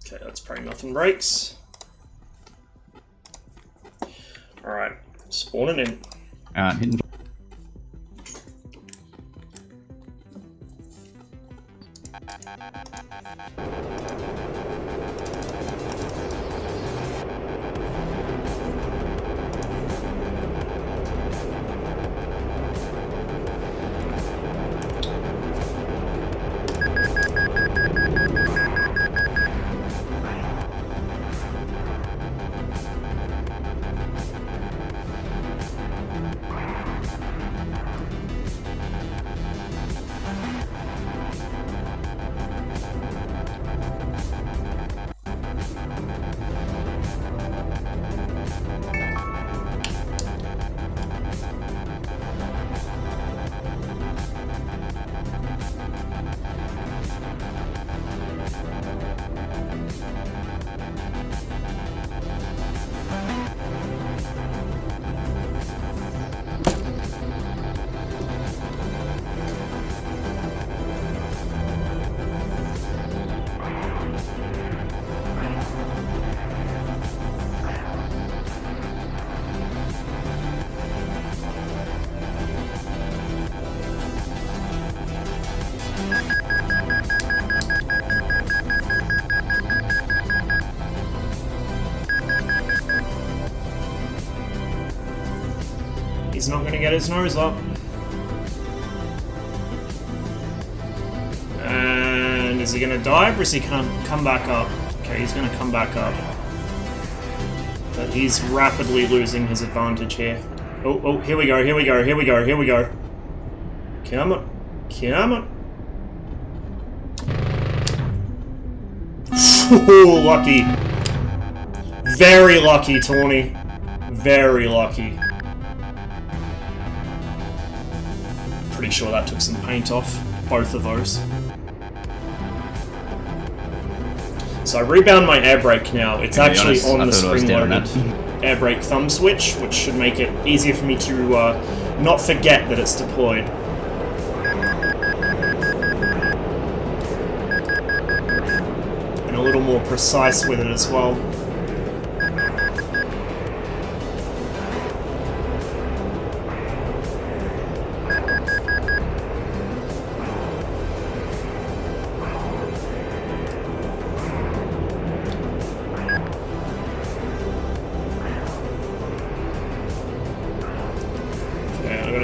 Okay, let's pray nothing breaks. Alright, spawning in. Hinten. He's not going to get his nose up. And is he going to dive or is he going to come back up? Okay, he's going to come back up. But he's rapidly losing his advantage here. Oh, here we go, here we go, here we go, here we go. Come on, come on. Ooh, lucky. Very lucky, Tawny. Very lucky. Pretty sure that took some paint off, both of those. So I rebound my air brake now. It's actually on the spring-loaded air brake thumb switch, which should make it easier for me to not forget that it's deployed. And a little more precise with it as well.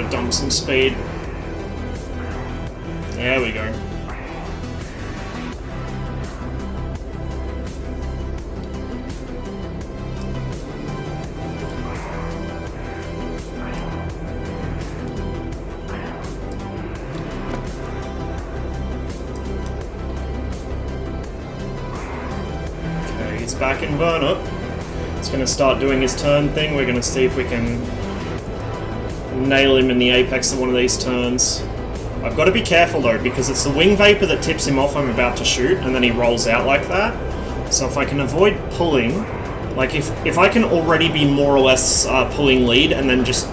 Dump some speed. There we go. Okay, he's back in burn up. He's going to start doing his turn thing. We're going to see if we can nail him in the apex of one of these turns. I've got to be careful though, because it's the wing vapor that tips him off I'm about to shoot, and then he rolls out like that. So if I can avoid pulling, like if I can already be more or less pulling lead and then just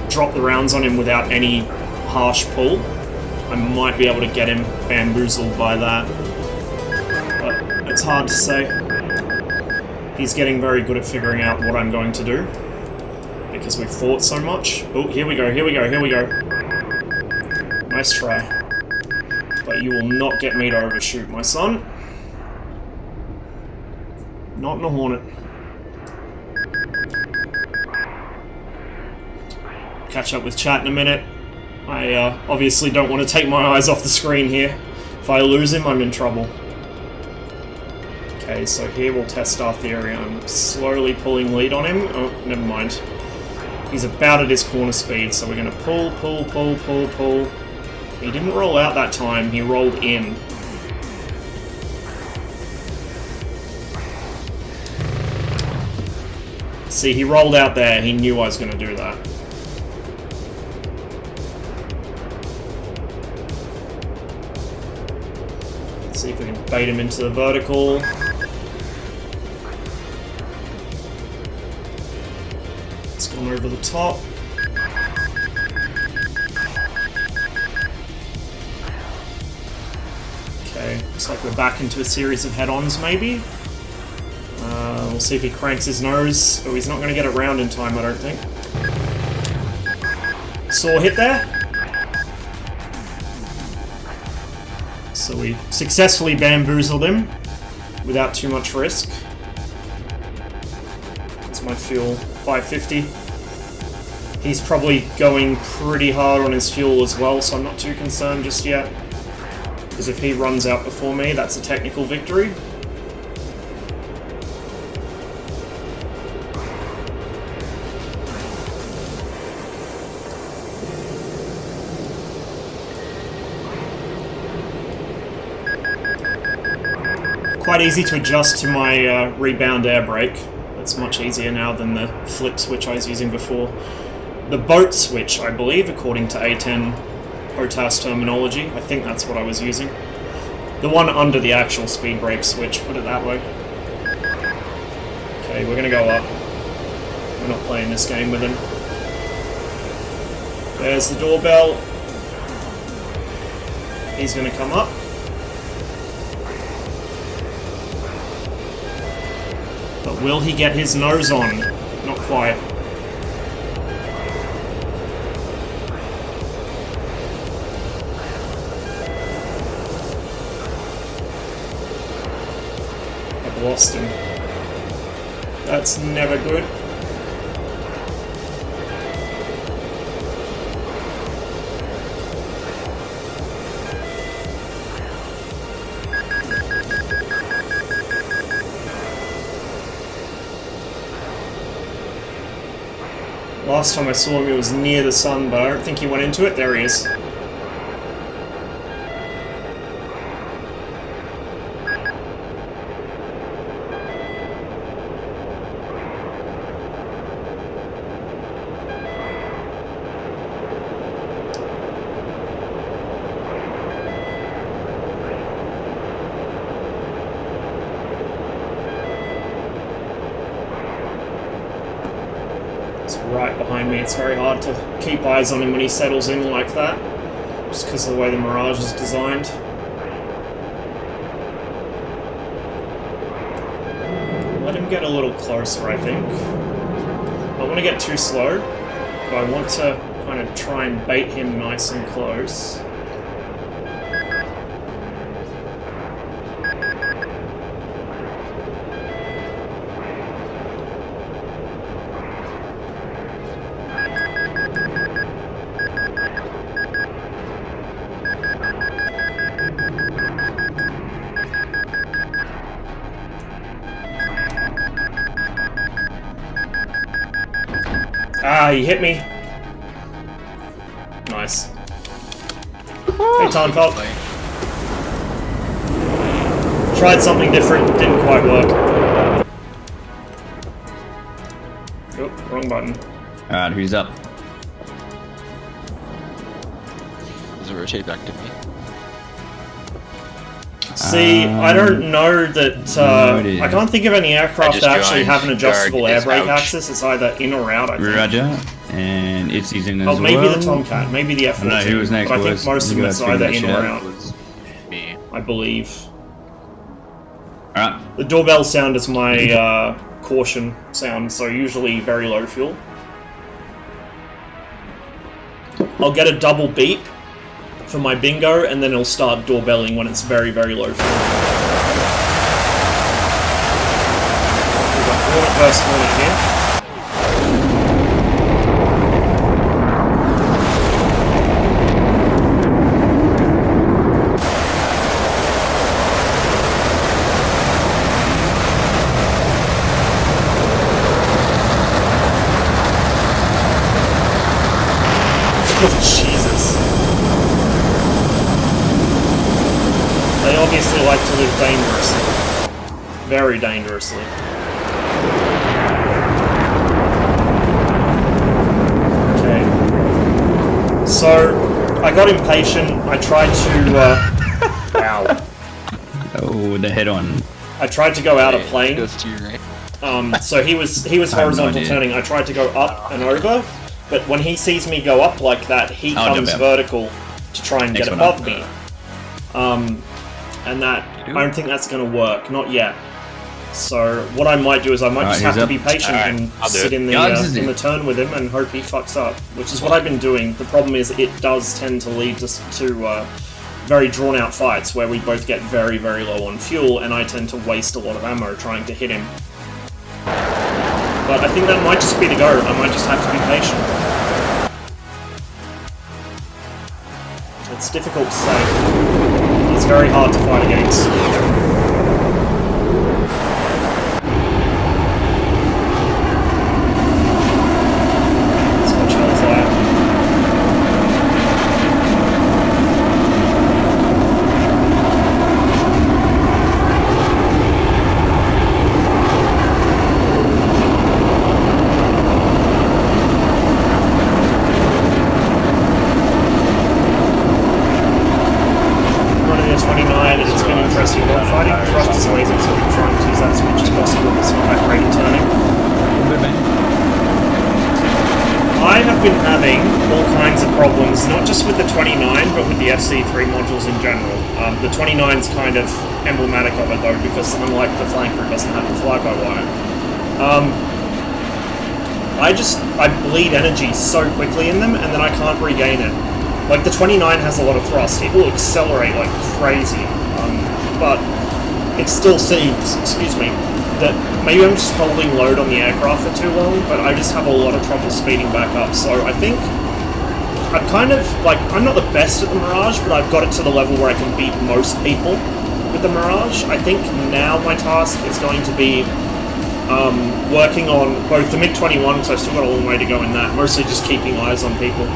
drop the rounds on him without any harsh pull, I might be able to get him bamboozled by that. But it's hard to say. He's getting very good at figuring out what I'm going to do, because we've fought so much. Oh, here we go, here we go, here we go. Nice try. But you will not get me to overshoot, my son. Not in a Hornet. Catch up with chat in a minute. I obviously don't want to take my eyes off the screen here. If I lose him, I'm in trouble. Okay, so here we'll test our theory. I'm slowly pulling lead on him. Oh, never mind. He's about at his corner speed, so we're going to pull, pull, pull, pull, pull. He didn't roll out that time, he rolled in. See, he rolled out there, he knew I was going to do that. Let's see if we can bait him into the vertical. Over the top. Okay, looks like we're back into a series of head-ons, maybe. we'll see if he cranks his nose. Oh, he's not going to get it round in time, I don't think. Saw hit there. So we successfully bamboozled him without too much risk. That's my fuel, 550. He's probably going pretty hard on his fuel as well, so I'm not too concerned just yet. Because if he runs out before me, that's a technical victory. Quite easy to adjust to my rebound air brake. It's much easier now than the flip switch I was using before. The boat switch, I believe, according to A10 HOTAS terminology. I think that's what I was using. The one under the actual speed brake switch, put it that way. Okay, we're gonna go up. We're not playing this game with him. There's the doorbell. He's gonna come up. But will he get his nose on? Not quite. I've lost him. That's never good. Last time I saw him, he was near the sun, but I don't think he went into it. There he is. Right behind me. It's very hard to keep eyes on him when he settles in like that, just because of the way the Mirage is designed. Let him get a little closer, I think. I don't want to get too slow, but I want to kind of try and bait him nice and close. Ah, he hit me. Nice. Hey, Tonfop. Tried something different, didn't quite work. Oh, wrong button. Alright, who's up? Does it rotate back to me? See, I don't know that, I can't think of any aircraft that actually have an adjustable air brake axis. It's either in or out, I think. Roger, and it's using as well. Oh, maybe the Tomcat, maybe the F-14. I don't know who was next. But I think most of them it's either in or out. Me. I believe. Alright. The doorbell sound is my caution sound, so usually very low fuel. I'll get a double beep for my bingo, and then it'll start doorbelling when it's very, very low fuel. We've got Hornet versus Hornet here. Oh, Jesus. They obviously like to live dangerously. Very dangerously. Okay. So, I got impatient. I tried to, wow. Oh, the head-on. I tried to go out a plane. Goes to your right. So he was horizontal turning. I tried to go up and over, but when he sees me go up like that, he comes vertical to try and get above me. And that, I don't think that's going to work. Not yet. So what I might do is I might just have to be patient Alright, and I'll do sit it. in Yours is the it. turn with him and hope he fucks up, which is what I've been doing. The problem is it does tend to lead to very drawn-out fights where we both get very, very low on fuel, and I tend to waste a lot of ammo trying to hit him. But I think that might just be the go. I might just have to be patient. It's difficult to say. It's very hard to fight against. Let's watch Hellfire. Running a 29, it's been interesting not fighting. Thrust is amazing, so we're trying to use that as much as possible. It's not that great at turning. Good man. I have been having all kinds of problems, not just with the 29, but with the FC3 modules in general. The 29's kind of emblematic of it though, because unlike the flanker, it doesn't have the fly-by-wire. I bleed energy so quickly in them, and then I can't regain it. Like, the 29 has a lot of thrust, it will accelerate like crazy, but it still seems, excuse me, that maybe I'm just holding load on the aircraft for too long, but I just have a lot of trouble speeding back up, so I think I'm kind of, like, I'm not the best at the Mirage, but I've got it to the level where I can beat most people with the Mirage. I think now my task is going to be working on both the MiG-21, because I've still got a long way to go in that, mostly just keeping eyes on people,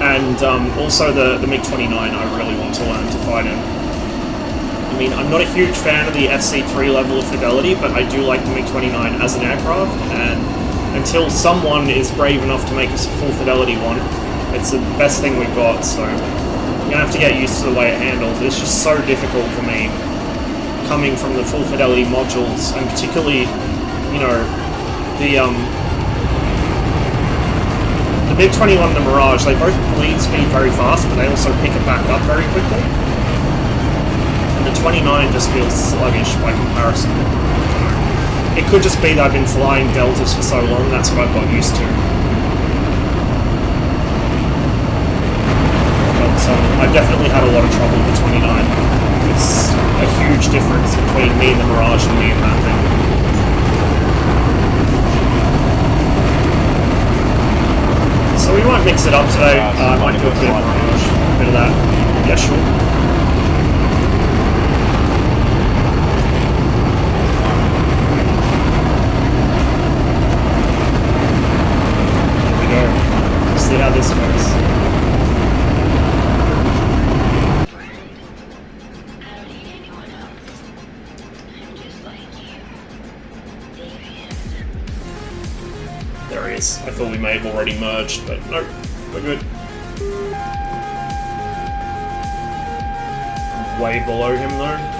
and also the MiG-29 I really want to learn to fight in. I mean, I'm not a huge fan of the FC3 level of fidelity, but I do like the MiG-29 as an aircraft, and until someone is brave enough to make us a full fidelity one, it's the best thing we've got, so you're gonna have to get used to the way it handles. It's just so difficult for me, coming from the full fidelity modules, and particularly, you know, the MiG-21 and the Mirage, they both bleed speed very fast, but they also pick it back up very quickly. And the 29 just feels sluggish by comparison. It could just be that I've been flying deltas for so long, that's what I've got used to. But I've definitely had a lot of trouble with the 29. It's a huge difference between me and the Mirage and me and that thing. So we might mix it up today. I might do a bit of Mirage, a bit of that. Yeah, sure. Here we go. Let's see how this goes. There he is. I thought we may have already merged, but nope, we're good. Way below him though.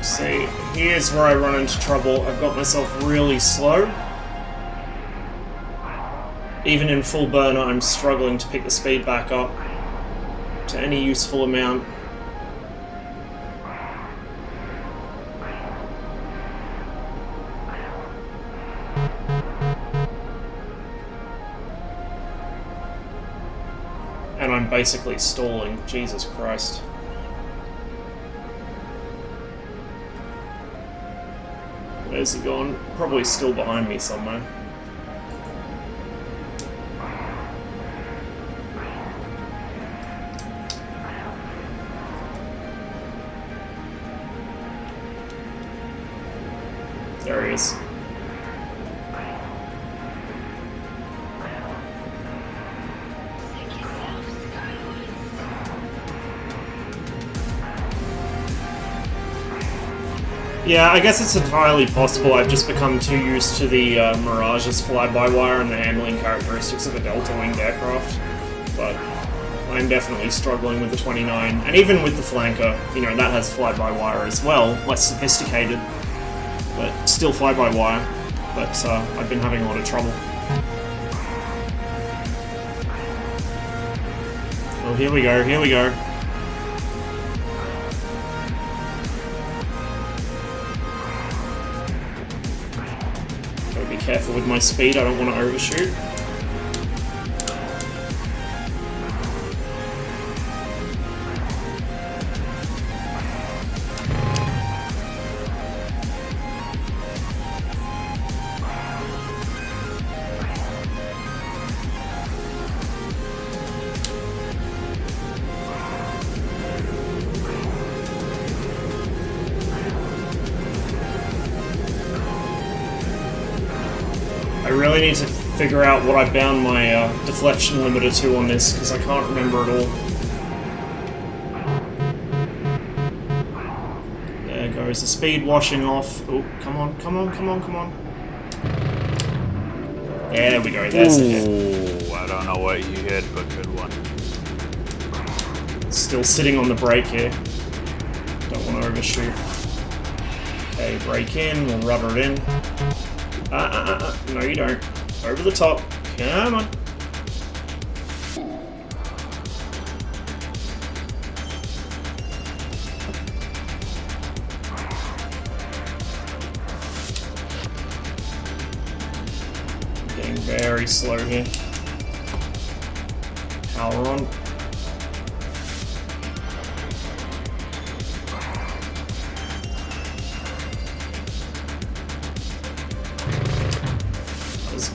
See, here's where I run into trouble. I've got myself really slow. Even in full burner, I'm struggling to pick the speed back up to any useful amount. And I'm basically stalling. Jesus Christ. Where's he gone? Probably still behind me somewhere. There he is. Yeah, I guess it's entirely possible. I've just become too used to the Mirage's fly-by-wire and the handling characteristics of a delta-winged aircraft. But I'm definitely struggling with the 29. And even with the flanker, you know, that has fly-by-wire as well. Less sophisticated, but still fly-by-wire. But I've been having a lot of trouble. Oh, here we go, here we go. Gotta be careful with my speed, I don't want to overshoot. I really need to figure out what I bound my deflection limiter to on this, because I can't remember it all. There goes the speed washing off. Oh, come on, come on, come on, come on. There we go, there's the hit. Ooh, I don't know what you hit, but good one. Still sitting on the brake here. Don't want to overshoot. Okay, brake in, we'll rudder it in. No you don't. Over the top. Come on. Getting very slow here. Power on.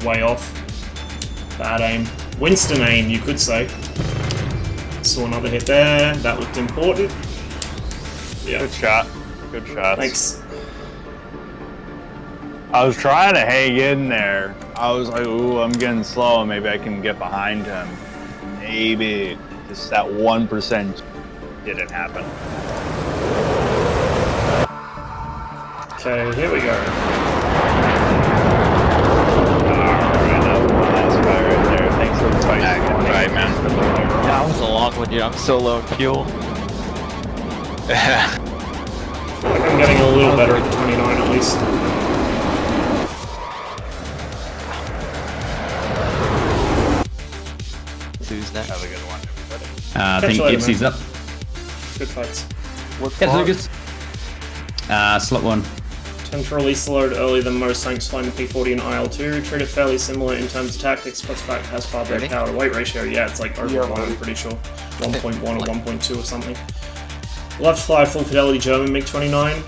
Way off. Bad aim. Winston aim, you could say. Saw another hit there. That looked important. Yeah. Good shot. Good shot. Thanks. I was trying to hang in there. I was like, ooh, I'm getting slow. Maybe I can get behind him. Maybe. Just that 1% didn't happen. Okay, here we go. Thanks for the fight. Right, man. Yeah, I was along with you. I'm so low in fuel. I feel like I'm getting a little better at the 29 at least. Who's next? Have a good one, everybody. I think Catch you later, Itzy's man. up. Good fights. Yes, Lucas. Slot 1. Tend to release the load earlier than most tanks flying the P40 and IL-2. Treat it fairly similar in terms of tactics, plus the fact it has far better power to weight ratio. Yeah, it's like over 1, I'm pretty sure. 1.1 or 1.2 or something. We'll have to fly a full fidelity German MiG-29.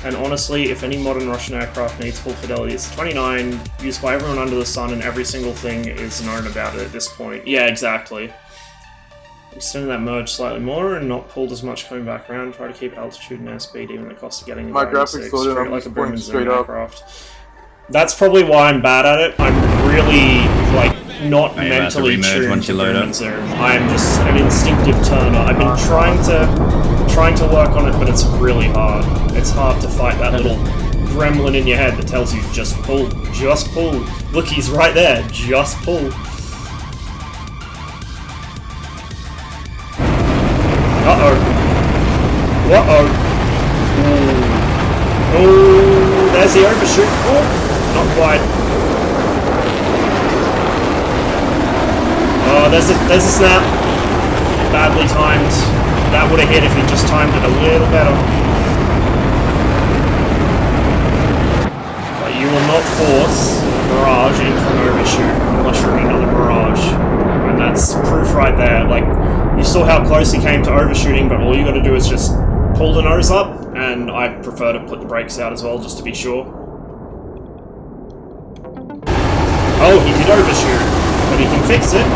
And honestly, if any modern Russian aircraft needs full fidelity, it's the 29, used by everyone under the sun, and every single thing is known about it at this point. Yeah, exactly. Extending that merge slightly more and not pulled as much coming back around. Try to keep altitude and airspeed even at the cost of getting My graphics loaded, treat it I'm like just a going boom and straight zoom up. aircraft. That's probably why I'm bad at it. I'm really, like, not mentally tuned to boom and zoom. I'm just an instinctive turner. I've been trying to work on it, but it's really hard. It's hard to fight that little gremlin in your head that tells you, just pull, just pull. Look, he's right there, just pull. Uh-oh. Uh-oh. Oh, there's the overshoot. Oh, not quite. Oh, there's a snap. Badly timed. That would have hit if he just timed it a little better. But you will not force Mirage into an overshoot unless you're in another Mirage. And that's proof right there. Like, you saw how close he came to overshooting, but all you gotta do is just pull the nose up, and I prefer to put the brakes out as well, just to be sure. Oh, he did overshoot, but he can fix it.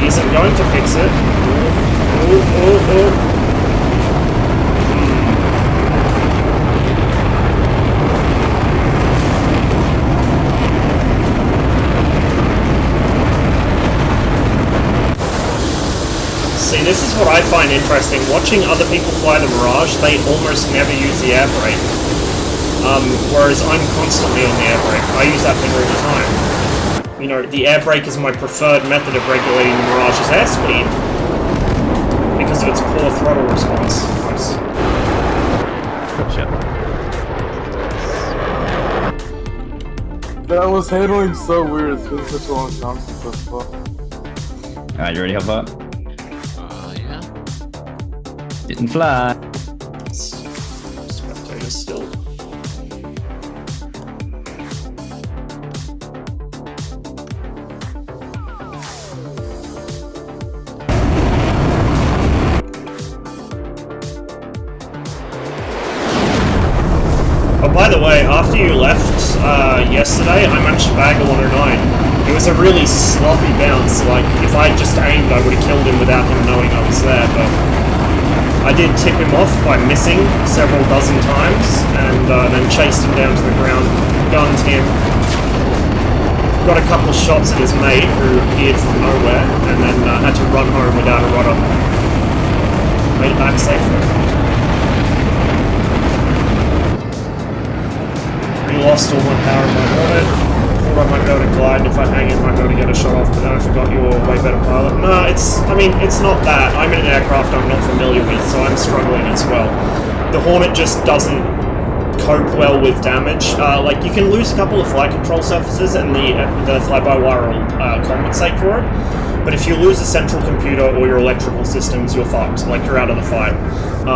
He isn't going to fix it. Oh. See, See, this is what I find interesting. Watching other people fly the Mirage, they almost never use the air brake. Whereas I'm constantly on the air brake. I use that thing all the time. You know, the air brake is my preferred method of regulating the Mirage's airspeed because of its poor throttle response. Nice. That was handling so weird. It's been such a long time since I fought. Alright, you ready, Hopper? Yeah. Didn't fly. Spectator still. Oh, by the way, after you left yesterday, I managed to bag a 109. It was a really sloppy bounce. Like, if I just aimed, I would have killed him without him knowing I was there, but I did tip him off by missing several dozen times, and then chased him down to the ground, gunned him, got a couple shots at his mate, who appeared from nowhere, and then had to run home without a rudder. Made it back safely. Lost all my power in my Hornet. Thought I might be able to glide, and if I hang it, might be able to get a shot off, but then I forgot you're a way better pilot. No, it's not that. I'm in an aircraft I'm not familiar with, so I'm struggling as well. The Hornet just doesn't cope well with damage. Like, you can lose a couple of flight control surfaces, and the fly-by-wire will compensate for it. But if you lose a central computer or your electrical systems, you're fucked. Like, you're out of the fight.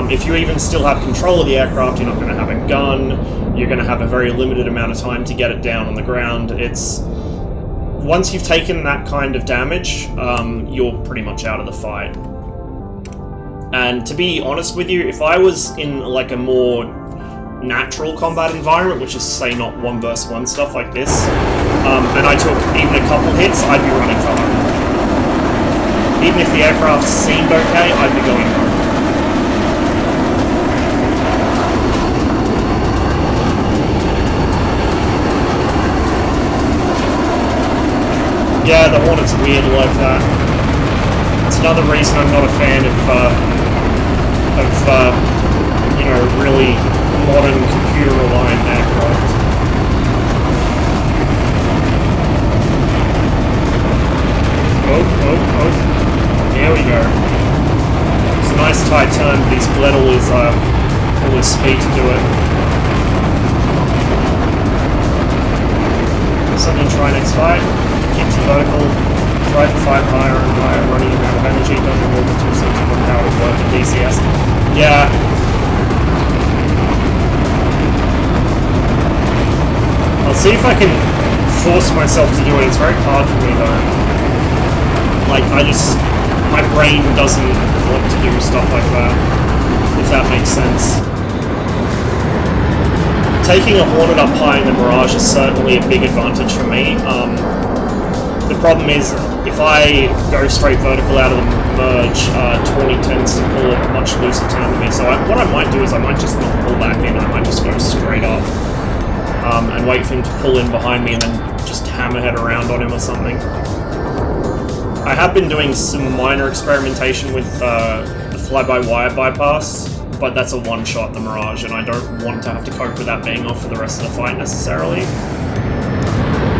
If you even still have control of the aircraft, you're not going to have a gun. You're going to have a very limited amount of time to get it down on the ground. Once you've taken that kind of damage, you're pretty much out of the fight. And to be honest with you, if I was in like a more natural combat environment, which is say not 1v1 stuff like this, and I took even a couple hits, I'd be running for home. Even if the aircraft seemed okay, I'd be going home. Yeah, the Hornet's weird like that. It's another reason I'm not a fan of you know, really modern computer-reliant aircraft. Oh. Here we go. It's a nice tight turn, but he's bled all his speed to do it. Something try next fight. Keep to vertical, drive the fight higher and higher, running out of energy, don't more than 2 seconds on how it work in DCS. Yeah. I'll see if I can force myself to do it. It's very hard for me though. Like, my brain doesn't want to do stuff like that, if that makes sense. Taking a Hornet up high in the Mirage is certainly a big advantage for me. The problem is, if I go straight vertical out of the merge, Tawny tends to pull a much looser turn than me, so what I might do is I might just not pull back in, I might just go straight up, and wait for him to pull in behind me and then just hammerhead around on him or something. I have been doing some minor experimentation with the fly-by-wire bypass, but that's a one-shot in the Mirage, and I don't want to have to cope with that being off for the rest of the fight necessarily.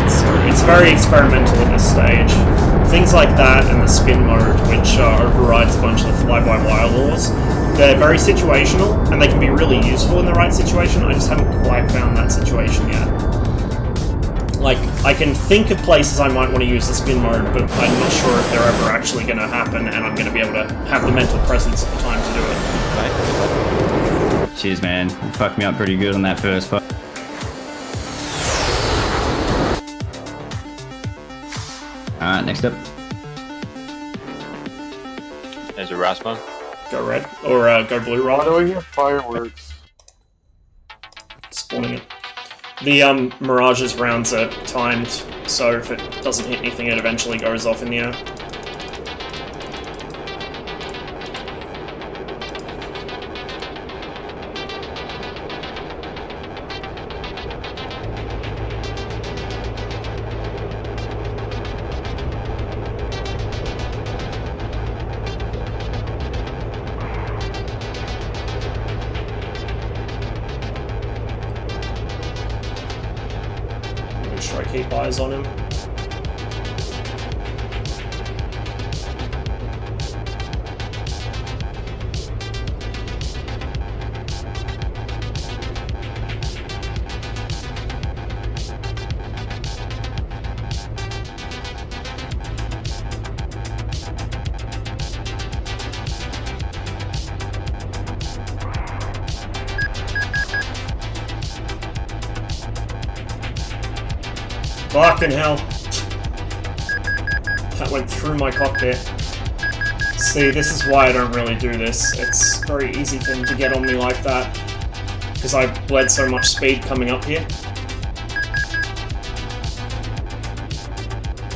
So it's very experimental at this stage. Things like that and the spin mode, which overrides a bunch of the fly-by-wire laws, they're very situational, and they can be really useful in the right situation. I just haven't quite found that situation yet. Like, I can think of places I might want to use the spin mode, but I'm not sure if they're ever actually going to happen, and I'm going to be able to have the mental presence at the time to do it. Right. Cheers, man. You fucked me up pretty good on that first part. Alright, next up. There's a Raspa. Go red. Or go blue, Why right? do I hear fireworks? Spawning it. The Mirage's rounds are timed, so if it doesn't hit anything, it eventually goes off in the air. keep eyes on him. Fucking hell. That went through my cockpit. See, this is why I don't really do this. It's very easy for him to get on me like that. Because I've bled so much speed coming up here.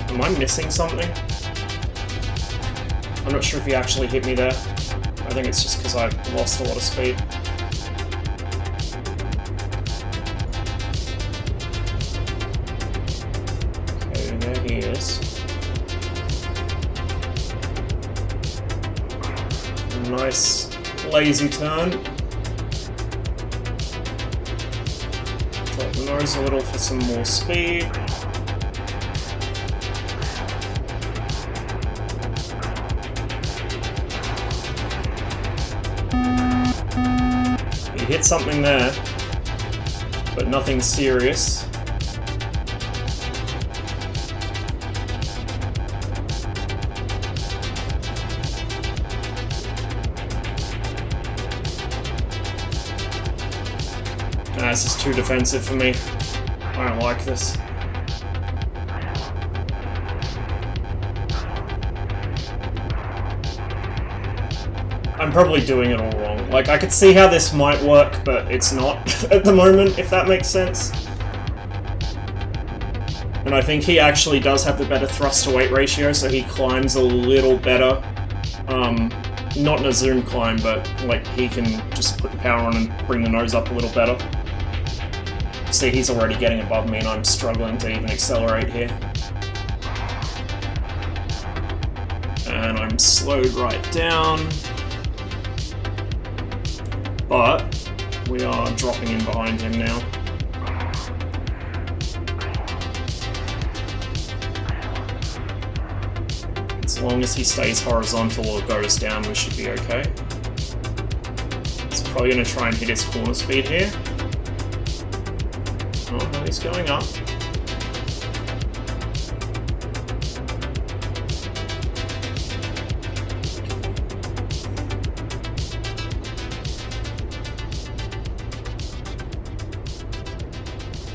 Am I missing something? I'm not sure if he actually hit me there. I think it's just because I lost a lot of speed. Nice lazy turn. Drop the nose a little for some more speed. He hit something there, but nothing serious. This is too defensive for me. I don't like this. I'm probably doing it all wrong. Like, I could see how this might work, but it's not at the moment, if that makes sense. And I think he actually does have the better thrust-to-weight ratio, so he climbs a little better. Not in a zoom climb, but like he can just put the power on and bring the nose up a little better. See, he's already getting above me and I'm struggling to even accelerate here. And I'm slowed right down. But we are dropping in behind him now. As long as he stays horizontal or goes down, we should be okay. He's probably going to try and hit his corner speed here. Oh, no, he's going up.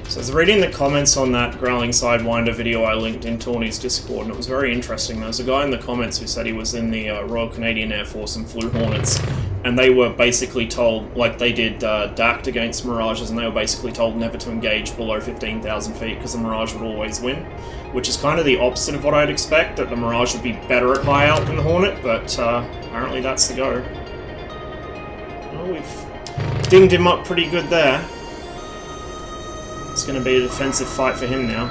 So I was reading the comments on that Growling Sidewinder video I linked in Tawny's Discord, and it was very interesting. There was a guy in the comments who said he was in the Royal Canadian Air Force and flew Hornets, and they were basically told, like they did DACT against Mirages, and they were basically told never to engage below 15,000 feet because the Mirage would always win, which is kind of the opposite of what I'd expect, that the Mirage would be better at high alt than the Hornet, but apparently that's the go. Well, we've dinged him up pretty good there. It's going to be a defensive fight for him now.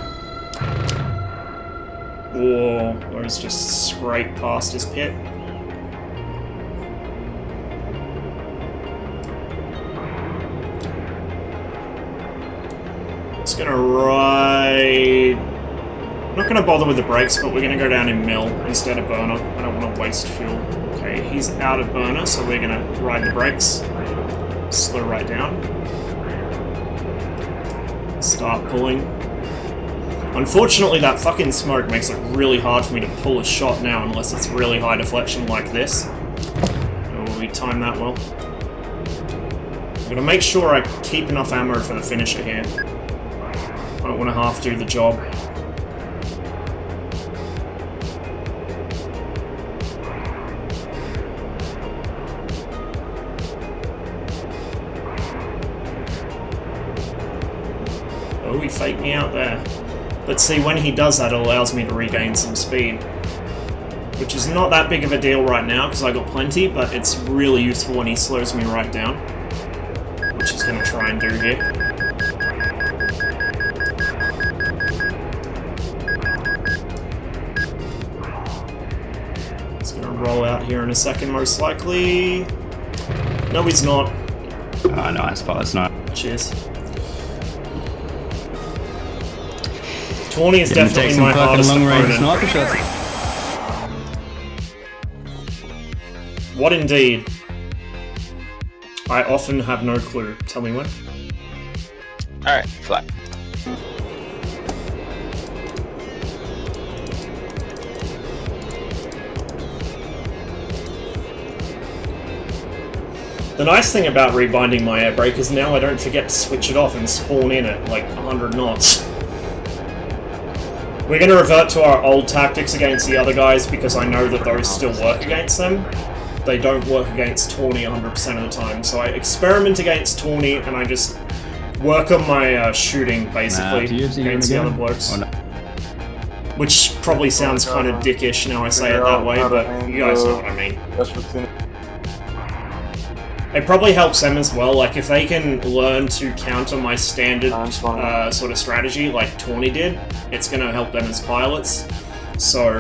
Whoa, where he's just scraped past his pit. It's going to ride... I'm not going to bother with the brakes, but we're going to go down in mill instead of burner. I don't want to waste fuel. Okay, he's out of burner, so we're going to ride the brakes. Slow right down. Start pulling. Unfortunately, that fucking smoke makes it really hard for me to pull a shot now unless it's really high deflection like this. Oh, we time that well. I'm gonna make sure I keep enough ammo for the finisher here. I don't want to half do the job. Oh, he faked me out there. But see, when he does that, it allows me to regain some speed. Which is not that big of a deal right now, because I got plenty, but it's really useful when he slows me right down. Which he's going to try and do here. He's going to roll out here in a second, most likely. No, he's not. Oh, nice, but it's not. Cheers. Tawny is Gonna take definitely some my fucking hardest long-range opponent. sniper shots. What indeed? I often have no clue. Tell me when. Alright, fly. The nice thing about rebinding my air brake is now I don't forget to switch it off and spawn in at like 100 knots. We're going to revert to our old tactics against the other guys because I know that those still work against them. They don't work against Tawny 100% of the time, so I experiment against Tawny and I just work on my shooting basically against the other blokes. Which probably sounds kind of dickish now I say it that way, but you guys know what I mean. It probably helps them as well, like if they can learn to counter my standard sort of strategy like Tawny did, it's going to help them as pilots. So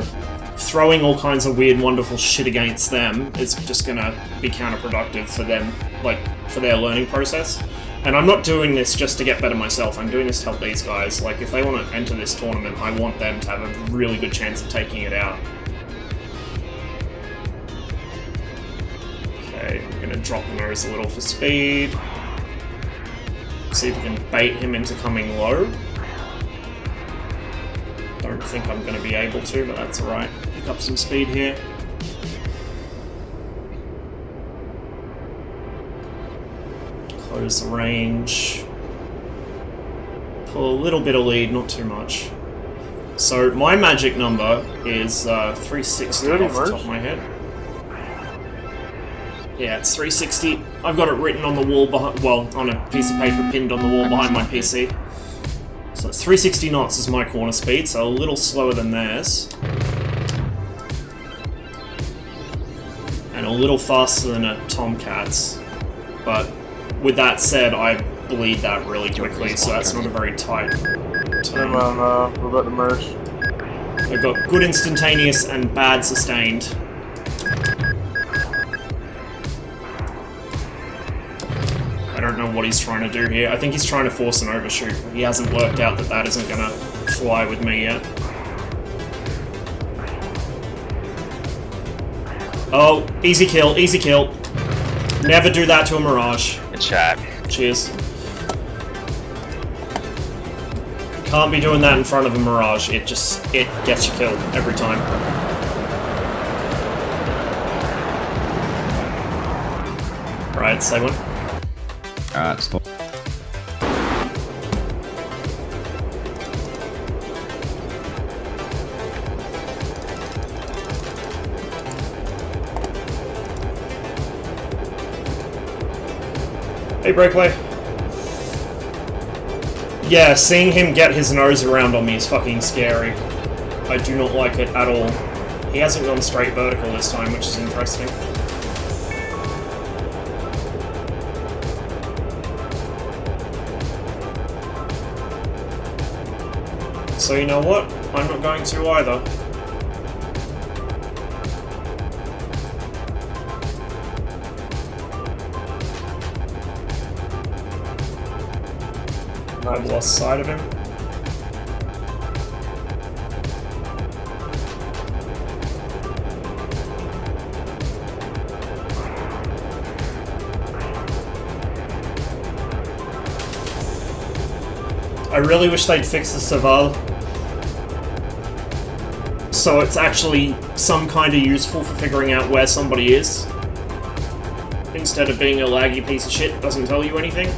throwing all kinds of weird wonderful shit against them is just going to be counterproductive for them, like for their learning process. And I'm not doing this just to get better myself, I'm doing this to help these guys. Like if they want to enter this tournament, I want them to have a really good chance of taking it out. Okay, we're gonna drop the nose a little for speed. See if we can bait him into coming low. Don't think I'm gonna be able to, but that's alright. Pick up some speed here. Close the range. Pull a little bit of lead, not too much. So my magic number is 360 off the top of my head. Yeah, it's 360. I've got it written on the wall behind, well, on a piece of paper pinned on the wall behind my PC. So it's 360 knots is my corner speed, so a little slower than theirs. And a little faster than a Tomcat's. But with that said, I bleed that really quickly, so that's not a very tight turn. We're about to merge. I've got good instantaneous and bad sustained. I don't know what he's trying to do here. I think he's trying to force an overshoot. He hasn't worked out that that isn't going to fly with me yet. Oh, easy kill, easy kill. Never do that to a Mirage. Good shot. Cheers. Can't be doing that in front of a Mirage. It gets you killed every time. Right, say one. Alright, stop. Hey, Breakaway. Yeah, seeing him get his nose around on me is fucking scary. I do not like it at all. He hasn't gone straight vertical this time, which is interesting. So you know what? I'm not going to either. I've lost sight of him. I really wish they'd fix the Saval, so it's actually some kind of useful for figuring out where somebody is, instead of being a laggy piece of shit that doesn't tell you anything.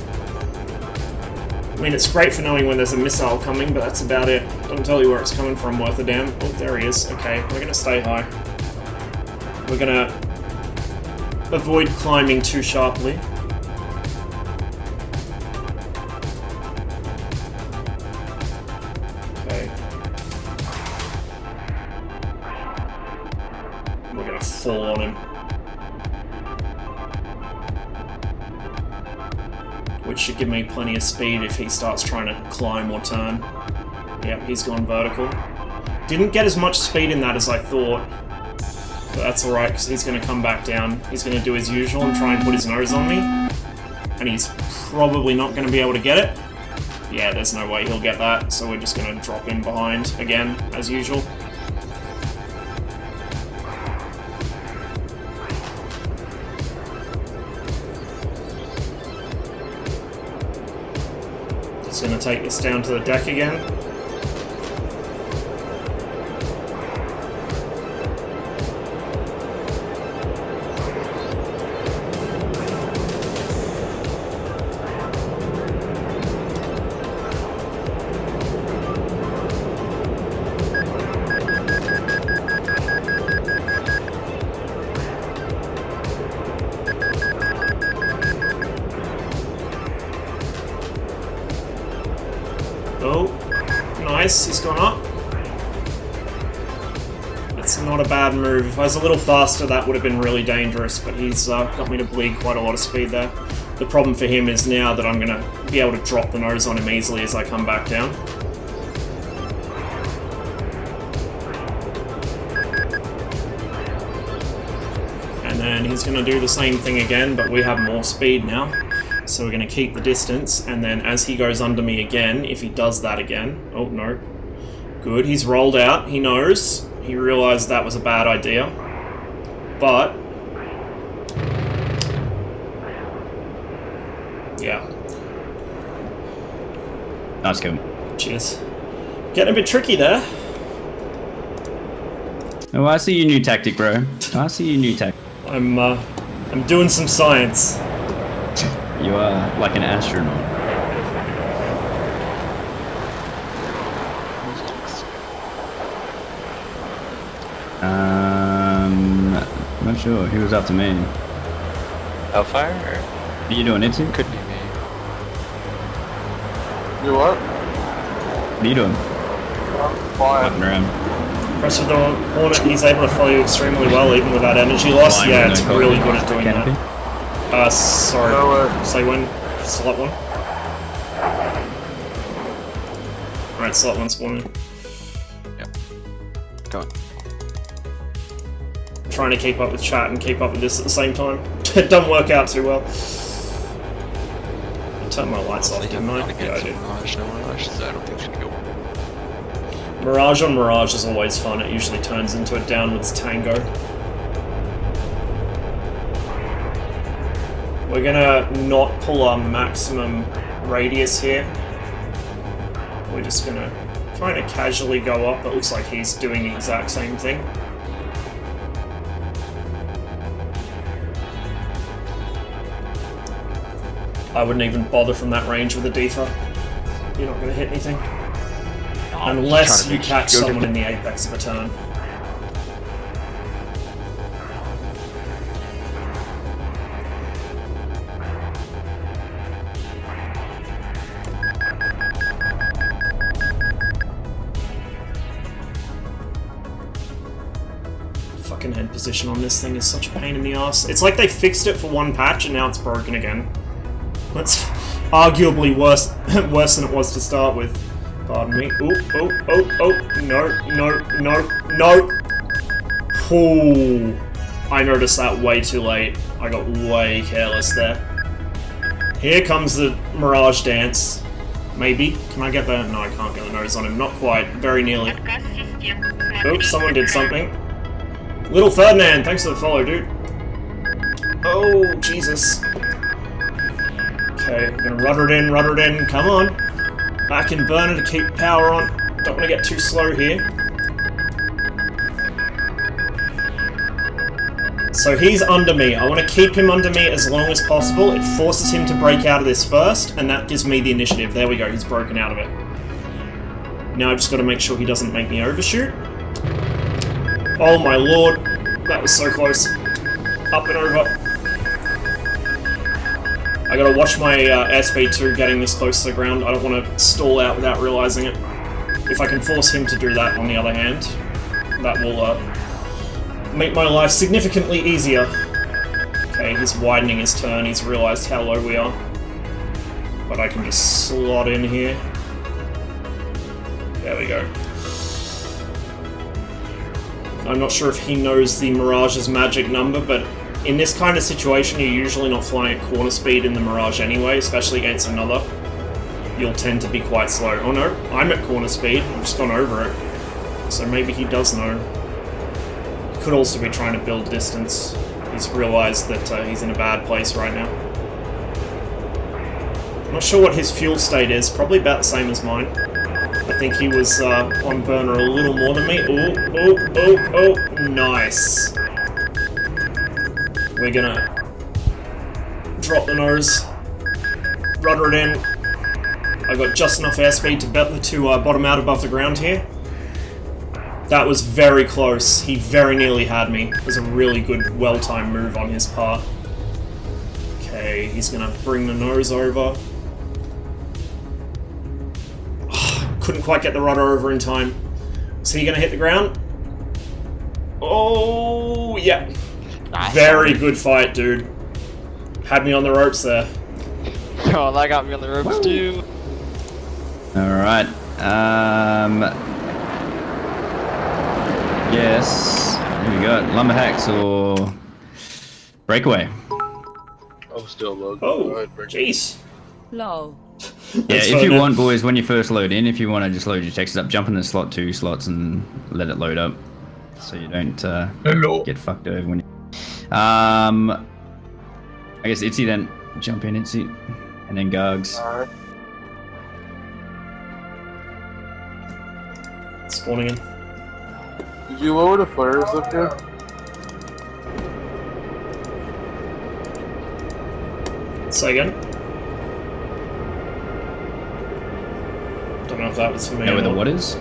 I mean, it's great for knowing when there's a missile coming, but that's about it. Doesn't tell you where it's coming from worth a damn. Oh, there he is. Okay, we're gonna stay high. We're gonna avoid climbing too sharply. Okay. We're gonna fall on him. Which should give me plenty of speed if he starts trying to climb or turn. Yep, he's gone vertical. Didn't get as much speed in that as I thought. But that's alright, because he's going to come back down. He's going to do his usual and try and put his nose on me. And he's probably not going to be able to get it. Yeah, there's no way he'll get that, so we're just going to drop in behind again, as usual. Just going to take this down to the deck again. Oh, nice, he's gone up. It's not a bad move. If I was a little faster, that would have been really dangerous, but he's got me to bleed quite a lot of speed there. The problem for him is now that I'm going to be able to drop the nose on him easily as I come back down. And then he's going to do the same thing again, but we have more speed now. So we're going to keep the distance, and then as he goes under me again, if he does that again... Oh, no. Good, he's rolled out, he knows. He realised that was a bad idea. But... yeah. Nice kill. Cheers. Getting a bit tricky there. Oh, I see your new tactic, bro. I see your new tactic. I'm doing some science. You are like an astronaut. Not sure. He was after me. Hellfire? Or? Are you doing it too? Could be me. You what? What are you doing? I'm fine. Walking around. Press with the Hornet, he's able to follow you extremely well, even without energy loss. Flying Yeah, with it's no really cover. good at doing Canopy. that. Sorry. No way. Say when. Slot one. Alright, slot one spawning. Yep. Go on. Trying to keep up with chat and keep up with this at the same time. It doesn't work out too well. I turned my lights off, didn't I? Yeah, I did. Mirage, no Mirage, so I don't think she can go. Mirage on Mirage is always fun. It usually turns into a downwards tango. We're gonna not pull our maximum radius here. We're just gonna kind of casually go up. It looks like he's doing the exact same thing. I wouldn't even bother from that range with a defa. You're not gonna hit anything. Unless you catch someone in the apex of a turn. Fucking head position on this thing is such a pain in the ass. It's like they fixed it for one patch and now it's broken again. That's arguably worse than it was to start with. Pardon me. Oh, no. Ooh. I noticed that way too late. I got way careless there. Here comes the Mirage dance. Maybe. Can I get that? No, I can't get the nose on him. Not quite. Very nearly. Oops, someone did something. Little Ferdinand, thanks for the follow, dude. Oh, Jesus. Okay, we're gonna rudder it in, come on. Back in burner to keep power on. Don't want to get too slow here. So he's under me. I want to keep him under me as long as possible. It forces him to break out of this first, and that gives me the initiative. There we go, he's broken out of it. Now I've just got to make sure he doesn't make me overshoot. Oh my lord, that was so close. Up and over. I gotta watch my airspeed too, getting this close to the ground. I don't want to stall out without realizing it. If I can force him to do that, on the other hand, that will make my life significantly easier. Okay, he's widening his turn, he's realized how low we are. But I can just slot in here. There we go. I'm not sure if he knows the Mirage's magic number, but in this kind of situation, you're usually not flying at quarter speed in the Mirage anyway, especially against another. you'll tend to be quite slow. Oh no, I'm at corner speed. I've just gone over it. So maybe he does know. He could also be trying to build distance. He's realised that he's in a bad place right now. I'm not sure what his fuel state is. Probably about the same as mine. I think he was on burner a little more than me. Oh, nice. We're gonna drop the nose, rudder it in. I got just enough airspeed to bottom out above the ground here. That was very close. He very nearly had me. It was a really good, well-timed move on his part. Okay, he's gonna bring the nose over. Couldn't quite get the rudder over in time. Is he gonna hit the ground? Oh, yeah. Nice. Very good fight, dude. Had me on the ropes there. Oh, that got me on the ropes too. Alright. Yes. Here we go. Lumber hacks or breakaway. I'm still low. Oh, jeez. Low. Yeah, if you want, boys, when you first load in, if you want to just load your texts up, jump in the slot 2 slots and let it load up, so you don't get fucked over when you... I guess Itzy then. Jump in, Itzy. And then Gargs. Alright. Spawning in. Did you lower the flares up here? Say again? Don't know if that was for me. Know or where the not. what is?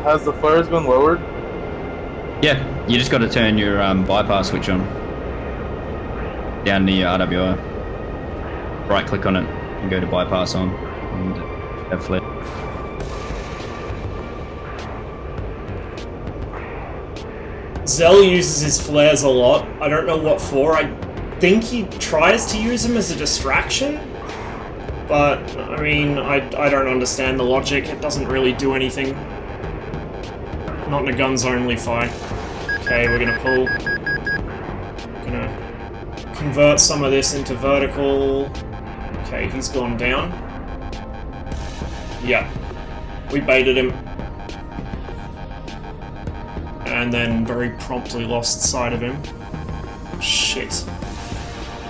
Has the flares been lowered? Yeah, you just got to turn your bypass switch on. Down near RWR. Right click on it and go to bypass on. And have flare. Zell uses his flares a lot. I don't know what for. I think he tries to use them as a distraction. But, I mean, I don't understand the logic. It doesn't really do anything. Not in a guns-only fight. Okay, we're gonna pull. Gonna convert some of this into vertical. Okay, he's gone down. Yeah. We baited him. And then very promptly lost sight of him. Shit.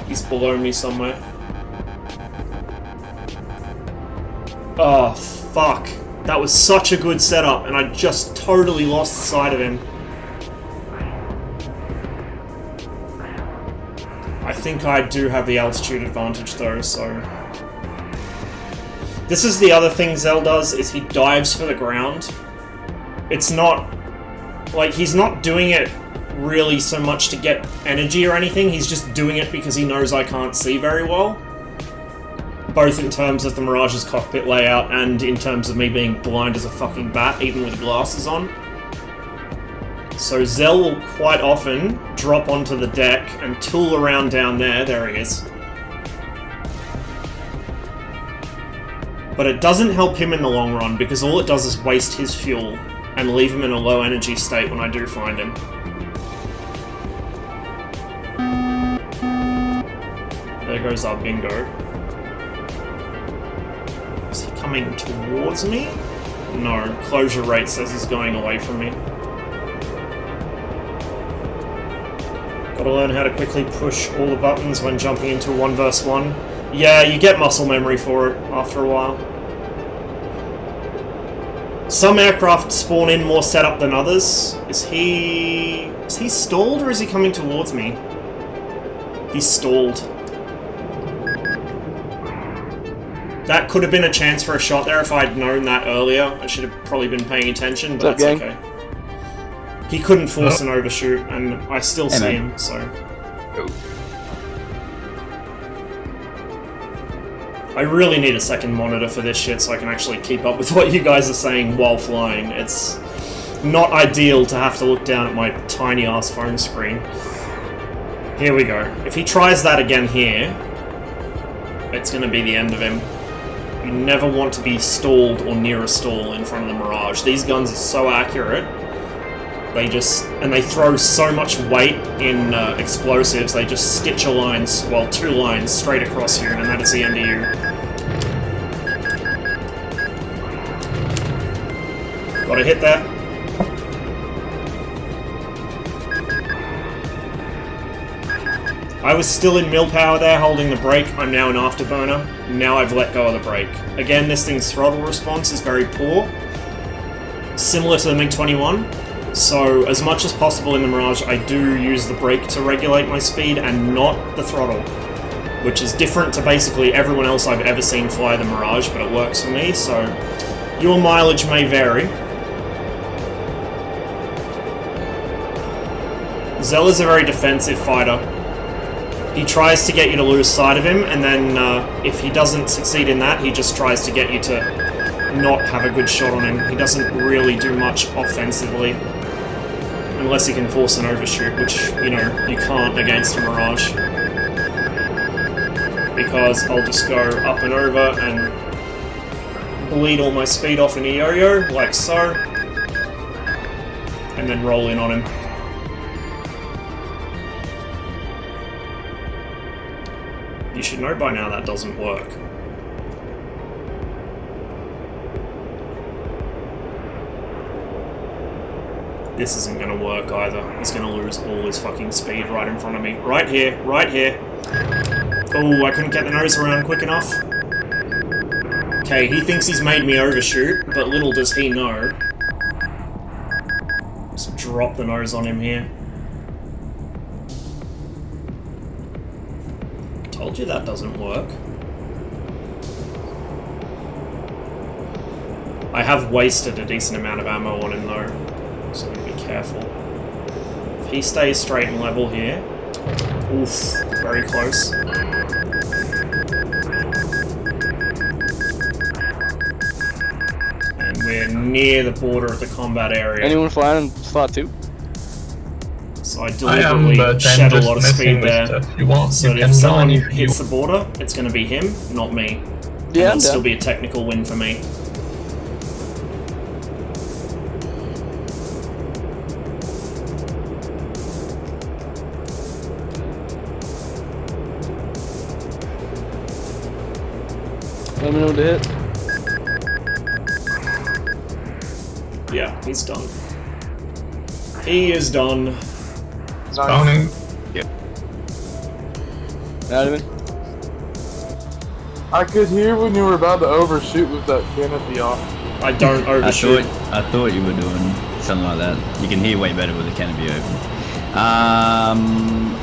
He's below me somewhere. Oh, fuck. That was such a good setup, and I just totally lost sight of him. I think I do have the altitude advantage, though, so... This is the other thing Zell does, is he dives for the ground. It's not... Like, he's not doing it really so much to get energy or anything, he's just doing it because he knows I can't see very well. Both in terms of the Mirage's cockpit layout and in terms of me being blind as a fucking bat, even with glasses on. So Zell will quite often drop onto the deck and tool around down there. There he is. But it doesn't help him in the long run, because all it does is waste his fuel and leave him in a low energy state when I do find him. There goes our bingo. Is he coming towards me? No, closure rate says he's going away from me. Gotta learn how to quickly push all the buttons when jumping into 1 vs 1. Yeah, you get muscle memory for it after a while. Some aircraft spawn in more setup than others. Is he stalled or is he coming towards me? He's stalled. That could have been a chance for a shot there if I'd known that earlier. I should have probably been paying attention, but that's okay. He couldn't force an overshoot, and I still see him, so... I really need a second monitor for this shit so I can actually keep up with what you guys are saying while flying. It's not ideal to have to look down at my tiny-ass phone screen. Here we go. If he tries that again here, it's going to be the end of him. You never want to be stalled or near a stall in front of the Mirage. These guns are so accurate. And they throw so much weight in explosives, they just stitch a line, well, 2 lines straight across you, and that is the end of you. Gotta hit that. I was still in mill power there, holding the brake. I'm now in afterburner. Now I've let go of the brake. Again, this thing's throttle response is very poor. Similar to the MiG-21. So, as much as possible in the Mirage, I do use the brake to regulate my speed and not the throttle. Which is different to basically everyone else I've ever seen fly the Mirage, but it works for me, so your mileage may vary. Zella's a very defensive fighter. He tries to get you to lose sight of him, and then if he doesn't succeed in that, he just tries to get you to not have a good shot on him. He doesn't really do much offensively, unless he can force an overshoot, which, you know, you can't against a Mirage. Because I'll just go up and over and bleed all my speed off in a yo-yo, like so, and then roll in on him. You should know by now that doesn't work. This isn't gonna work either. He's gonna lose all his fucking speed right in front of me. Right here, right here. Oh, I couldn't get the nose around quick enough. Okay, he thinks he's made me overshoot, but little does he know. Just drop the nose on him here. Told you that doesn't work. I have wasted a decent amount of ammo on him though, so I'm gonna be careful. If he stays straight and level here, oof, very close. And we're near the border of the combat area. Anyone flying in slot 2? So I deliberately shed a lot of speed there, so that if someone hits the border, it's going to be him, not me. Yeah, it'll still be a technical win for me. Let me know when to hit. Yeah, he's done. He is done. Spawning. Yep. Admin. I could hear when you were about to overshoot with that canopy off. I don't overshoot. I thought you were doing something like that. You can hear way better with the canopy open.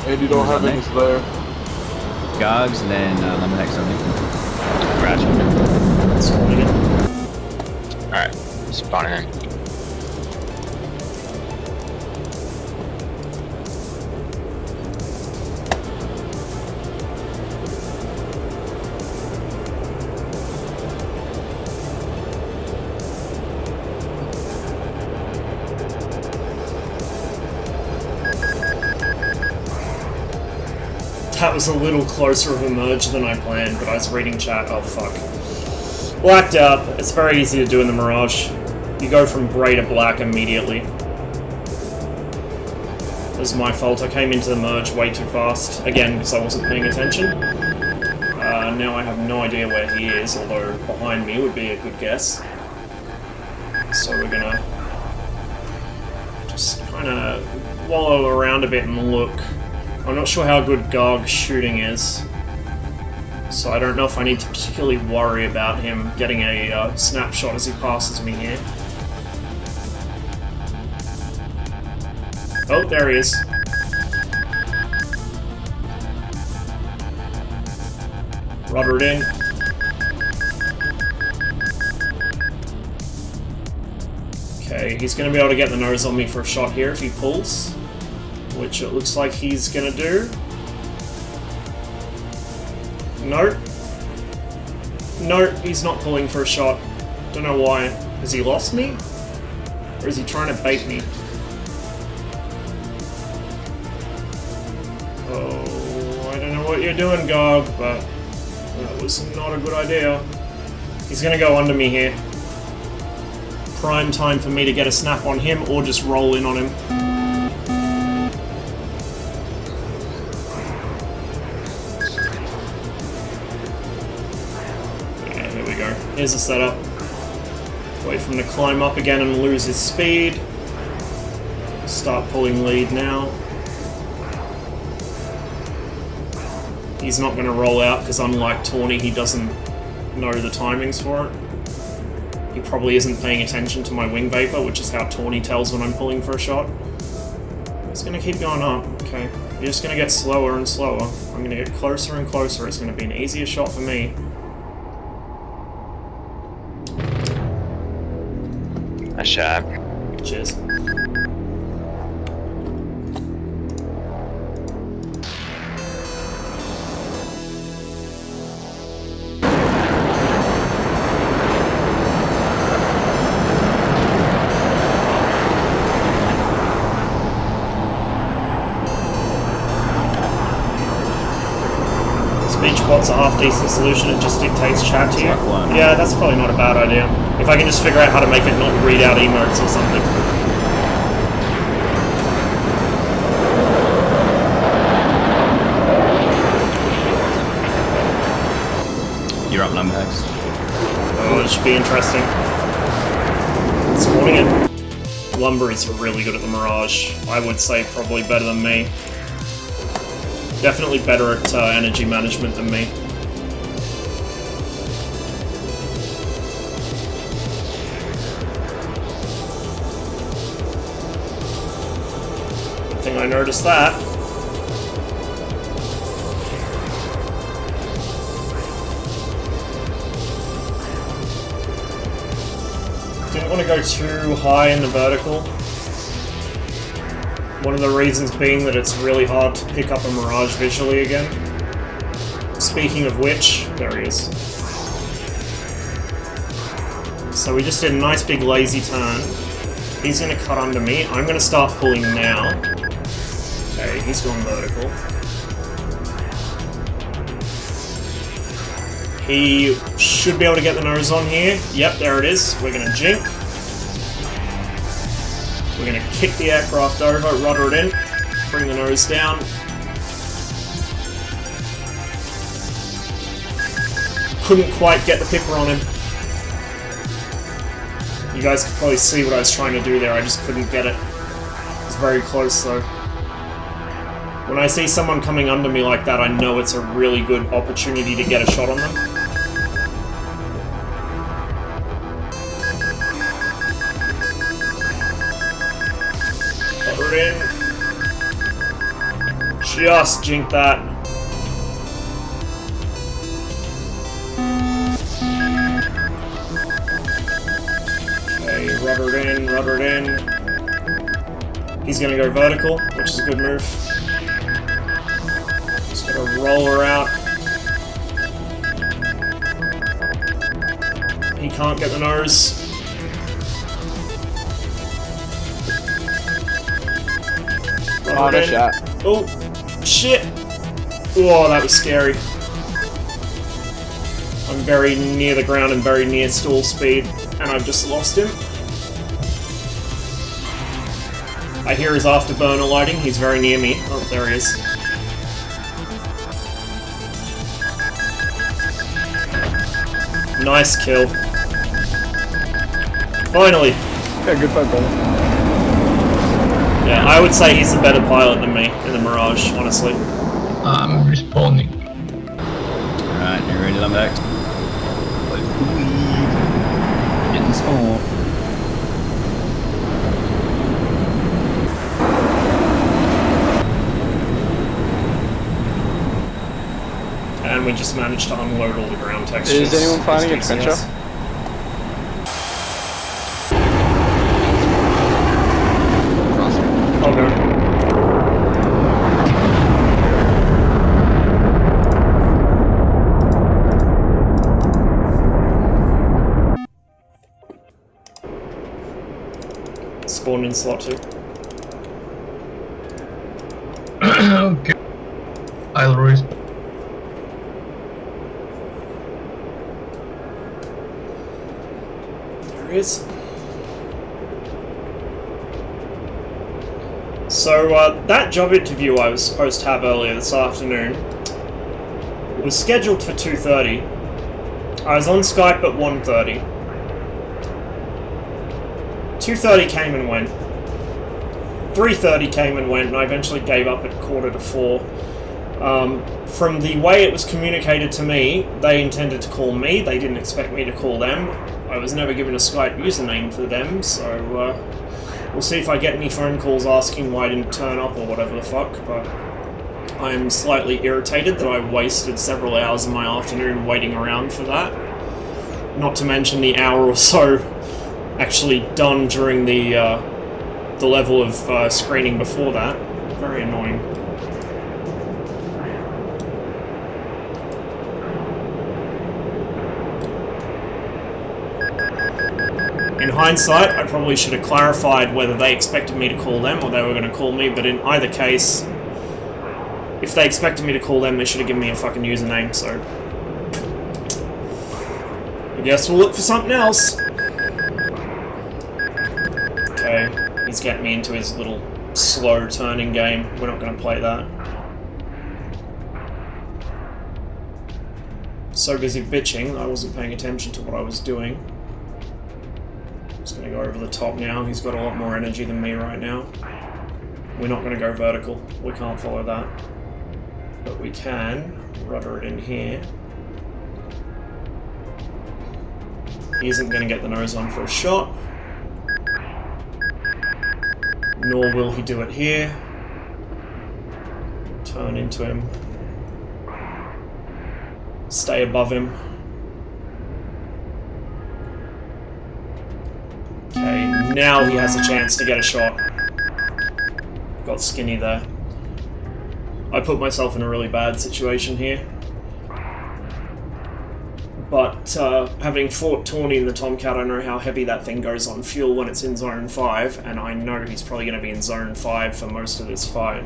And you don't have any Slayer. Gargs, then Lemonhex, I think. Gotcha. Spawning it. Alright, spawning in. That was a little closer of a merge than I planned, but I was reading chat. Oh fuck. Blacked out. It's very easy to do in the Mirage. You go from grey to black immediately. It was my fault. I came into the merge way too fast. Again, because I wasn't paying attention. Now I have no idea where he is, although behind me would be a good guess. So we're gonna just kind of wallow around a bit and look. I'm not sure how good Garg's shooting is, so I don't know if I need to particularly worry about him getting a snapshot as he passes me here. Oh, there he is. Rudder it in. Okay, he's going to be able to get the nose on me for a shot here if he pulls, which it looks like he's gonna do. Nope. Nope, he's not pulling for a shot. Don't know why. Has he lost me? Or is he trying to bait me? Oh, I don't know what you're doing, Garg, but that was not a good idea. He's gonna go under me here. Prime time for me to get a snap on him or just roll in on him. Here's the setup. Wait for him to climb up again and lose his speed. Start pulling lead now. He's not going to roll out because unlike Tawny, he doesn't know the timings for it. He probably isn't paying attention to my wing vapor, which is how Tawny tells when I'm pulling for a shot. It's going to keep going up. Okay. You're just going to get slower and slower. I'm going to get closer and closer. It's going to be an easier shot for me. Nice shot. Cheers. Speech bot's a half-decent solution, it just dictates chat to you. Yeah, that's probably not a bad idea. If I can just figure out how to make it not read out emotes or something. You're up, Lumberhex. Oh, it should be interesting. Spawning it. Lumber is really good at the Mirage. I would say probably better than me. Definitely better at energy management than me. Good thing I noticed that. Didn't want to go too high in the vertical. One of the reasons being that it's really hard to pick up a Mirage visually again. Speaking of which, there he is. So we just did a nice big lazy turn. He's going to cut under me. I'm going to start pulling now. Okay, he's gone vertical. He should be able to get the nose on here. Yep, there it is. We're going to jink. We're going to kick the aircraft over, rudder it in, bring the nose down. Couldn't quite get the pipper on him. You guys could probably see what I was trying to do there, I just couldn't get it. It was very close though. When I see someone coming under me like that, I know it's a really good opportunity to get a shot on them. Rudder in. Just jinked that. Rudder it in, rudder it in. He's gonna go vertical, which is a good move. Just gotta roll her out. He can't get the nose. Oh, no shot. Oh, shit! Whoa, that was scary. I'm very near the ground and very near stall speed, and I've just lost him. I hear his afterburner lighting, he's very near me. Oh, there he is. Nice kill. Finally! Yeah, good fight, brother. Yeah, I would say he's a better pilot than me in the Mirage, honestly. I'm responding. Alright, you ready to come back? Getting small. And we just managed to unload all the ground textures. Is anyone finding a trencher? Oh no. Spawned in slot 2. Okay. I'll respawn. There he is. So, that job interview I was supposed to have earlier this afternoon was scheduled for 2:30. I was on Skype at 1:30. 2:30 came and went. 3:30 came and went, and I eventually gave up at 3:45. From the way it was communicated to me, they intended to call me. They didn't expect me to call them. I was never given a Skype username for them, so we'll see if I get any phone calls asking why I didn't turn up or whatever the fuck, but I'm slightly irritated that I wasted several hours of my afternoon waiting around for that. Not to mention the hour or so actually done during the level of screening before that. Very annoying. In hindsight, I probably should have clarified whether they expected me to call them or they were going to call me, but in either case, if they expected me to call them, they should have given me a fucking username, so I guess we'll look for something else. Okay, he's getting me into his little slow turning game. We're not going to play that. So busy bitching, I wasn't paying attention to what I was doing. Just going to go over the top now. He's got a lot more energy than me right now. We're not going to go vertical. We can't follow that. But we can rudder it in here. He isn't going to get the nose on for a shot. Nor will he do it here. Turn into him. Stay above him. Okay, now he has a chance to get a shot. Got skinny there. I put myself in a really bad situation here. But having fought Tawny in the Tomcat, I know how heavy that thing goes on fuel when it's in Zone 5, and I know he's probably going to be in Zone 5 for most of this fight.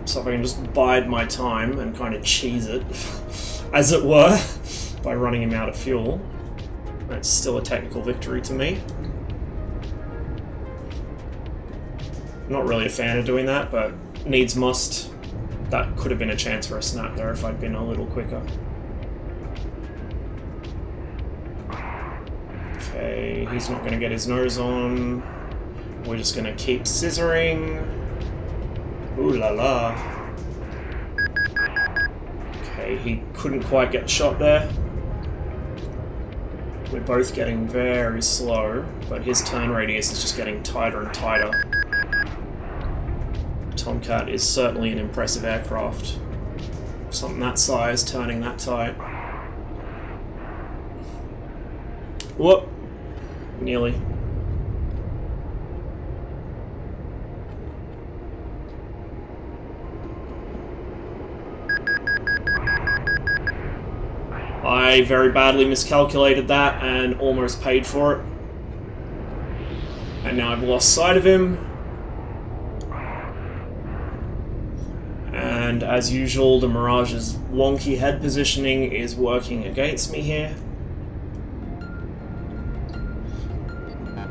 So if I can just bide my time and kind of cheese it, as it were, by running him out of fuel, that's still a technical victory to me. Not really a fan of doing that, but needs must. That could have been a chance for a snap there if I'd been a little quicker. Okay, he's not going to get his nose on. We're just going to keep scissoring. Ooh la la. Okay, he couldn't quite get the shot there. We're both getting very slow, but his turn radius is just getting tighter and tighter. Tomcat is certainly an impressive aircraft. Something that size, turning that tight. Whoop! Nearly. I very badly miscalculated that and almost paid for it. And now I've lost sight of him. And as usual, the Mirage's wonky head positioning is working against me here.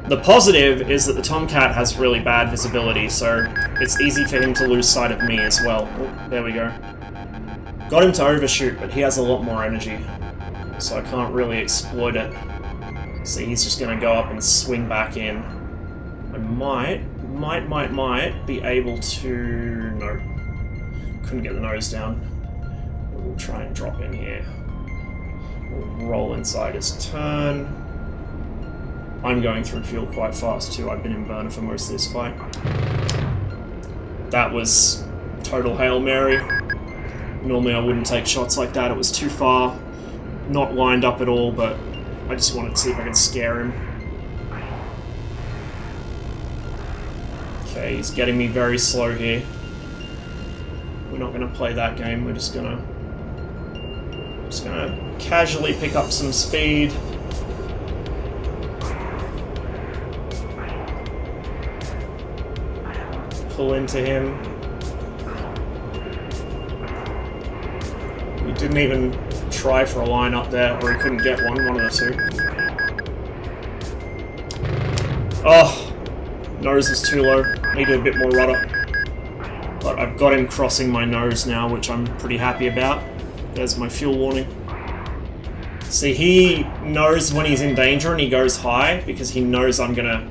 The positive is that the Tomcat has really bad visibility, so it's easy for him to lose sight of me as well. Oh, there we go. Got him to overshoot, but he has a lot more energy, so I can't really exploit it. See, he's just going to go up and swing back in. I might be able to... No. Couldn't get the nose down. We'll try and drop in here. We'll roll inside his turn. I'm going through fuel quite fast too. I've been in burner for most of this fight. That was total Hail Mary. Normally I wouldn't take shots like that. It was too far. Not lined up at all, but I just wanted to see if I could scare him. Okay, he's getting me very slow here. We're not going to play that game. We're just gonna casually pick up some speed. Pull into him. He didn't even try for a line up there, or he couldn't get one of the two. Oh, nose was too low. Needed a bit more rudder. But I've got him crossing my nose now, which I'm pretty happy about. There's my fuel warning. See, he knows when he's in danger and he goes high because he knows I'm gonna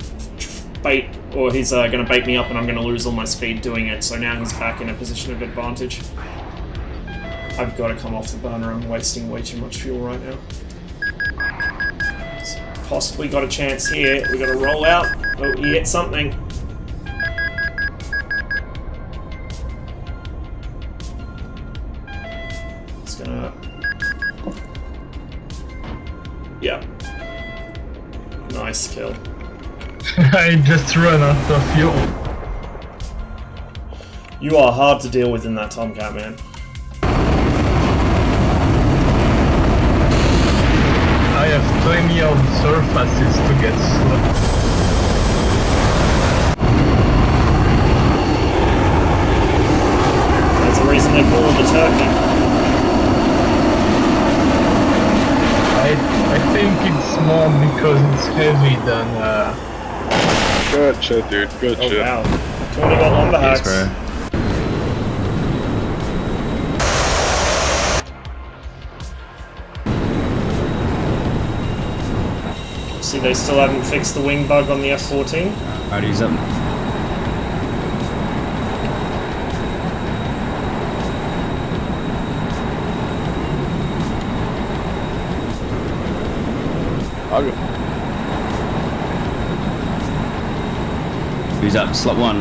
bait, or he's gonna bait me up and I'm gonna lose all my speed doing it. So now he's back in a position of advantage. I've got to come off the burner. I'm wasting way too much fuel right now. Possibly got a chance here. We got to roll out. Oh, he hit something. It's gonna. Yeah. Nice kill. I just ran out of fuel. You are hard to deal with in that Tomcat, man. I have plenty of surfaces to get slow. That's the reason they call it the turkey. I think it's more because it's heavy than Good shit, dude. Good Oh shit. wow. 20 got lumber Yes, hacks. bro. See, they still haven't fixed the wing bug on the F-14. Alright, he's up. I'll go. Who's up? Slot 1.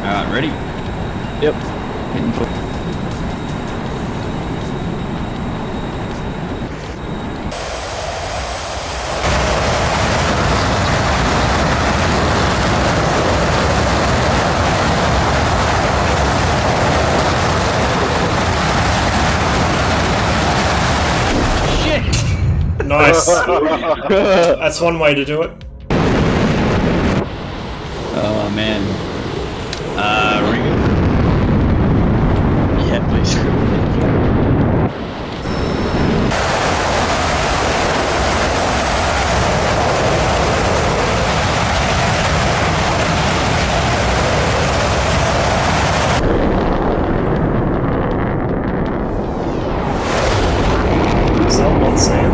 Alright, ready? Yep. Hitting full. Nice. That's one way to do it. Oh man. Ring it. Yeah, please. Someone saying.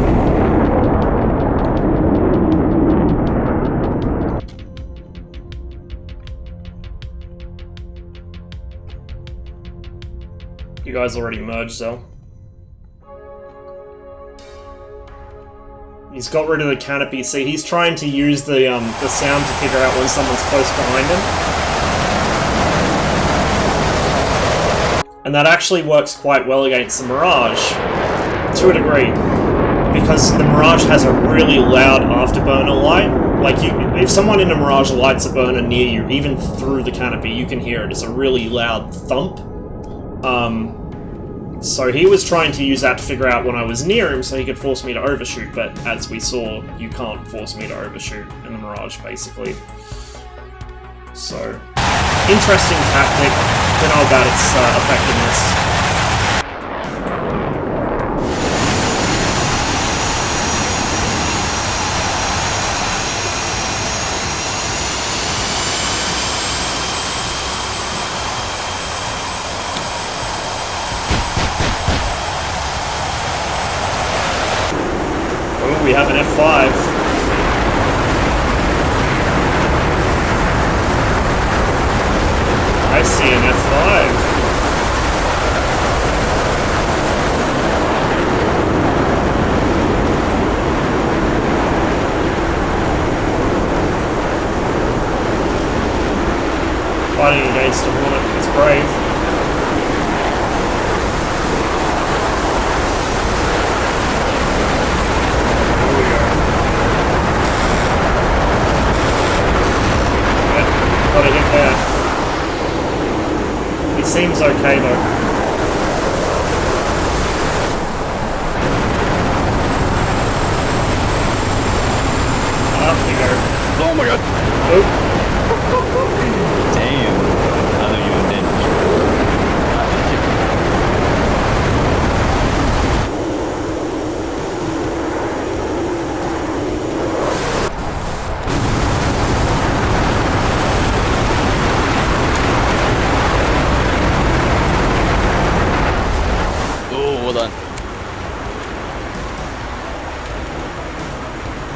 You guys already merged, though. He's got rid of the canopy. See, he's trying to use the sound to figure out when someone's close behind him. And that actually works quite well against the Mirage, to a degree. Because the Mirage has a really loud afterburner light. Like, if someone in a Mirage lights a burner near you, even through the canopy, you can hear it. It's a really loud thump. So he was trying to use that to figure out when I was near him so he could force me to overshoot, but as we saw, you can't force me to overshoot in the Mirage, basically. So, interesting tactic. Don't know about its effectiveness. We have an F5. I see an F5. Fighting against a Hornet, it's brave. Got a hit there. He seems okay though. Up you go. Oh my god! Oop. Damn. I thought you were dead.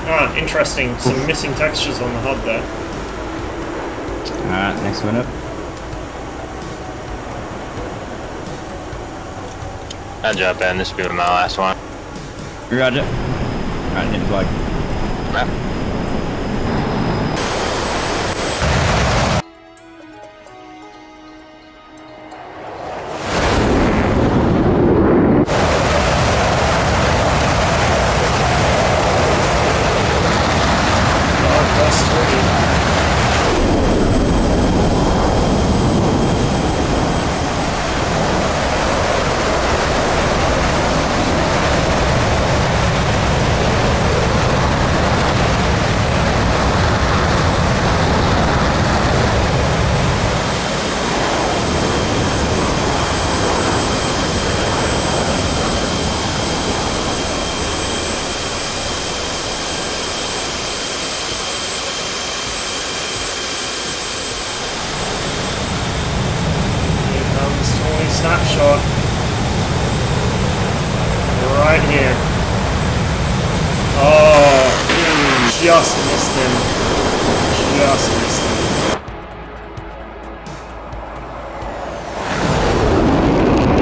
Ah, interesting. Some missing textures on the HUD there. Alright, next one up. I'll jump in. This will be my last one. Roger. Alright, hit flag. Yep. Snapshot. Right here. Oh, just missed him. Just missed him.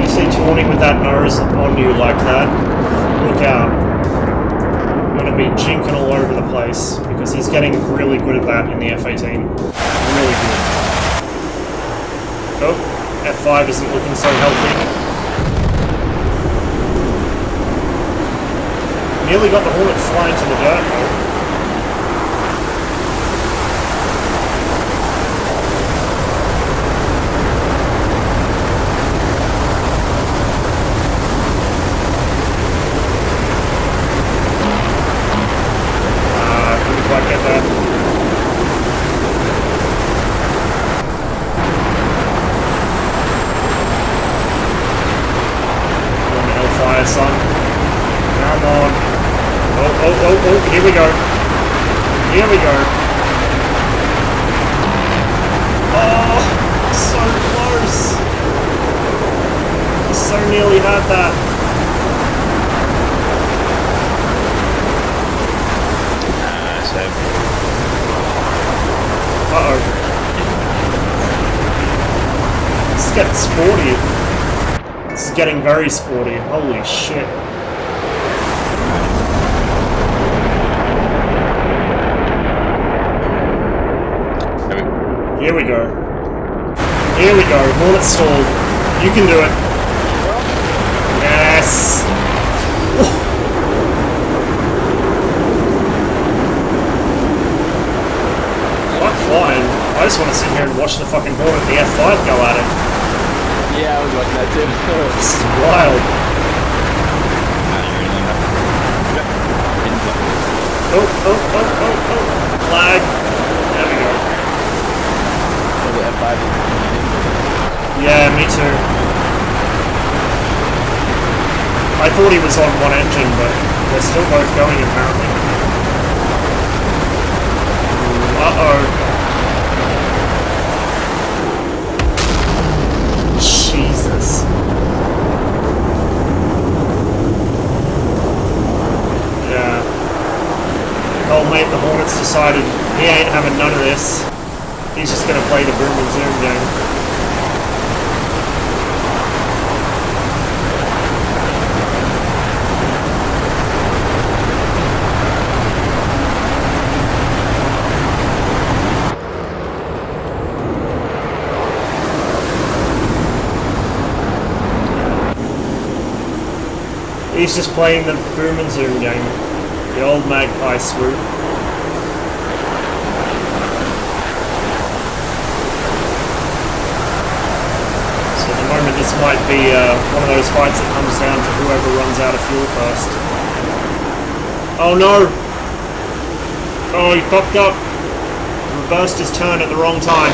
You see Tawny with that nose on you like that? Look out. I'm gonna be jinking all over the place because he's getting really good at that in the F-18. Really good. Oh. F5 isn't looking so healthy. Nearly got the Hornet flying to the dirt though. Couldn't quite get that. Fire, son. Come on. Oh, here we go. Here we go. Oh, so close. I so nearly had that. Uh-oh. This is getting sporty. This is getting very sporty. Holy shit. Here we go. Here we go. Hornet stalled. You can do it. Yes. Fuck flying. I just want to sit here and watch the fucking Hornet the F5 go at it. Yeah, I was watching that too. This is wild. Oh. Flag. There we go. The F5. Yeah, me too. I thought he was on one engine, but they're still both going apparently. Uh-oh. Jesus. Yeah. Old mate, the Hornets decided he ain't having none of this. He's just gonna play the boom and zoom game. He's just playing the boom and zoom game. The old magpie swoop. So at the moment this might be one of those fights that comes down to whoever runs out of fuel first. Oh no! Oh, he fucked up! Reversed his turn at the wrong time.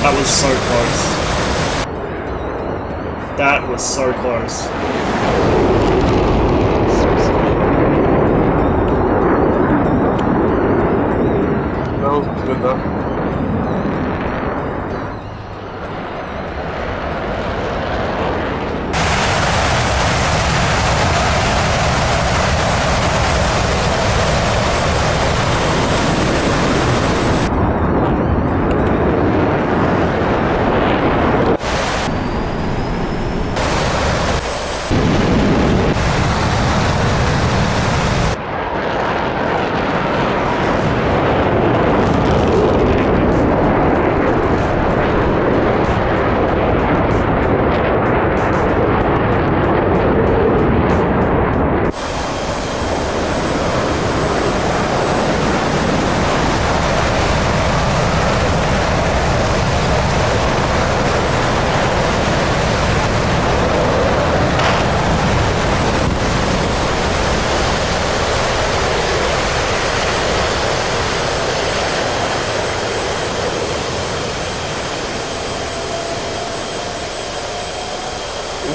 That was so close. That was so close. That was good though.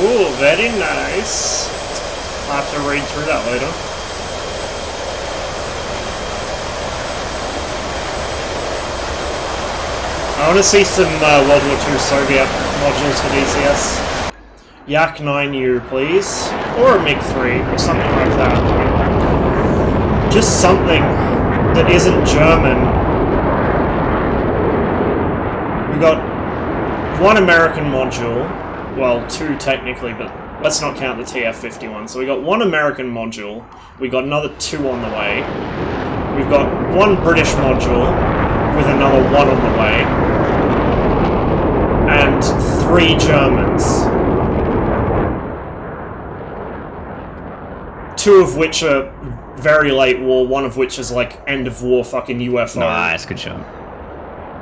Ooh, very nice. I'll have to read through that later. I want to see some World War II Soviet modules for DCS. Yak 9U, please. Or a MiG-3, or something like that. Just something that isn't German. We got one American module. Well, two technically, but let's not count the TF-51. So we got one American module. We got another two on the way. We've got one British module with another one on the way. And 3 Germans. 2 of which are very late war, one of which is like end of war fucking UFO. Nice, good shot.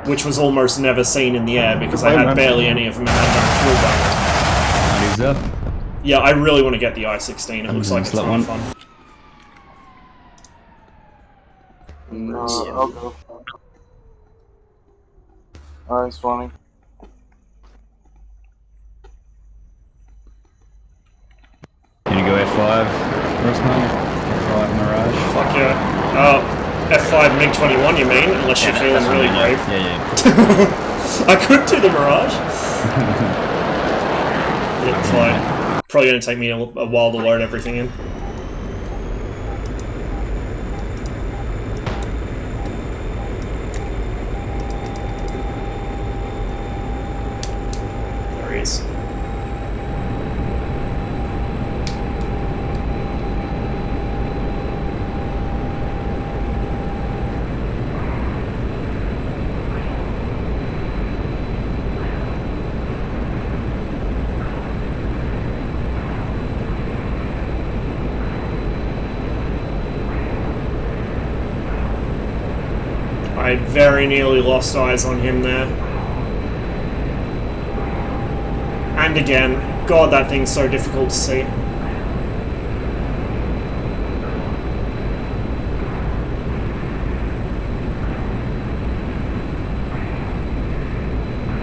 Which was almost never seen in the air because I had barely any of them and had no fuel back. Up. Yeah, I really want to get the I-16. It looks like it's a lot of fun. I'll go. Alright, spawning. Can you go F5, Rossman? F5 Mirage? Fuck yeah. F5 MiG-21 you mean? Unless you're feeling really brave. Yeah. I could do the Mirage. It's fine. Probably going to take me a while to load everything in. There he is. I very nearly lost eyes on him there. And again, God, that thing's so difficult to see.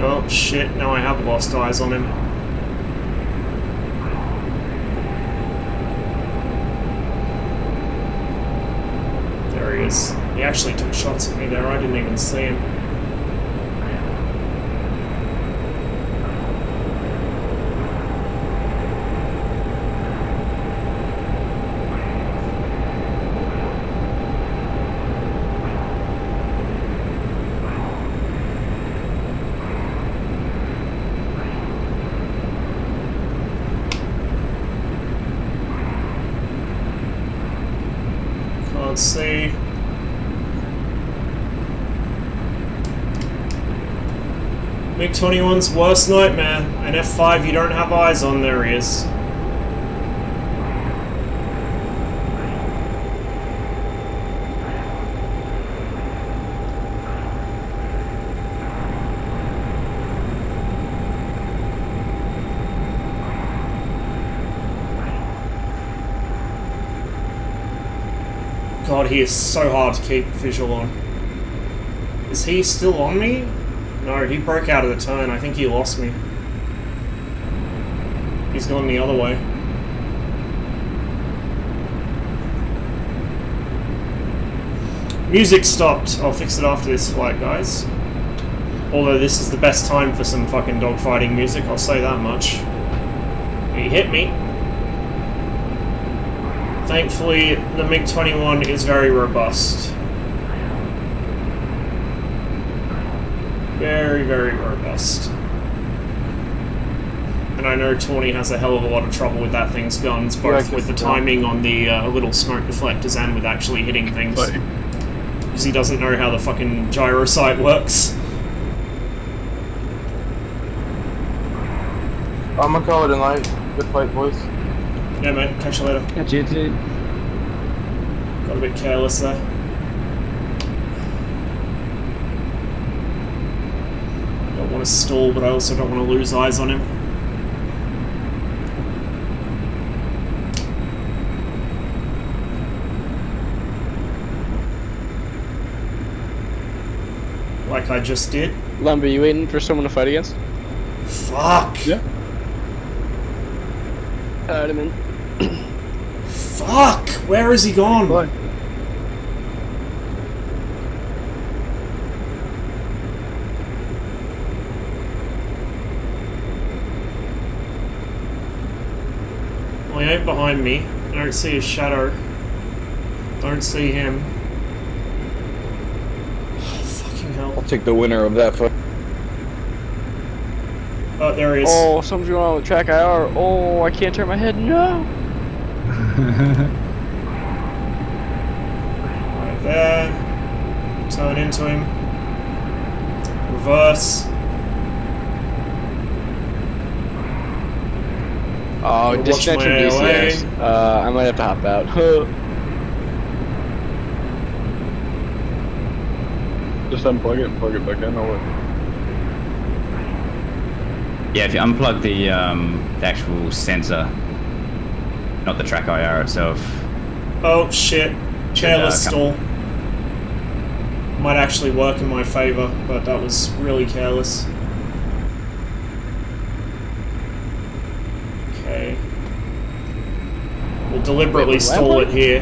Oh shit, now I have lost eyes on him. There he is. He actually took shots at me there, I didn't even see him. Can't see. MiG-21's worst nightmare. An F5 you don't have eyes on, there he is. God, he is so hard to keep visual on. Is he still on me? No, he broke out of the turn. I think he lost me. He's gone the other way. Music stopped. I'll fix it after this flight, guys. Although this is the best time for some fucking dogfighting music, I'll say that much. He hit me. Thankfully, the MiG-21 is very robust. Very, very robust. And I know Tawny has a hell of a lot of trouble with that thing's guns, both with the timing on the little smoke deflectors and with actually hitting things. Because he doesn't know how the fucking gyro sight works. I'm gonna call it a night. Good fight, boys. Yeah, man. Catch you later. Catch you, dude. Got a bit careless there. Don't want to stall, but I also don't want to lose eyes on him. Like I just did. Lumber, you waiting for someone to fight against? Fuck! Yeah. Heard him in. Fuck! Where is he gone? Fine. Well, he ain't behind me. I don't see his shadow. Don't see him. Oh, fucking hell. I'll take the winner of that fight. Oh, there he is. Oh, something's going on with track IR. Oh, I can't turn my head. No. Right there. Turn into him. Reverse. Oh, Watch disconnect from my DCS. I might have to hop out. Just unplug it and plug it back in or what? Yeah, if you unplug the actual sensor, not the track IR itself. Oh shit. Careless come- stall. Might actually work in my favor, but that was really careless. Okay. We'll deliberately Wait, stall it here.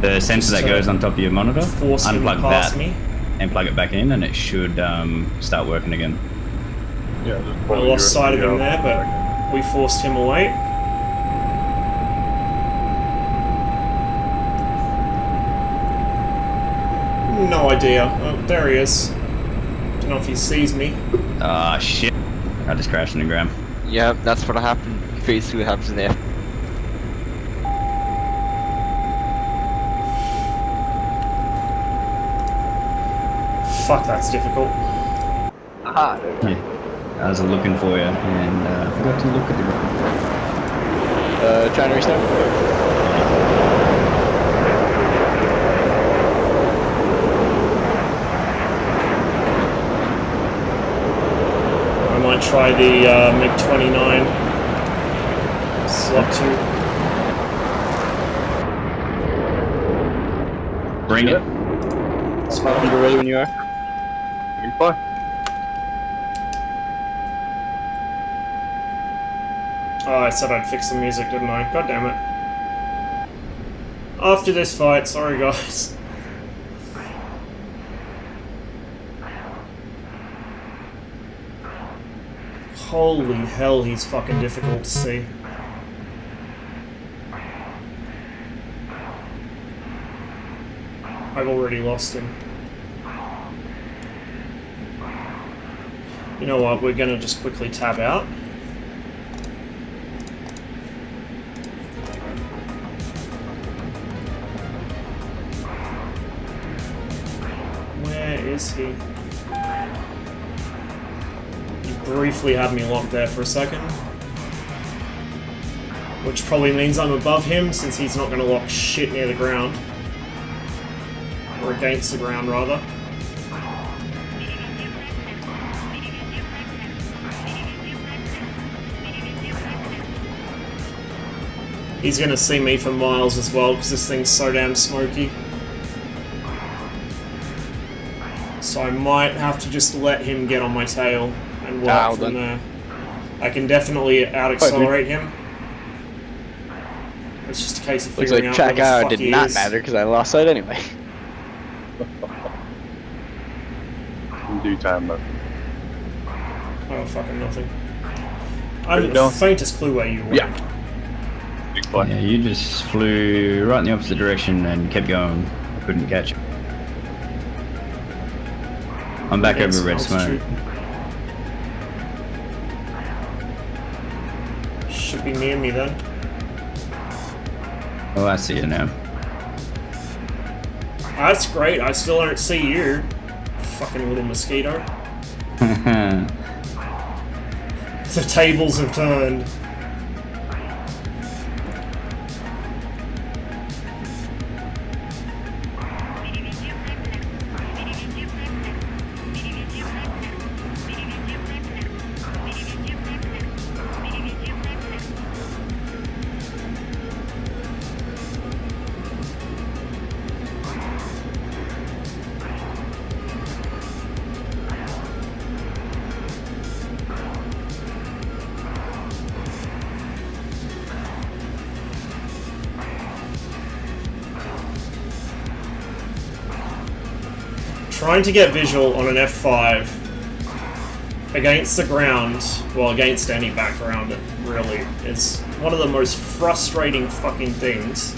The sensor that So, goes on top of your monitor, Force him unplug past that me. and plug it back in, and it should start working again. Yeah, just I pull lost sight of him out. there, but we forced him away. No idea. Oh, there he is. Don't know if he sees me. Ah, shit. I just crashed in the ground. Yeah, that's what happened. Phase 2 happens in the F. Fuck, that's difficult. Aha. Yeah. I was looking for you, and I forgot to look at the... Trying to restart? I might try the MiG-29 slot 2. Bring it. You're ready when you are. You can fly. Oh, I said I'd fix the music, didn't I? God damn it. After this fight, sorry guys. Holy hell, he's fucking difficult to see. I've already lost him. You know what, we're gonna just quickly tab out. Where is he? He briefly had me locked there for a second. Which probably means I'm above him, since he's not gonna lock shit near the ground. Or against the ground, rather. He's gonna see me for miles as well, because this thing's so damn smoky. So I might have to just let him get on my tail and work from there. I can definitely out-accelerate him. It's just a case of Looks figuring like out where track the IR fuck did he not is. matter because I lost sight anyway. In due time, though. Oh, fucking nothing. I Where's have it the going? faintest clue where you went. Yeah. Big fly. Yeah, you just flew right in the opposite direction and kept going. I couldn't catch you. I'm back It's over red smoke. altitude. Should be near me then. Oh, I see you now. That's great, I still don't see you. Fucking little mosquito. The tables have turned. Trying to get visual on an F5 against the ground, well, against any background, it really is one of the most frustrating fucking things.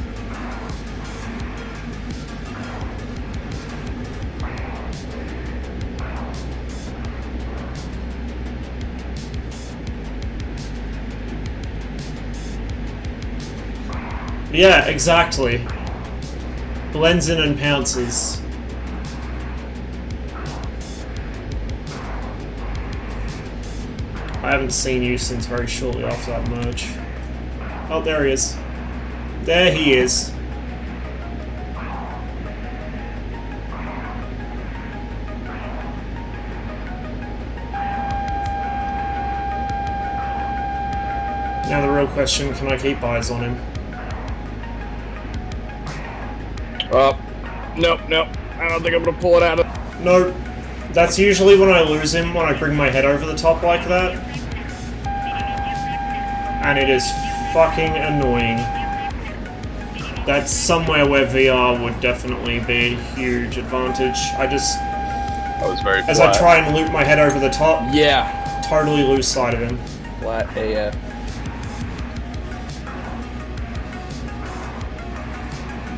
Yeah, exactly. Blends in and pounces. I haven't seen you since very shortly after that merge. Oh, there he is. There he is. Now the real question, can I keep eyes on him? Nope. I don't think I'm gonna pull it out of. No. That's usually when I lose him, when I bring my head over the top like that. And it is fucking annoying. That's somewhere where VR would definitely be a huge advantage. That was very as flat. I try and loop my head over the top, Yeah. totally lose sight of him. Flat AF.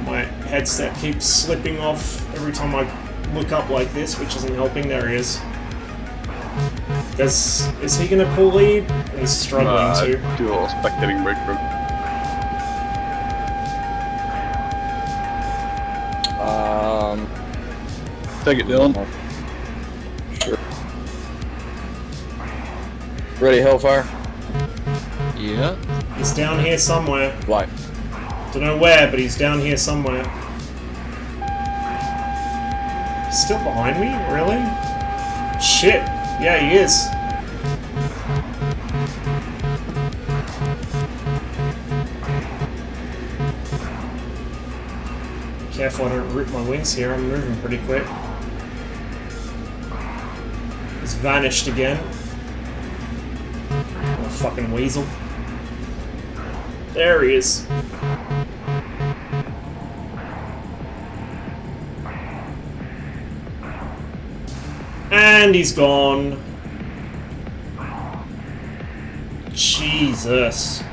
My headset keeps slipping off every time I look up like this, which isn't helping. There he is. Is he gonna pull lead? He's struggling to. Do a little spectating break from. Take it, Dylan. Sure. Ready, Hellfire? Yeah. He's down here somewhere. Fly. Don't know where, but he's down here somewhere. He's still behind me? Really? Shit. Yeah, he is. Careful I don't rip my wings here, I'm moving pretty quick. He's vanished again. Oh, fucking weasel. There he is. And he's gone. Jesus.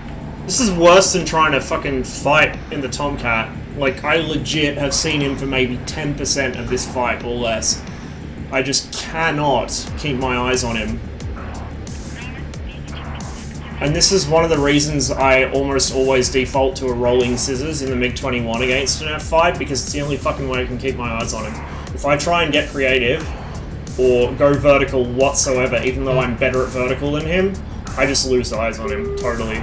This is worse than trying to fucking fight in the Tomcat. Like, I legit have seen him for maybe 10% of this fight or less. I just cannot keep my eyes on him. And this is one of the reasons I almost always default to a rolling scissors in the MiG-21 against an F5, because it's the only fucking way I can keep my eyes on him. If I try and get creative, or go vertical whatsoever, even though I'm better at vertical than him, I just lose eyes on him, totally.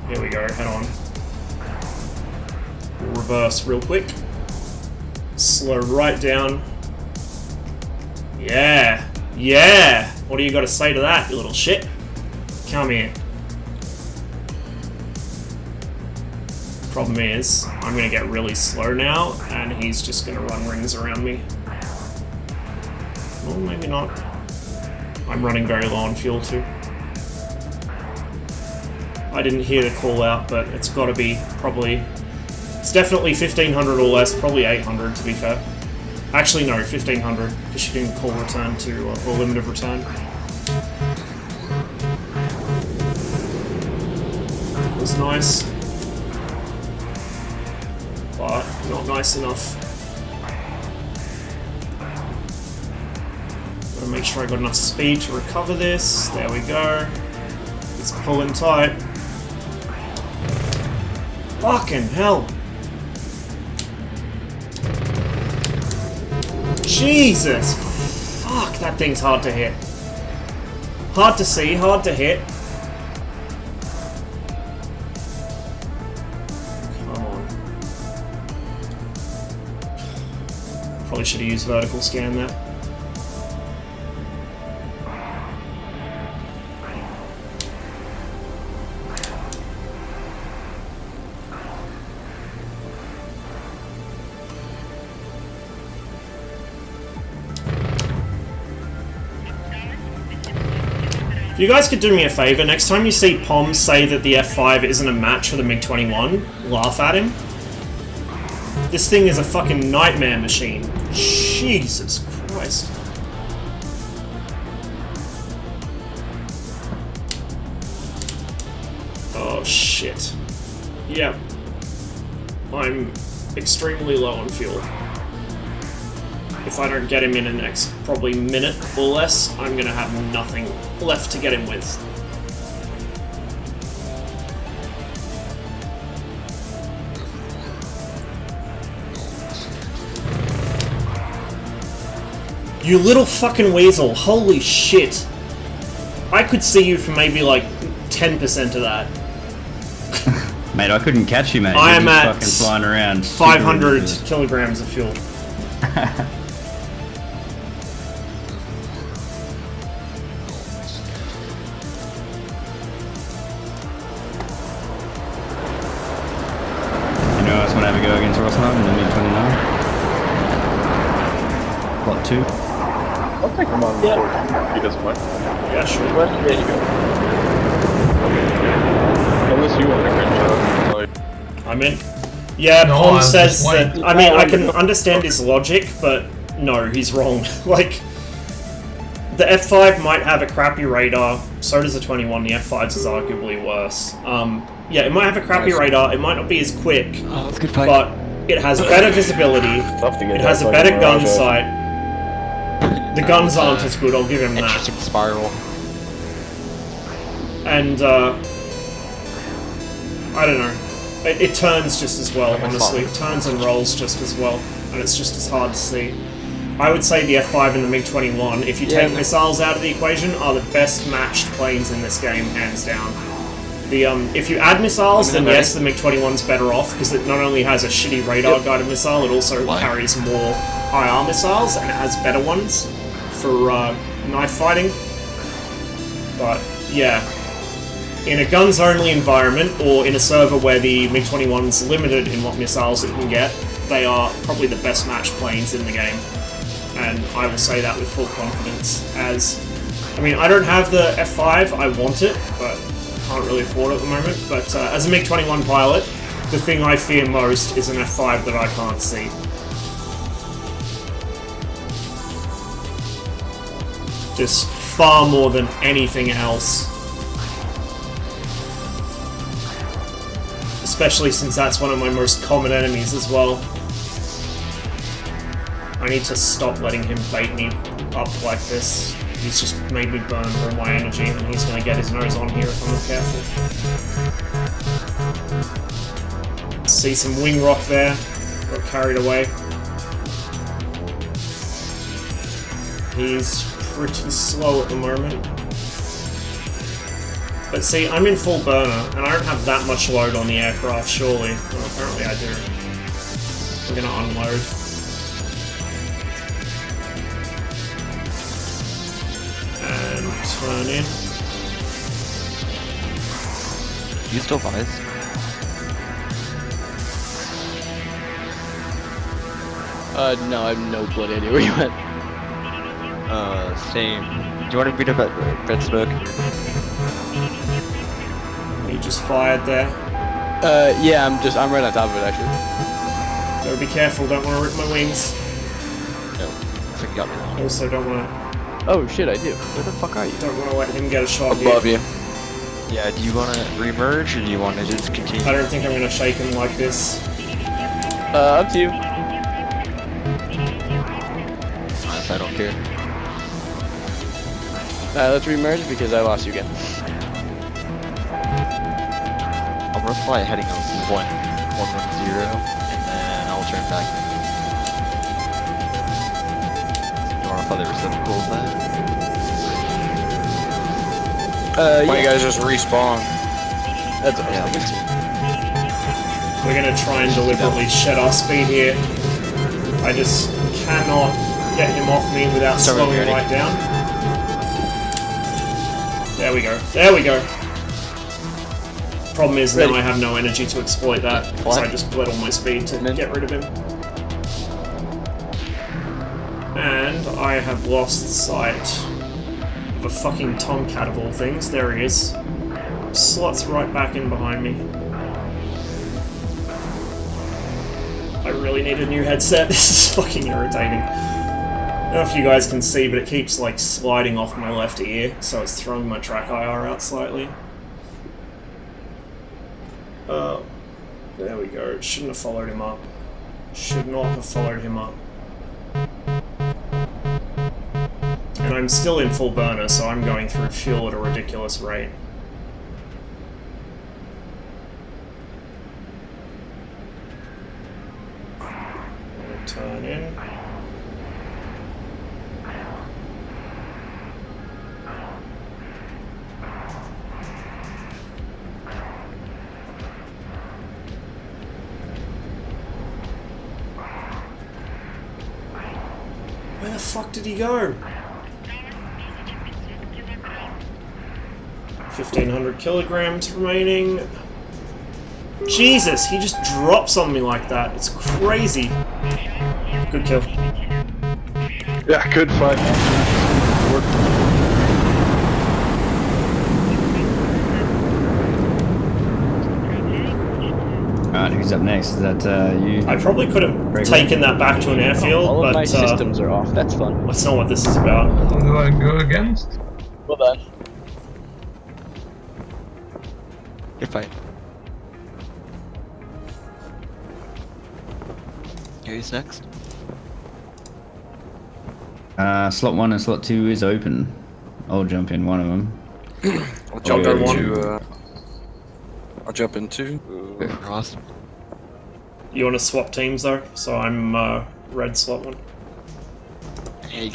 Here we go, head on. We'll reverse real quick. Slow right down. Yeah! Yeah! What do you got to say to that, you little shit? Come here. Problem is, I'm gonna get really slow now, and he's just gonna run rings around me. Well, maybe not. I'm running very low on fuel too. I didn't hear the call out, but it's got to be probably... It's definitely 1500 or less, probably 800 to be fair. Actually no, 1500, because she didn't call return to, or limit of return. That was nice. But not nice enough. Gotta make sure I got enough speed to recover this. There we go. It's pulling tight. Fucking hell. Jesus. Fuck, that thing's hard to hit. Hard to see, hard to hit. Come on. Probably should have used vertical scan there. If you guys could do me a favor, next time you see Pom say that the F5 isn't a match for the MiG-21, laugh at him. This thing is a fucking nightmare machine. Jesus Christ. Oh shit. Yep. I'm extremely low on fuel. If I don't get him in the next probably minute or less, I'm gonna have nothing left to get him with. You little fucking weasel, holy shit. I could see you for maybe like 10% of that. Mate, I couldn't catch you, mate. I am at fucking flying around 500 kilograms of fuel. You know, I just want to have a go against Rossman in the mid-29. Plot 2. I'll take him on the board. He doesn't mind. Yeah, sure. There you go. Unless you want to cringe out. I'm in. Yeah, No, Pom I was says just that. waiting. I mean, I can understand his logic, but no, he's wrong. Like, the F5 might have a crappy radar, so does the 21. The F5's is arguably worse. Yeah, it might have a crappy radar, it might not be as quick, Oh, that's a good fight. but it has better visibility, Tough to get it has a that better fucking gun Mirage out. sight. The guns aren't as good, I'll give him that. Interesting spiral. And, I don't know. It turns just as well, honestly. It turns and rolls just as well, and it's just as hard to see. I would say the F5 and the MiG-21, if you take missiles out of the equation, are the best matched planes in this game, hands down. The if you add missiles, then yes, the MiG-21's better off, because it not only has a shitty radar-guided missile, it also carries more IR missiles, and it has better ones for knife fighting. But, yeah. In a guns-only environment, or in a server where the MiG-21's limited in what missiles it can get, they are probably the best matched planes in the game. And I will say that with full confidence, as... I mean, I don't have the F5, I want it, but can't really afford it at the moment. But as a MiG-21 pilot, the thing I fear most is an F5 that I can't see. Just far more than anything else. Especially since that's one of my most common enemies as well. I need to stop letting him bait me up like this. He's just made me burn all my energy, and he's going to get his nose on here if I'm not careful. See some wing rock there. Got carried away. He's pretty slow at the moment. But see, I'm in full burner, and I don't have that much load on the aircraft, surely. Well, apparently I do. We're gonna unload. And turn in. You still buys? No, I have no bloody idea where you went. Same. Do you want to beat up at Red Smoke? He just fired there. Yeah, I'm right on top of it, actually. Gotta be careful, don't want to rip my wings. No. I think you got me wrong. Also don't want to Oh shit, I do. Where the fuck are you? don't want to let him get a shot Above here. you. Yeah, do you want to remerge or do you want to just continue? I don't think I'm gonna shake him like this. Up to you. I don't care. Let's remerge because I lost you again. I'm gonna fly heading on 110 and then I'll turn back. You wanna fly the reciprocal of that? Why you guys just respawn? That's what I was thinking. We're gonna try and deliberately shed our speed here. I just cannot get him off me without slowing right down. There we go. There we go. Problem is now I have no energy to exploit that, so I just bled all my speed to get rid of him. And I have lost sight of a fucking Tomcat of all things. There he is. Slots right back in behind me. I really need a new headset. This is fucking irritating. don't know if you guys can see, but it keeps like sliding off my left ear, so it's throwing my track IR out slightly. There we go. Shouldn't have followed him up. Should not have followed him up. And I'm still in full burner, so I'm going through fuel at a ridiculous rate. Turn in. Where the fuck did he go? 1,500 kilograms remaining. Jesus, he just drops on me like that. It's crazy. Good kill. Yeah, good fight. Alright, who's up next? Is that you? I probably could have taken that back to an airfield, All of but my systems are off. That's fun. that's not what this is about. Who do I go against? Well done. Good fight. Who's next? Slot 1 and slot 2 is open. I'll jump in one of them. I'll jump go into. I'll jump into. Ross. You want to swap teams though? So I'm red slot 1. Hey,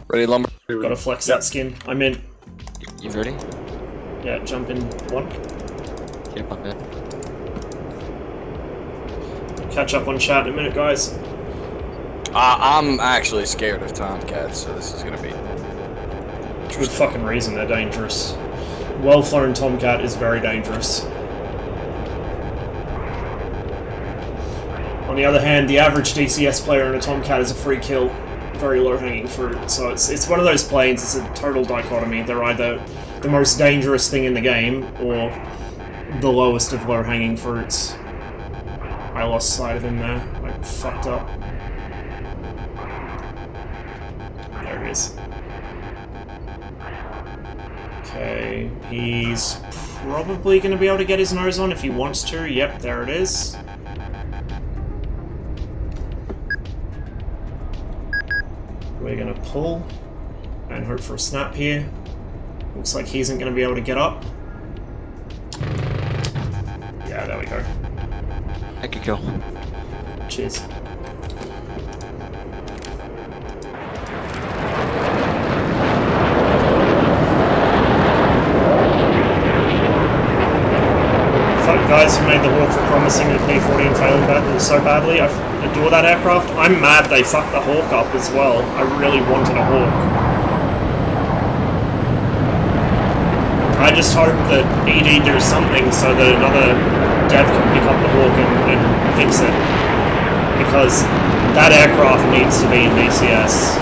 Ready, lumber? Gotta flex that skin. I'm in. you ready? Yeah, jump in 1. Yep, I'm in. Catch up on chat in a minute, guys. I'm actually scared of Tomcats, so this is gonna be. Good fucking reason, they're dangerous. Well-flown Tomcat is very dangerous. On the other hand, the average DCS player in a Tomcat is a free kill. Very low-hanging fruit. So it's one of those planes, it's a total dichotomy. They're either the most dangerous thing in the game, or the lowest of low-hanging fruits. I lost sight of him there. I fucked up. There he is. Okay, he's probably going to be able to get his nose on if he wants to. Yep, there it is. We're going to pull and hope for a snap here. Looks like he isn't going to be able to get up. Yeah, there we go. I could go. Cheers. Fuck guys who made the Hawk for promising the P-40 and failing so badly. I adore that aircraft. I'm mad they fucked the Hawk up as well. I really wanted a Hawk. I just hope that ED does something so that another dev can pick up the Hawk and fix it. Because that aircraft needs to be in DCS.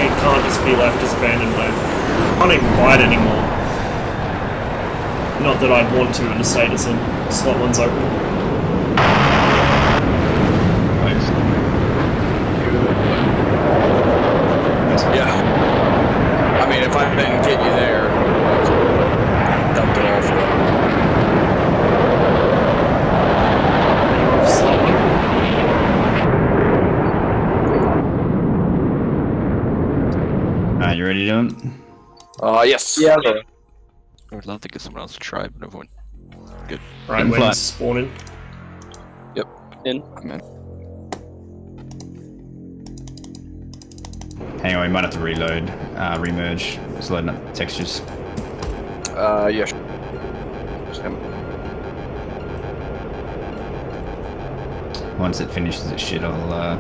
It can't just be left as abandoned land. I can't even buy it anymore. Not that I'd want to in the state it's in. Slot 1's open. Nice. Yeah. I mean, if I didn't get you there, I dumped it all for it. Slot 1. Alright, you ready to do it? Yes. Yeah. I would love to get someone else to try, but everyone. Good. Right, Getting when's flat. spawning? In. I'm in. Hang on, we might have to reload, remerge. It's loading up textures. Yeah. Just him. Once it finishes its shit, I'll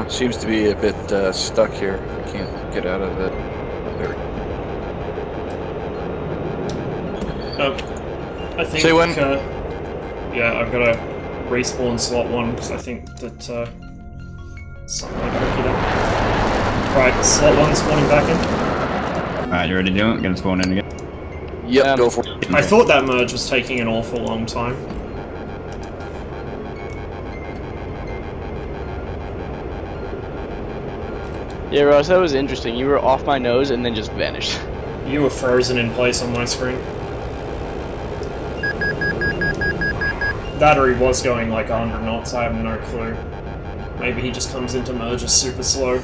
Seems to be a bit stuck here. I can't get out of it. There. I think. Say when. Yeah, I've got to respawn slot 1 because I think that something might hook it up. Right, slot 1 spawning back in. Alright, you ready to do it? Gonna spawn in again. Yep, go for it. I thought that merge was taking an awful long time. Yeah, Ross, that was interesting. You were off my nose and then just vanished. You were frozen in place on my screen. That or he was going like 100 knots, I have no clue. Maybe he just comes into merges super slow.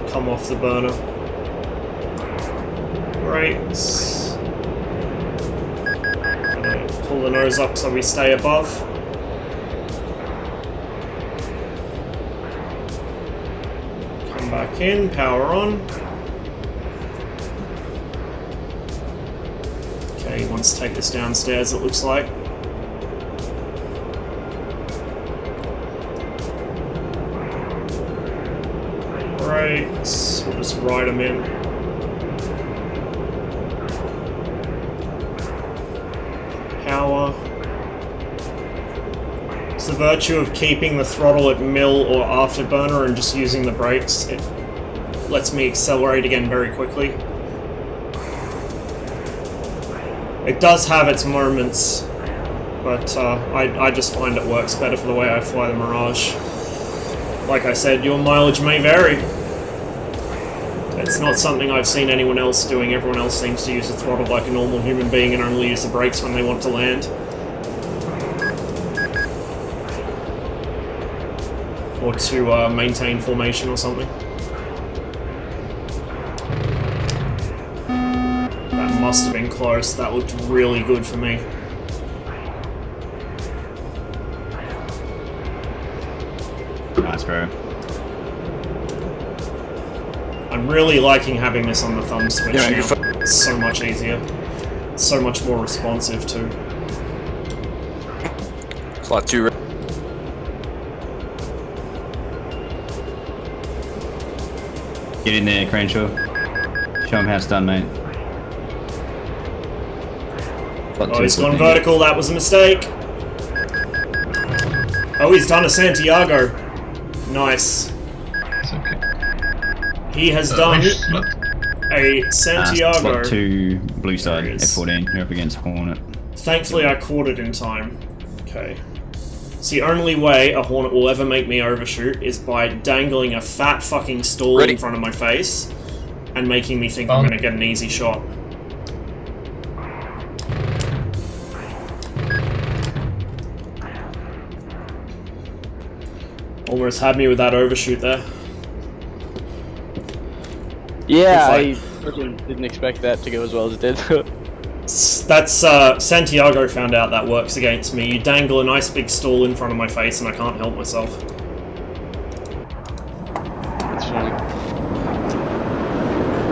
Come off the burner. Brakes. Gonna pull the nose up so we stay above. Come back in, power on. Okay, he wants to take this downstairs, it looks like. Brakes. We'll just ride them in. Power. It's the virtue of keeping the throttle at mill or afterburner and just using the brakes. It lets me accelerate again very quickly. It does have its moments, but I just find it works better for the way I fly the Mirage. Like I said, your mileage may vary. It's not something I've seen anyone else doing. Everyone else seems to use the throttle like a normal human being and only use the brakes when they want to land. Or to maintain formation or something. That must have been close. That looked really good for me. Nice, bro. I'm really liking having this on the thumb switch Yeah, now. It's so much easier. It's so much more responsive too. Slot 2. Get in there, Crenshaw. Show him how it's done, mate. Oh, he's gone vertical. That was a mistake. Oh, he's done a Santiago. Nice. It's okay. He has done Which slot? a Santiago. Slot 2, blue side, There it is. F14. You're up against Hornet. Thankfully, I caught it in time. Okay. It's the only way a Hornet will ever make me overshoot is by dangling a fat fucking stall in front of my face and making me think I'm gonna get an easy shot. Almost had me with that overshoot there. Yeah, I It's freaking didn't expect that to go as well as it did. That's, Santiago found out that works against me. You dangle a nice big stall in front of my face and I can't help myself. That's funny.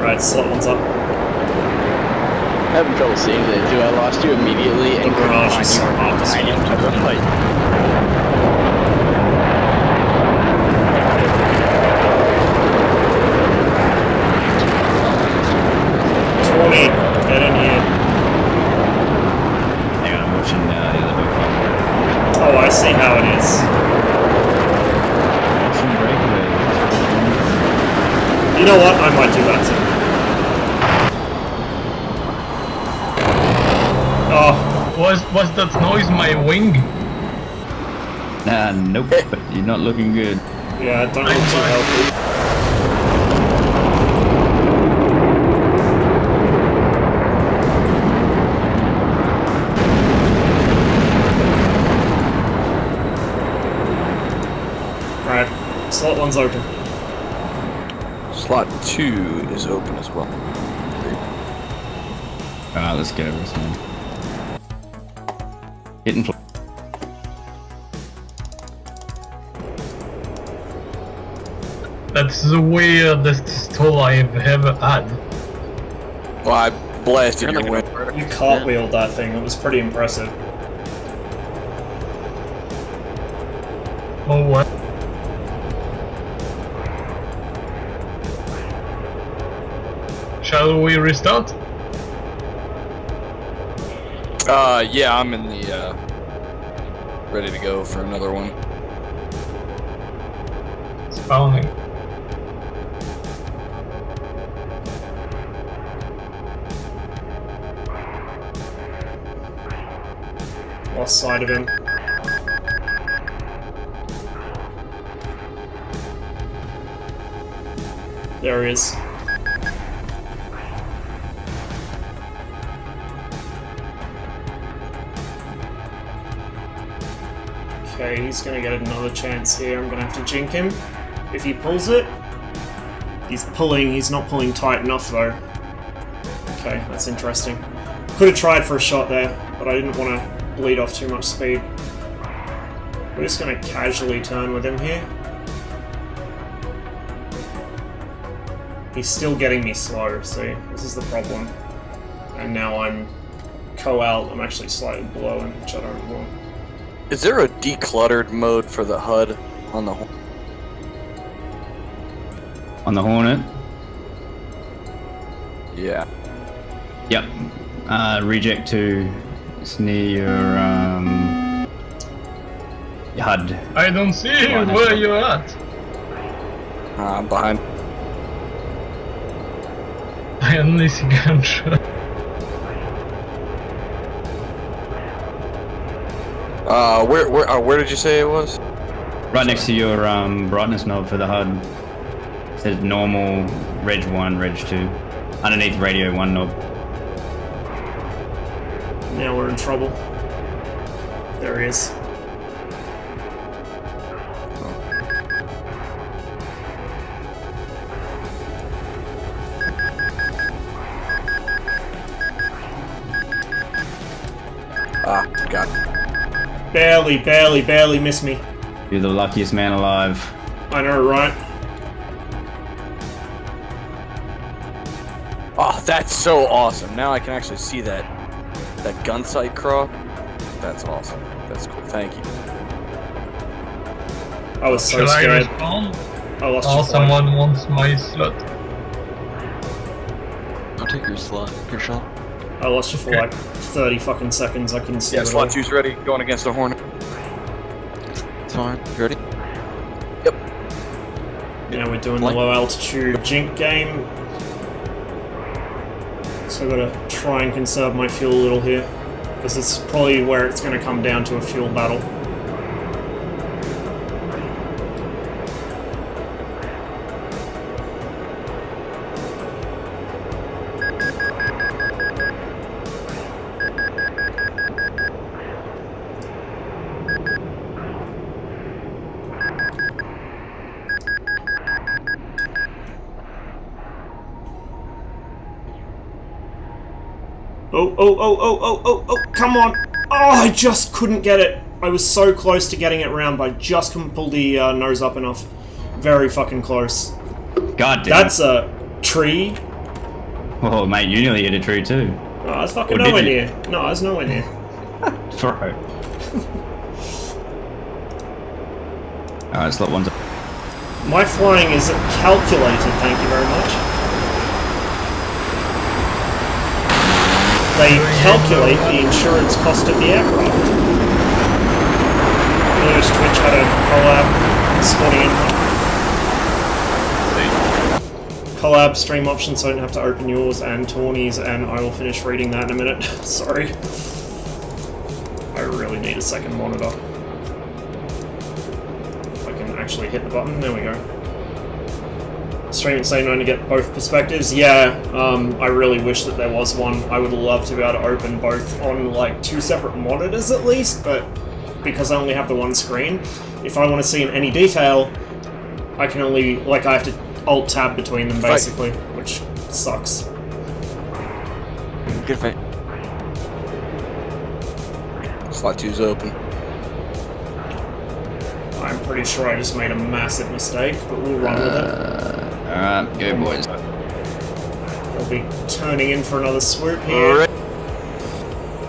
Right, slot one's up. I'm having trouble seeing that too. I lost you immediately and The Mirage is so hard to spot. Like, 20, get in here. Hang on, I'm watching the other boat from. Oh, I see how it is. Watching breakaway. You know what? I might do that too. Oh, Was that noise my wing? Nah, nope, but you're not looking good. yeah, don't look too healthy. Alright, slot one's open. Slot 2 is open as well. Alright, let's go, this man. Hitting fl- That's the weirdest stall I've ever had. Well, I blasted your wing. You cartwheeled that thing, it was pretty impressive. Oh, what? Shall we restart? Yeah, I'm in the, ready to go for another one. Spawning. Lost sight of him. There he is. Okay, he's gonna get another chance here. I'm gonna have to jink him. If he pulls it, he's not pulling tight enough though. Okay, that's interesting. Could have tried for a shot there, but I didn't want to bleed off too much speed. We're just gonna casually turn with him here. He's still getting me slow, see? This is the problem. And now I'm co-out, I'm actually slightly below him, which I don't want. Is there a decluttered mode for the HUD on the Hornet? On the Hornet? Yeah. Yep. Reject 2. It's near your HUD. I don't see you. Where are you at? I'm behind. I only see gunshot. Where did you say it was? Right next to your brightness knob for the HUD. It says normal, Reg 1, Reg 2. Underneath radio 1 knob. Now we're in trouble. There he is. Ah, got it. Barely missed me. You're the luckiest man alive. I know, right? Oh, that's so awesome. Now I can actually see that gun sight crop. That's awesome. That's cool. Thank you. I was so Shall scared. I respawn? I lost Oh, your flight. someone wants my slot. I'll take your slot, your shot. I lost you for like 30 fucking seconds. I couldn't see Yeah, it slot all. 2's ready. Going against the Hornet. It's fine. You ready? Yep. Now we're doing the Flight. low altitude jink game. So I've got to try and conserve my fuel a little here. Because it's probably where it's going to come down to a fuel battle. Oh, come on! Oh, I just couldn't get it! I was so close to getting it round, but I just couldn't pull the nose up enough. Very fucking close. God damn. That's a tree. Oh, mate, you nearly hit a tree too. No, I was fucking Or did nowhere you? near. No, I was nowhere near. Bro. Alright, slot 1's up. My flying is calculated, thank you very much. They calculate the insurance cost of the aircraft. Notice Twitch had a collab spawning in. Collab stream options, so I don't have to open yours and Tawny's, and I will finish reading that in a minute. Sorry. I really need a second monitor. If I can actually hit the button, there we go. Stream at same time to get both perspectives. Yeah, I really wish that there was one. I would love to be able to open both on like 2 separate monitors at least, but because I only have the one screen, if I want to see in any detail, I can only, like, I have to alt-tab between them basically, which sucks. Good fight. Slot 2's open. I'm pretty sure I just made a massive mistake, but we'll run with it. Alright, go boys. We'll be turning in for another swoop here. I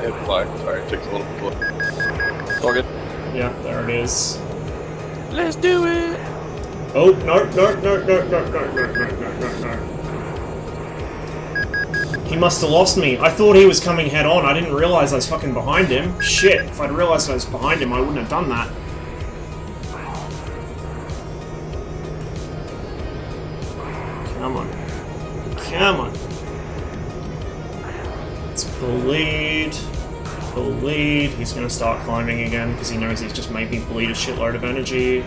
hit fly. Sorry, it takes a little bit. All good. Yeah, there it is. Let's do it. Oh, no. He must have lost me. I thought he was coming head on. I didn't realize I was fucking behind him. Shit, if I'd realized I was behind him, I wouldn't have done that. Come on. Come on. Let's bleed. Bleed. He's gonna start climbing again because he knows he's just made me bleed a shitload of energy.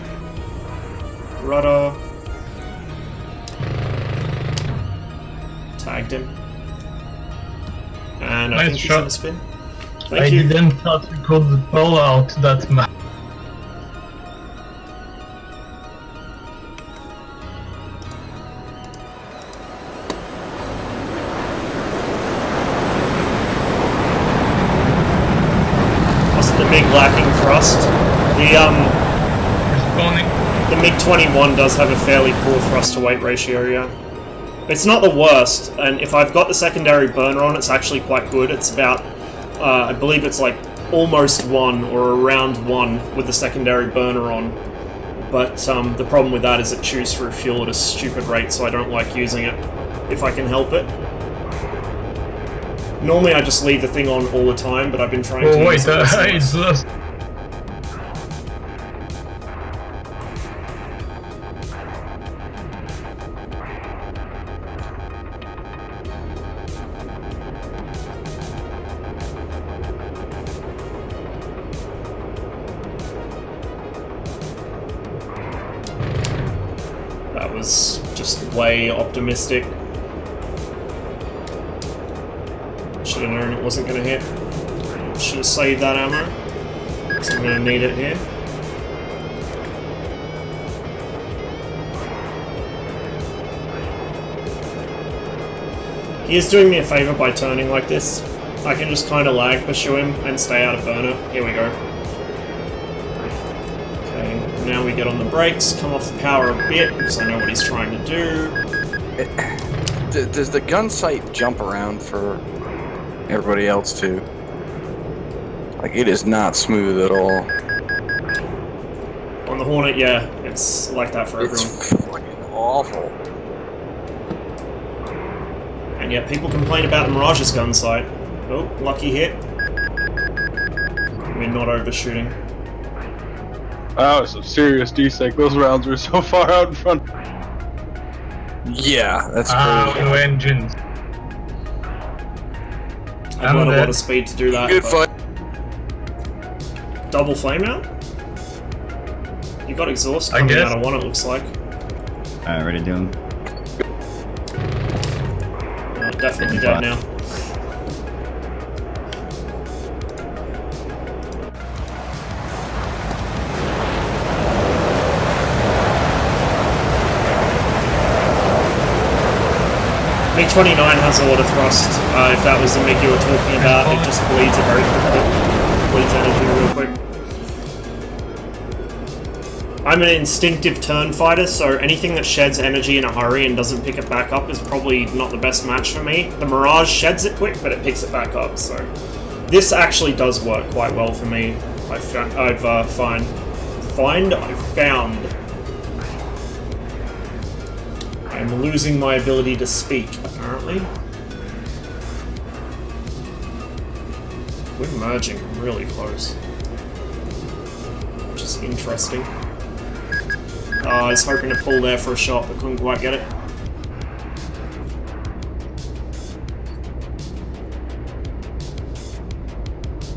Rudder. Tagged him. And I think he's gonna spin. Thank you. I didn't thought you could pull out that map. Wasn't the MiG lacking thrust? The MiG-21 does have a fairly poor thrust to weight ratio, yeah. It's not the worst, and if I've got the secondary burner on, it's actually quite good. It's about, I believe it's like almost 1 or around 1 with the secondary burner on. But the problem with that is it chews through fuel at a stupid rate, so I don't like using it if I can help it. Normally I just leave the thing on all the time, but I've been trying to use it. That was just way optimistic. Should have known it wasn't going to hit. Should have saved that ammo, because I'm going to need it here. He is doing me a favour by turning like this. I can just kind of lag pursue him and stay out of burner. Here we go. Okay, now we get on the brakes, come off the power a bit, because I know what he's trying to do. Does the gun sight jump around for everybody else too? Like, it is not smooth at all. On the Hornet, yeah, it's like that for everyone. It's fucking awful. And yet people complain about the Mirage's gun sight. Oh, lucky hit. We're not overshooting. That was some serious DSEC. Those rounds were so far out in front. Yeah, that's crazy. No engines. I've got a lot of speed to do that. Good fight. Double flame out? You got exhaust coming out of one, it looks like. Alright, ready to do them. Definitely dead now. MiG-29 has a lot of thrust. If that was the MiG you were talking about, it just bleeds it very quickly. Bleeds energy real quick. I'm an instinctive turn fighter, so anything that sheds energy in a hurry and doesn't pick it back up is probably not the best match for me. The Mirage sheds it quick, but it picks it back up, so... This actually does work quite well for me. I've found... I'm losing my ability to speak, apparently. We're merging really close. Which is interesting. I was hoping to pull there for a shot, but couldn't quite get it.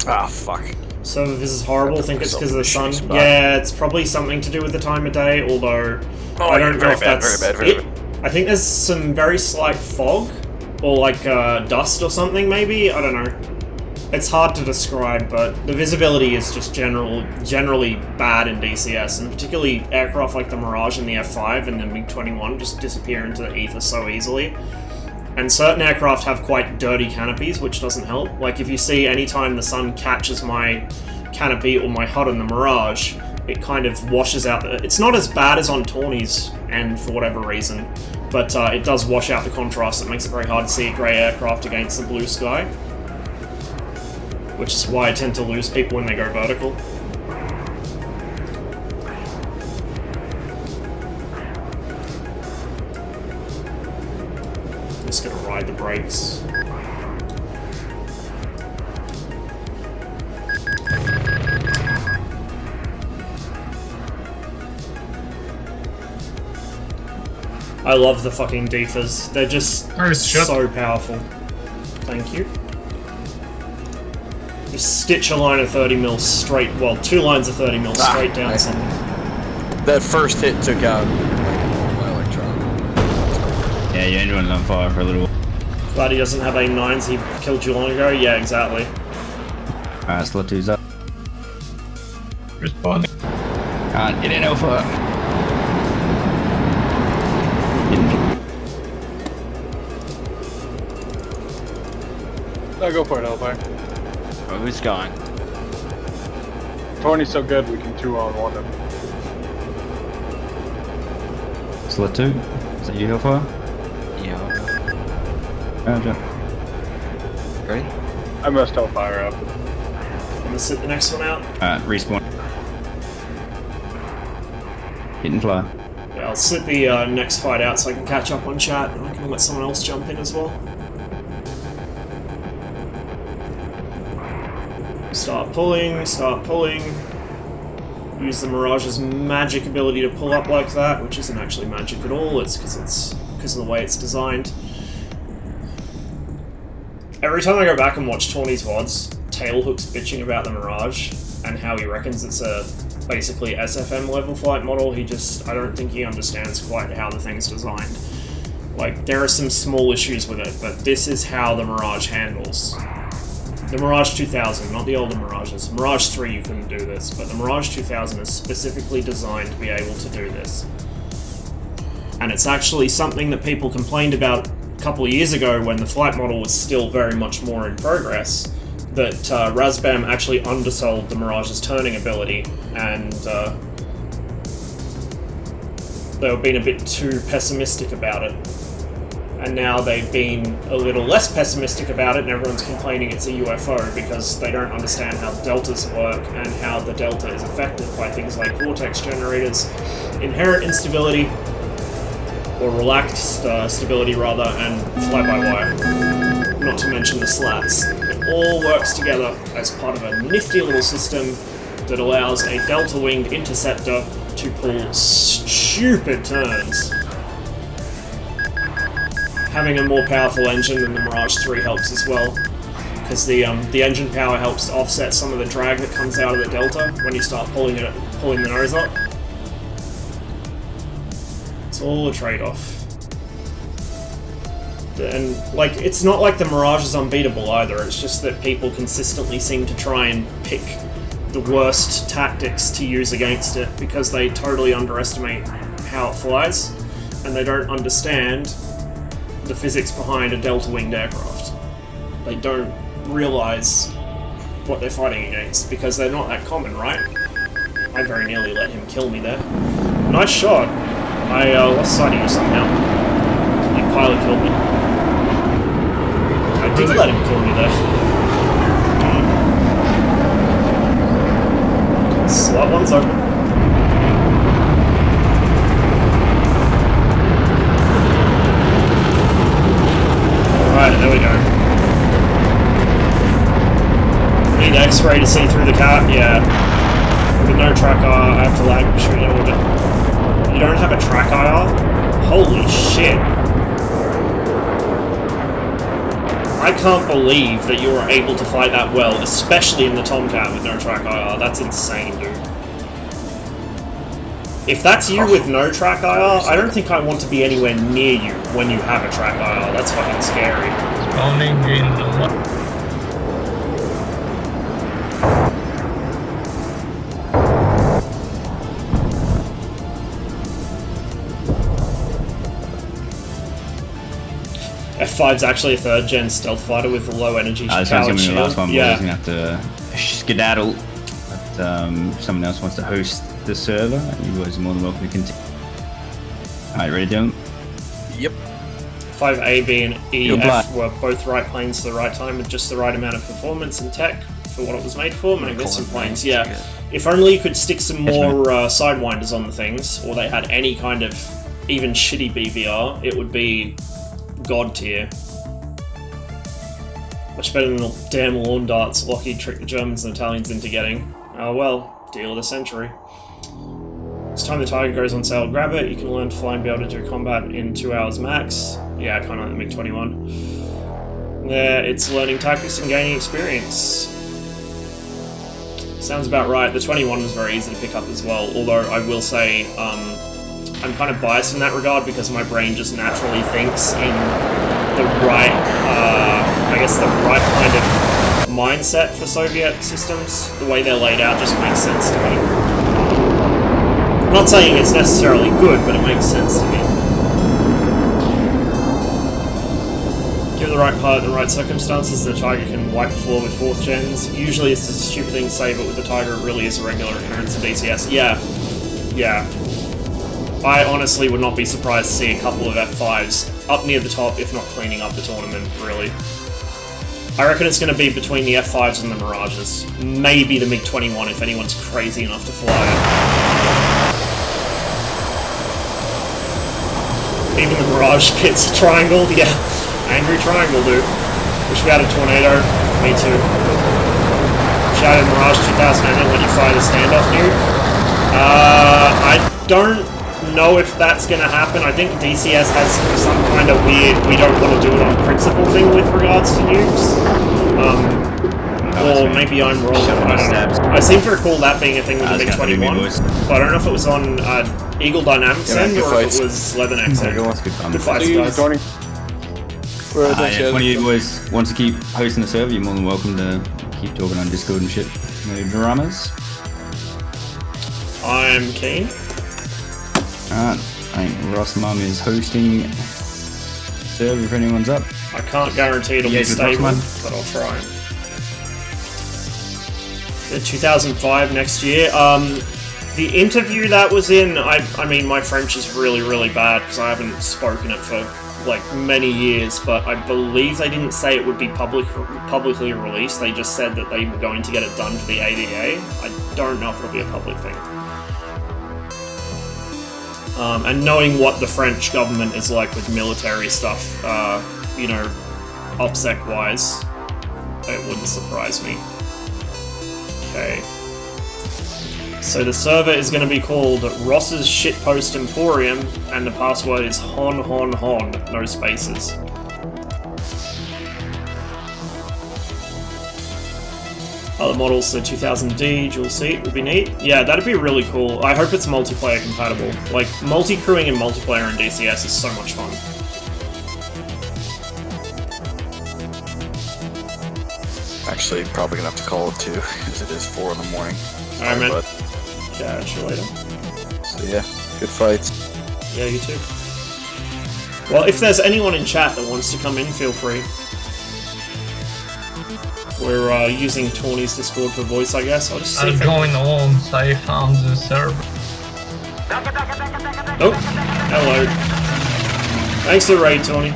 Ah, fuck. So this is horrible. I think it's because of the sun. Yeah, it's probably something to do with the time of day, although I don't know if that's it. I think there's some very slight fog, or like dust or something maybe, I don't know. It's hard to describe, but the visibility is just generally bad in DCS, and particularly aircraft like the Mirage and the F5 and the MiG-21 just disappear into the ether so easily. And certain aircraft have quite dirty canopies, which doesn't help. Like if you see anytime the sun catches my canopy or my HUD on the Mirage, it kind of washes out the... It's not as bad as on Tawny's end for whatever reason, but it does wash out the contrast. It makes it very hard to see a grey aircraft against the blue sky. Which is why I tend to lose people when they go vertical. I'm just gonna ride the brakes. I love the fucking defers. They're just so powerful. Thank you. Just stitch a line of 30 mil straight, well, 2 lines of 30 mil straight down something. That first hit took out my electron. Yeah, your engine was on fire for a little while. Glad he doesn't have A9s, he killed you long ago? Yeah, exactly. Alright, slot 2's up. Responding. Can't get in Alpha. I'll go for it, Hellfire. Oh, who's going? Tony's so good we can 2-on-1 him. Slot 2. Is that you, Hellfire? Yeah. Roger. Ready? I messed Hellfire up. I'm gonna sit the next one out. Alright, respawn. Hit and fly. Yeah, I'll sit the next fight out so I can catch up on chat, and I can let someone else jump in as well. Start pulling, start pulling. Use the Mirage's magic ability to pull up like that, which isn't actually magic at all, it's because of the way it's designed. Every time I go back and watch Tawny's VODs, Tailhook's bitching about the Mirage and how he reckons it's a basically SFM level flight model. I don't think he understands quite how the thing's designed. Like, there are some small issues with it, but this is how the Mirage handles. The Mirage 2000, not the older Mirages. Mirage 3 you couldn't do this, but the Mirage 2000 is specifically designed to be able to do this. And it's actually something that people complained about a couple of years ago when the flight model was still very much more in progress, that Razbam actually undersold the Mirage's turning ability, and they were being a bit too pessimistic about it. And now they've been a little less pessimistic about it, and everyone's complaining it's a UFO because they don't understand how deltas work and how the delta is affected by things like vortex generators, inherent instability, or relaxed stability rather, and fly-by-wire. Not to mention the slats. It all works together as part of a nifty little system that allows a delta-winged interceptor to pull stupid turns. Having a more powerful engine than the Mirage 3 helps as well, because the engine power helps to offset some of the drag that comes out of the delta when you start pulling the nose up. It's all a trade-off. And, like, it's not like the Mirage is unbeatable either, it's just that people consistently seem to try and pick the worst tactics to use against it because they totally underestimate how it flies, and they don't understand the physics behind a delta-winged aircraft. They don't realise what they're fighting against, because they're not that common, right? I very nearly let him kill me there. Nice shot! I lost sight of you somehow. Your pilot killed me. I did let him kill me there. Slot 1's open. Alright, there we go. Need X-ray to see through the car? Yeah. With no track IR, I have to lag shoot in orbit. You don't have a track IR? Holy shit. I can't believe that you were able to fly that well, especially in the Tomcat with no track IR. That's insane, dude. If that's you with no track IR, I don't think I want to be anywhere near you when you have a track IR. That's fucking scary. Spawning in the F5's actually a 3rd gen stealth fighter with a low energy This one's gonna be the last one, boys. yeah. We're gonna have to skedaddle. But if someone else wants to host the server, you guys are more than welcome to continue. Alright, ready, Dylan? Yep. 5A, B, and E, You'll F fly. were both right planes at the right time with just the right amount of performance and tech for what it was made for. Magnificent planes, yeah. If only you could stick some more sidewinders on the things, or they had any kind of even shitty BVR, it would be god tier. Much better than the damn lawn darts Lockheed tricked the Germans and Italians into getting. Oh well, deal of the century. Each time the Tiger goes on sale, grab it. You can learn to fly and be able to do combat in 2 hours max. Yeah, kind of like the MiG-21. There, it's learning tactics and gaining experience. Sounds about right. The 21 was very easy to pick up as well, although I will say I'm kind of biased in that regard because my brain just naturally thinks in the right, I guess the right kind of mindset for Soviet systems. The way they're laid out just makes sense to me. I'm not saying it's necessarily good, but it makes sense to me. Give the right pilot in the right circumstances, the Tiger can wipe the floor with 4th gens. Usually it's just a stupid thing to say, but with the Tiger it really is a regular occurrence in DCS. Yeah. I honestly would not be surprised to see a couple of F5s up near the top, if not cleaning up the tournament, really. I reckon it's going to be between the F5s and the Mirages. Maybe the MiG-21 if anyone's crazy enough to fly it. Even the Mirage pits a triangle, yeah. Angry triangle, dude. Wish we had a tornado. Me too. Shout out Mirage 2008 when you fire the standoff nuke. I don't know if that's going to happen. I think DCS has some kind of weird, we don't want to do it on principle thing with regards to nukes. Or maybe I'm wrong, I don't know. I seem to recall that being a thing with the MiG-21, but I don't know if it was on Eagle Dynamics end or if it was Leatherneck's end. Good fights, guys. If one of you boys wants to keep hosting the server, you're more than welcome to keep talking on Discord and shit. No dramas. I'm keen. Alright, I think Ross Mum is hosting server if anyone's up. I can't guarantee it'll be stable, but I'll try. 2005 next year. The interview that was in, I mean, my French is really, really bad because I haven't spoken it for like many years, but I believe they didn't say it would be publicly released. They just said that they were going to get it done for the ADA. I don't know if it'll be a public thing. And knowing what the French government is like with military stuff, you know, OPSEC-wise, it wouldn't surprise me. Okay. So the server is going to be called Ross's Shitpost Emporium, and the password is hon, no spaces. Other models, so 2000D, dual seat would be neat. Yeah, that'd be really cool. I hope it's multiplayer compatible. Like, multi-crewing and multiplayer in DCS is so much fun. Actually, probably gonna have to call it 2, because it is 4 in the morning. Alright, man. Catch you later. So yeah, good fights. Yeah, you too. Well, if there's anyone in chat that wants to come in, feel free. We're using Tawny's Discord for voice, I guess. I'll just see I'm going on, so I found the server. Oh, hello. Thanks for the raid, Tawny.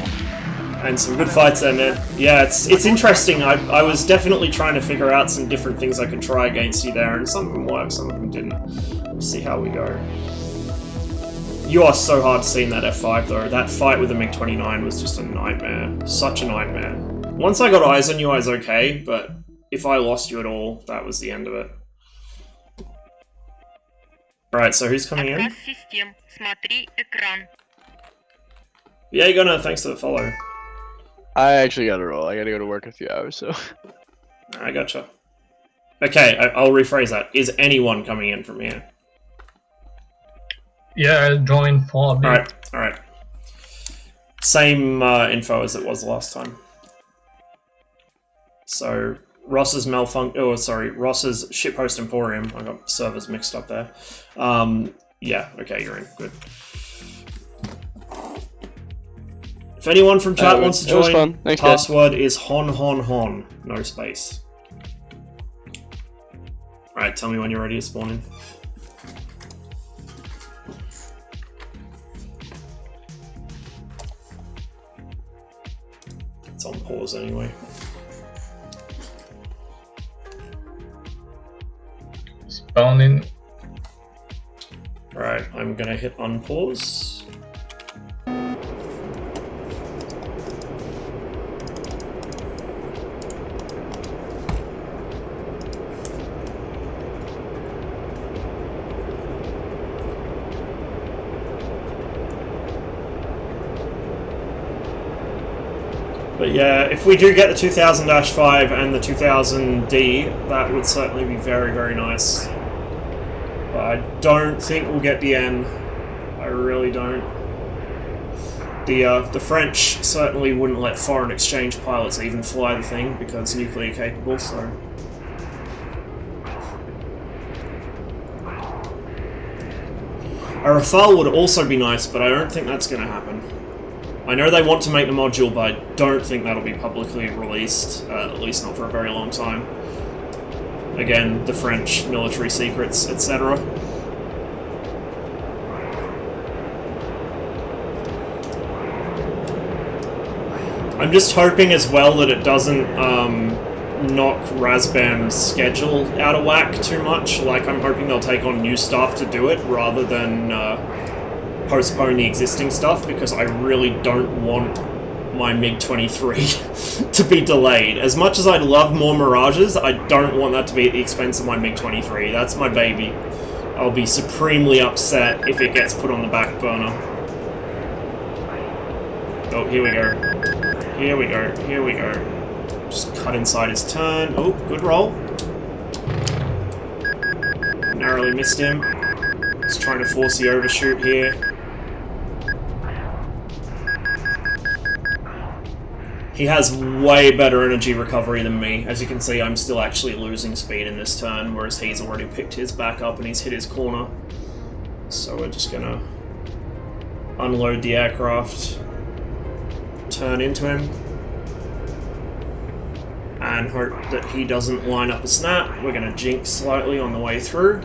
And some good fights there, man. Yeah, it's interesting. I was definitely trying to figure out some different things I could try against you there, and some of them worked, some of them didn't. We'll see how we go. You are so hard to see in that F5, though. That fight with the MiG-29 was just a nightmare. Such a nightmare. Once I got eyes on you, I was okay, but if I lost you at all, that was the end of it. Alright, so who's coming in? Yeah, you're gonna, thanks for the follow. I actually gotta roll. I gotta go to work in a few hours, so. I gotcha. Okay, I'll rephrase that. Is anyone coming in from here? Yeah, join for a bit. Alright. Same info as it was last time. So, Ross's Ross's Shitpost Emporium. I got servers mixed up there. Yeah, okay, you're in. Good. If anyone from chat wants to join, Thanks, password is hon, no space. Alright, tell me when you're ready to spawn in. It's on pause anyway. Spawn in. Alright, I'm gonna hit unpause. But yeah, if we do get the 2000-5 and the 2000D, that would certainly be very, very nice. But I don't think we'll get the N. I really don't. The French certainly wouldn't let foreign exchange pilots even fly the thing because it's nuclear capable, so... A Rafale would also be nice, but I don't think that's going to happen. I know they want to make the module, but I don't think that'll be publicly released, at least not for a very long time. Again, the French military secrets, etc. I'm just hoping as well that it doesn't knock Razbam's schedule out of whack too much. Like, I'm hoping they'll take on new staff to do it rather than postpone the existing stuff, because I really don't want my MiG-23 to be delayed. As much as I'd love more Mirages, I don't want that to be at the expense of my MiG-23. That's my baby. I'll be supremely upset if it gets put on the back burner. Oh, here we go. Here we go. Here we go. Just cut inside his turn. Oh, good roll. Narrowly missed him. Just trying to force the overshoot here. He has way better energy recovery than me. As you can see, I'm still actually losing speed in this turn, whereas he's already picked his back up and he's hit his corner. So we're just gonna unload the aircraft, turn into him, and hope that he doesn't line up a snap. We're gonna jinx slightly on the way through.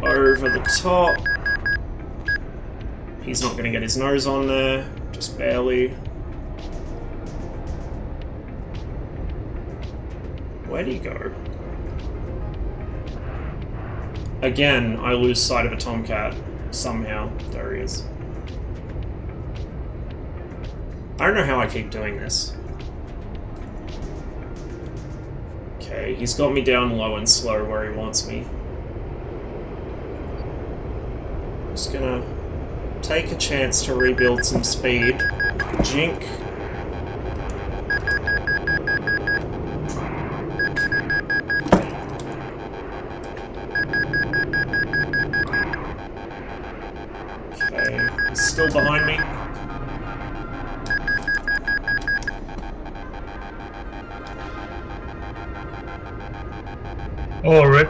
Over the top. He's not going to get his nose on there, just barely. Where'd he go? Again, I lose sight of a Tomcat, somehow. There he is. I don't know how I keep doing this. Okay, he's got me down low and slow where he wants me. Just gonna take a chance to rebuild some speed. Jink. Okay, he's still behind me. Oh, rip.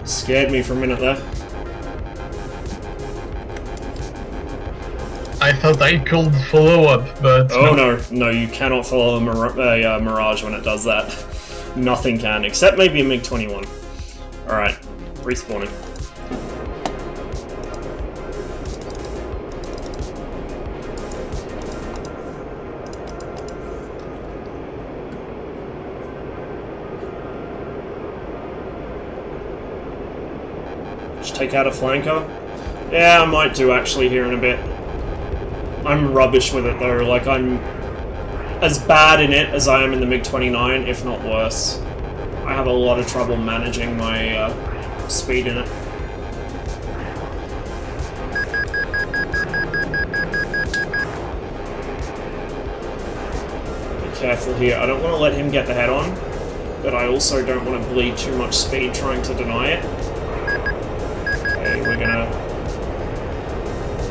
Scared me for a minute there. I thought I could follow up, but... Oh no, you cannot follow a Mirage when it does that. Nothing can, except maybe a MiG-21. Alright, respawning. Take out a flanker? Yeah, I might do actually here in a bit. I'm rubbish with it though, like I'm as bad in it as I am in the MiG-29, if not worse. I have a lot of trouble managing my speed in it. Be careful here, I don't want to let him get the head on, but I also don't want to bleed too much speed trying to deny it. We're gonna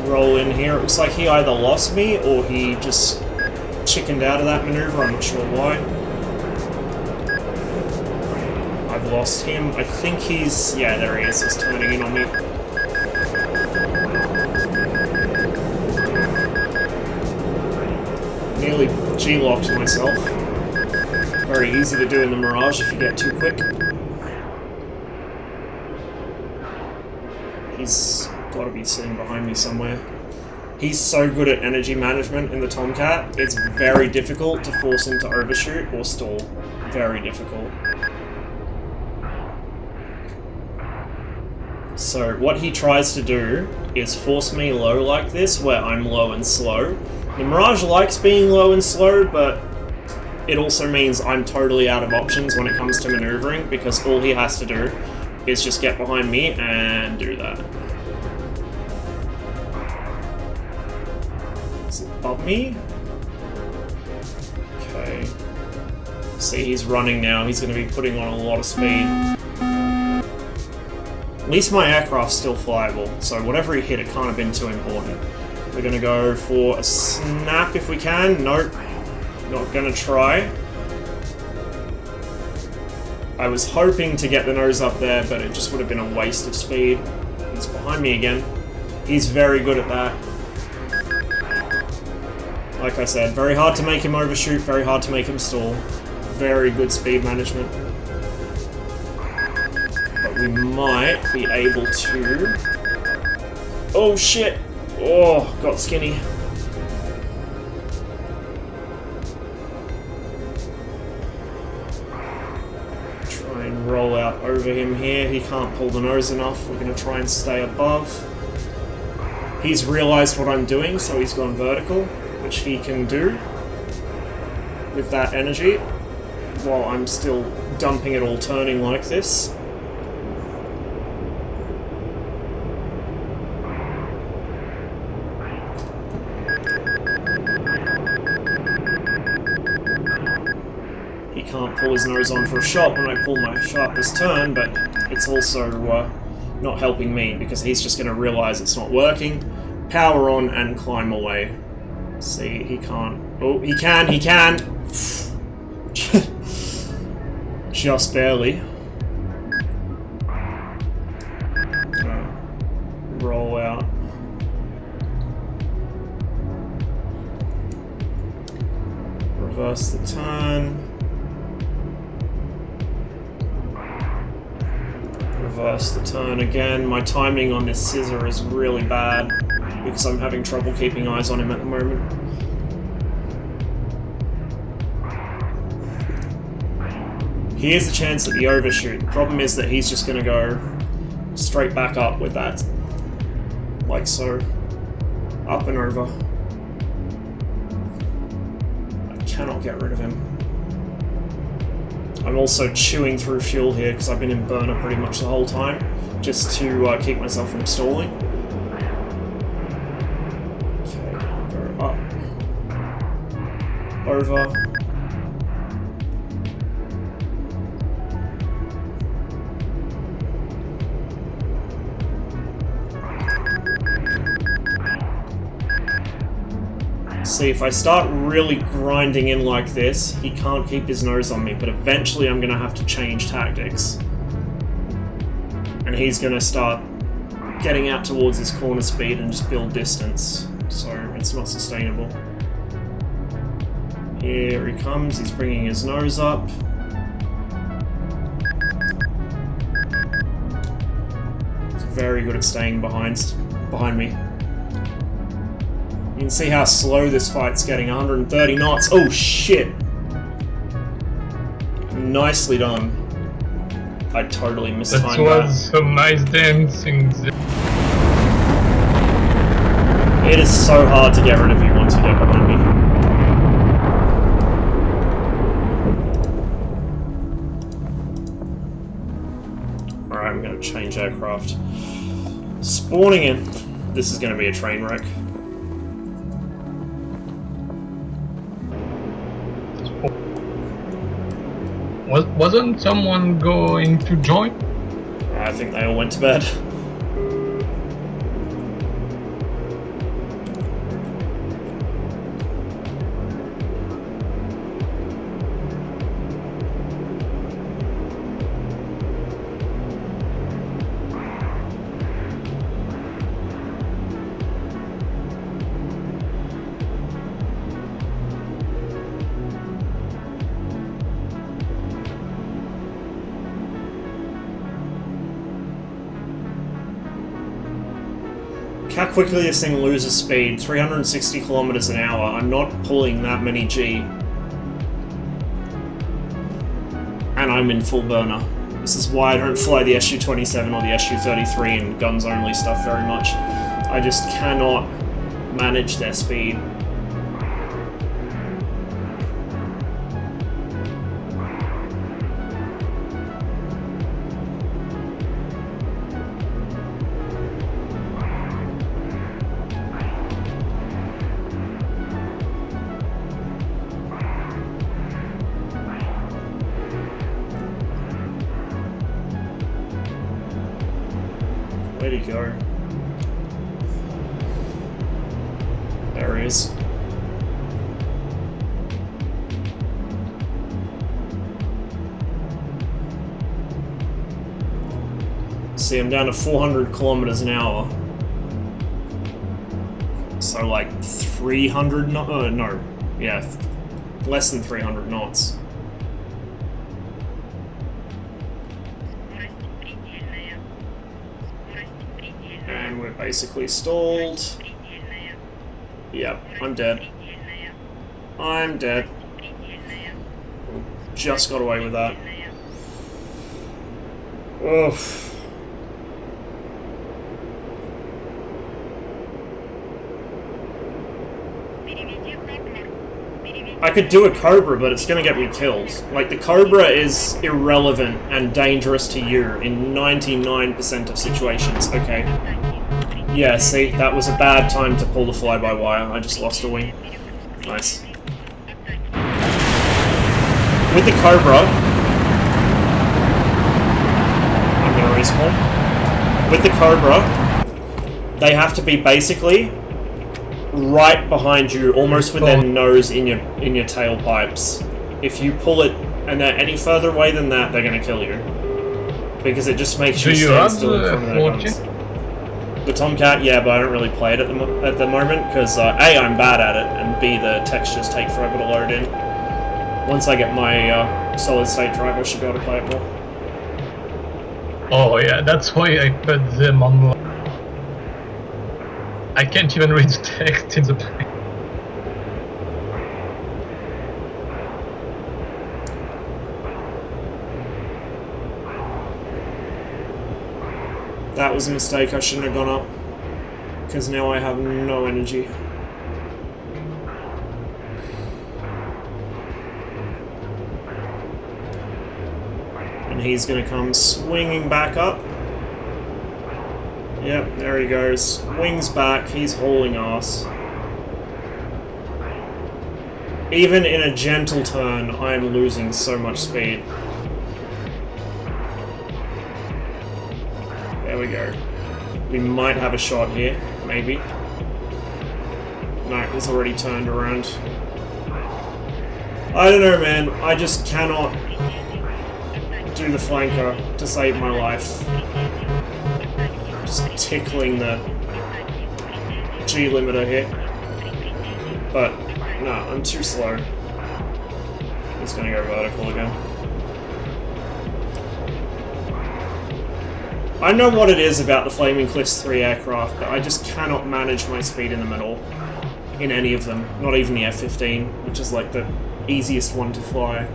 roll in here. It looks like he either lost me or he just chickened out of that maneuver. I'm not sure why. I've lost him. I think he's... yeah, there he is. He's turning in on me. Nearly G-locked myself. Very easy to do in the Mirage if you get too quick. He's got to be sitting behind me somewhere. He's so good at energy management in the Tomcat, it's very difficult to force him to overshoot or stall. Very difficult. So what he tries to do is force me low like this, where I'm low and slow. The Mirage likes being low and slow, but it also means I'm totally out of options when it comes to maneuvering, because all he has to do is just get behind me and do that. Is it above me? Okay. See, he's running now. He's going to be putting on a lot of speed. At least my aircraft's still flyable, so whatever he hit, it can't have been too important. We're going to go for a snap if we can. Nope. Not going to try. I was hoping to get the nose up there, but it just would have been a waste of speed. He's behind me again. He's very good at that. Like I said, very hard to make him overshoot, very hard to make him stall. Very good speed management. But we might be able to... Oh shit! Oh, got skinny. Try and roll out over him here. He can't pull the nose enough. We're going to try and stay above. He's realized what I'm doing, so he's gone vertical, which he can do with that energy, while I'm still dumping it all turning like this. He can't pull his nose on for a shot when I pull my sharpest turn, but it's also not helping me because he's just going to realize it's not working, power on, and climb away. See, he can't. Oh, he can, he can! Just barely. Roll out. Reverse the turn. Reverse the turn again. My timing on this scissor is really bad because I'm having trouble keeping eyes on him at the moment. Here's the chance at the overshoot. The problem is that he's just going to go straight back up with that. Like so. Up and over. I cannot get rid of him. I'm also chewing through fuel here because I've been in burner pretty much the whole time, just to keep myself from stalling. Okay, go up. Over. See, if I start really grinding in like this, he can't keep his nose on me, but eventually I'm going to have to change tactics. And he's going to start getting out towards his corner speed and just build distance, so it's not sustainable. Here he comes, he's bringing his nose up. He's very good at staying behind me. You can see how slow this fight's getting, 130 knots. Oh shit! Nicely done. I totally mistimed that. That was some nice dancing. It is so hard to get rid of you once you get behind me. Alright, I'm going to change aircraft. Spawning in. This is going to be a train wreck. Wasn't someone going to join? I think they all went to bed. How quickly this thing loses speed, 360 kilometers an hour. I'm not pulling that many G. And I'm in full burner. This is why I don't fly the SU-27 or the SU-33 and guns only stuff very much. I just cannot manage their speed. you go? There he is. See, I'm down to 400 kilometers an hour. So like 300 no, yeah, less than 300 knots. And we're basically stalled. Yep, I'm dead. I'm dead. Just got away with that. Oof. I could do a Cobra, but it's gonna get me killed. Like, the Cobra is irrelevant and dangerous to you in 99% of situations. Okay. Yeah, see, that was a bad time to pull the fly-by-wire. I just lost a wing. Nice. With the Cobra... I'm gonna respawn. With the Cobra, they have to be basically right behind you, almost with their nose in your tailpipes. If you pull it and they're any further away than that, they're gonna kill you. Because it just makes you stand still in front of their guns. The Tomcat, yeah, but I don't really play it at the moment, because A, I'm bad at it, and B, the textures take forever to load in. Once I get my solid state drive, I should be able to play it more. Oh yeah, that's why I put them on. I can't even read the text in the plane. That was a mistake, I shouldn't have gone up. Because now I have no energy. And he's gonna come swinging back up. Yep, there he goes. Wings back, he's hauling ass. Even in a gentle turn, I am losing so much speed. There we go. We might have a shot here, maybe. No, he's already turned around. I don't know, man. I just cannot do the flanker to save my life. Just tickling the G limiter here. But, no, I'm too slow. He's gonna go vertical again. I know what it is about the Flaming Cliffs 3 aircraft, but I just cannot manage my speed in the middle. In any of them. Not even the F-15, which is like the easiest one to fly.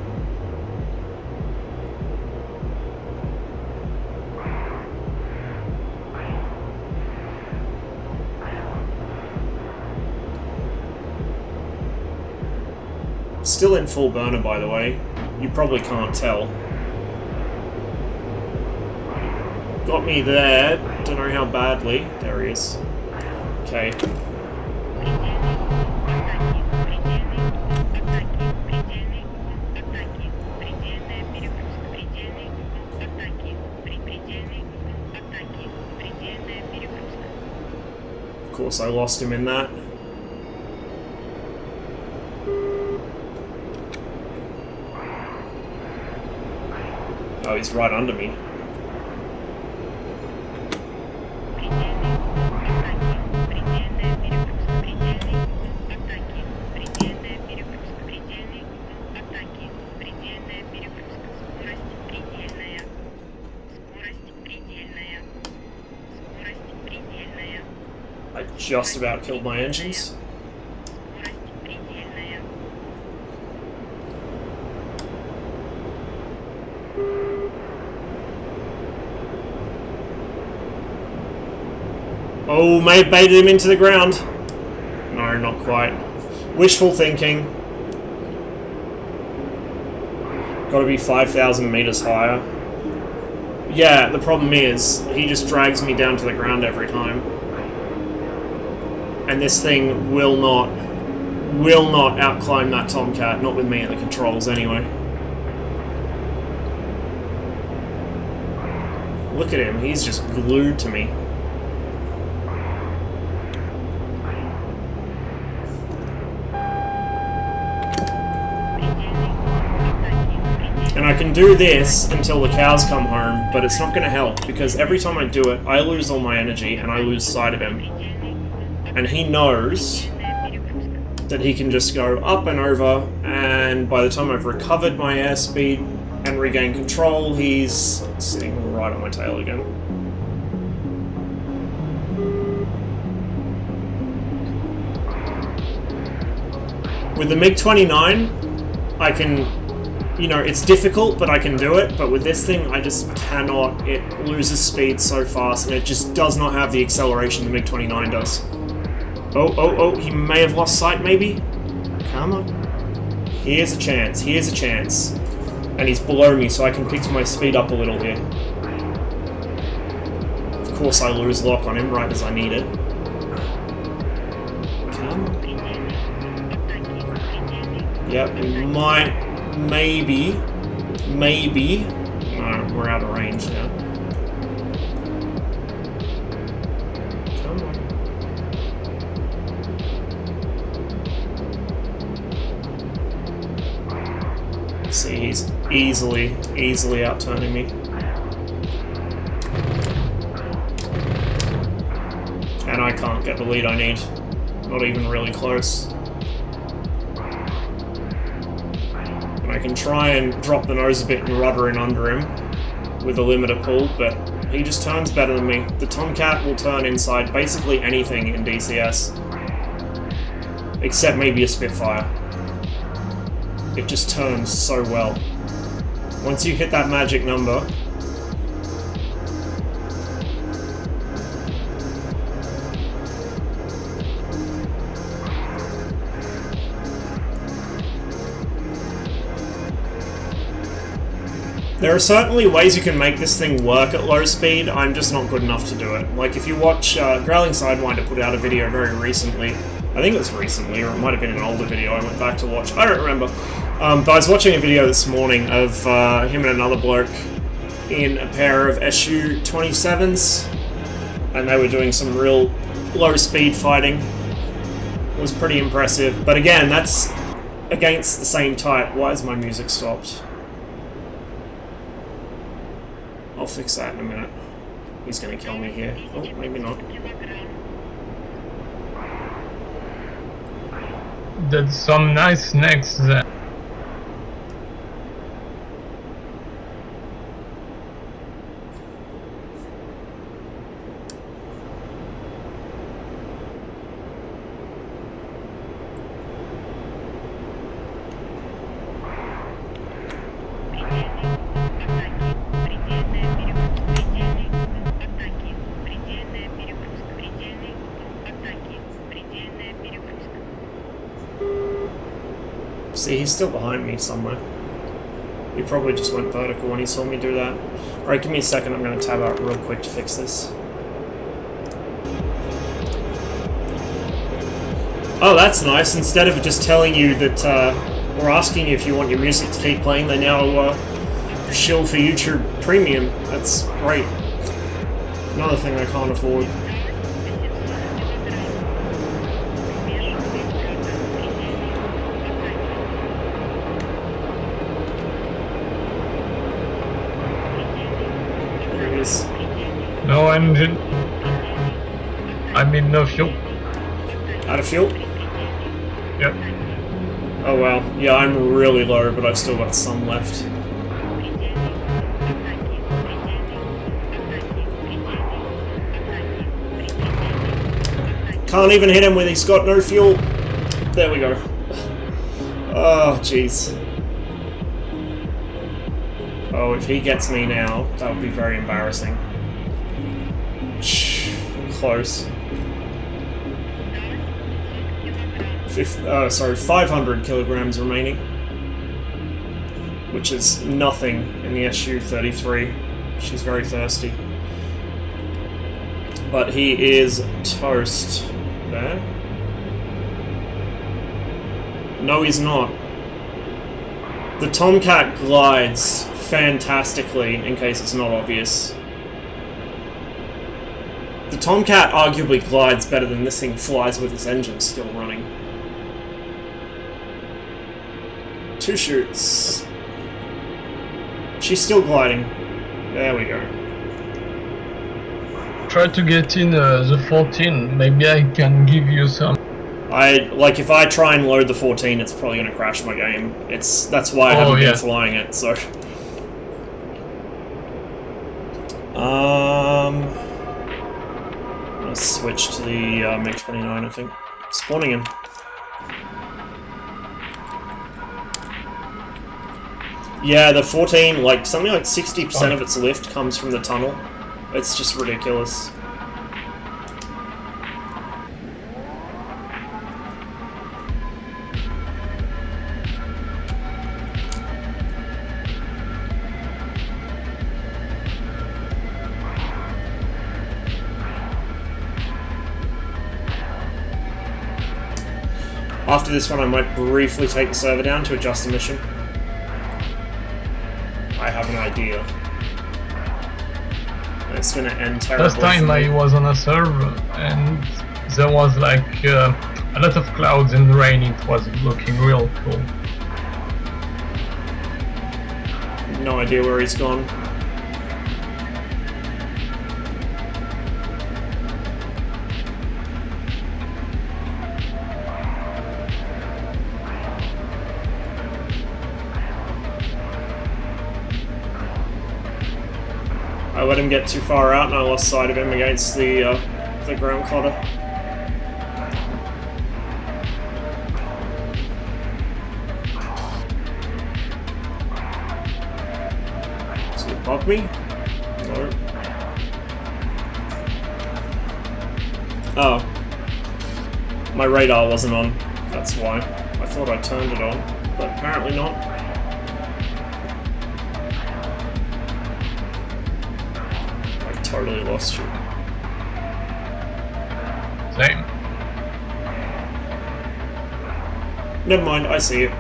Still in full burner, by the way. You probably can't tell. Got me there. Don't know how badly. There he is. Okay. Of course, I lost him in that. Oh, he's right under me. I just about killed my engines. Oh, baited him into the ground. No, not quite. Wishful thinking. Gotta be 5,000 meters higher. Yeah, the problem is, he just drags me down to the ground every time. And this thing will not outclimb that Tomcat, not with me at the controls anyway. Look at him, he's just glued to me. can do this until the cows come home, but it's not going to help, because every time I do it, I lose all my energy and I lose sight of him. And he knows that he can just go up and over, and by the time I've recovered my airspeed and regained control, he's sitting right on my tail again. With the MiG-29, I can, you know, it's difficult, but I can do it. But with this thing, I just cannot. It loses speed so fast, and it just does not have the acceleration the MiG-29 does. Oh, he may have lost sight, maybe? Come on. Here's a chance, here's a chance. And he's below me, so I can pick my speed up a little here. Of course, I lose lock on him right as I need it. Come on. Yep, we might, maybe. No, we're out of range now. Come on. See, he's easily outturning me. And I can't get the lead I need. Not even really close. And I can try and drop the nose a bit and rudder in under him with a limiter pull, but he just turns better than me. The Tomcat will turn inside basically anything in DCS. Except maybe a Spitfire. It just turns so well. Once you hit that magic number, there are certainly ways you can make this thing work at low speed. I'm just not good enough to do it. Like if you watch Growling Sidewinder put out a video very recently. I think it was recently, or it might have been an older video I went back to watch. I don't remember. But I was watching a video this morning of him and another bloke in a pair of SU-27s, and they were doing some real low-speed fighting. It was pretty impressive. But again, that's against the same type. Why is my music stopped? I'll fix that in a minute. He's going to kill me here. Oh, maybe not. That's some nice snacks there. See, he's still behind me somewhere. He probably just went vertical when he saw me do that. Alright, give me a second, I'm going to tab out real quick to fix this. Oh, that's nice. Instead of just telling you that, or asking you if you want your music to keep playing, they now shill for YouTube Premium. That's great. Another thing I can't afford. No engine. I mean, no fuel. Out of fuel? Yep. Oh well. Yeah, I'm really low, but I've still got some left. Can't even hit him when he's got no fuel. There we go. Oh, jeez. Oh, if he gets me now, that would be very embarrassing. Close. 500 kilograms remaining, which is nothing in the SU-33. She's very thirsty. But he is toast. There? No, he's not. The Tomcat glides fantastically, in case it's not obvious. The Tomcat arguably glides better than this thing flies with its engine still running. 2 shoots. She's still gliding. There we go. Try to get in the 14. Maybe I can give you some. Like if I try and load the 14, it's probably gonna crash my game. That's why I haven't been flying it. So. Let's switch to the MiG-29, I think. Spawning in. Yeah, the 14, like something like 60% of its lift comes from the tunnel. It's just ridiculous. After this one, I might briefly take the server down to adjust the mission. I have an idea. It's gonna end terribly. Last time I was on a server and there was like a lot of clouds and rain. It was looking real cool. No idea where he's gone. I let him get too far out and I lost sight of him against the ground clotter. Is he above me? No. Oh. My radar wasn't on. That's why. I thought I turned it on, but apparently not. Totally lost you. Same. Never mind, I see it.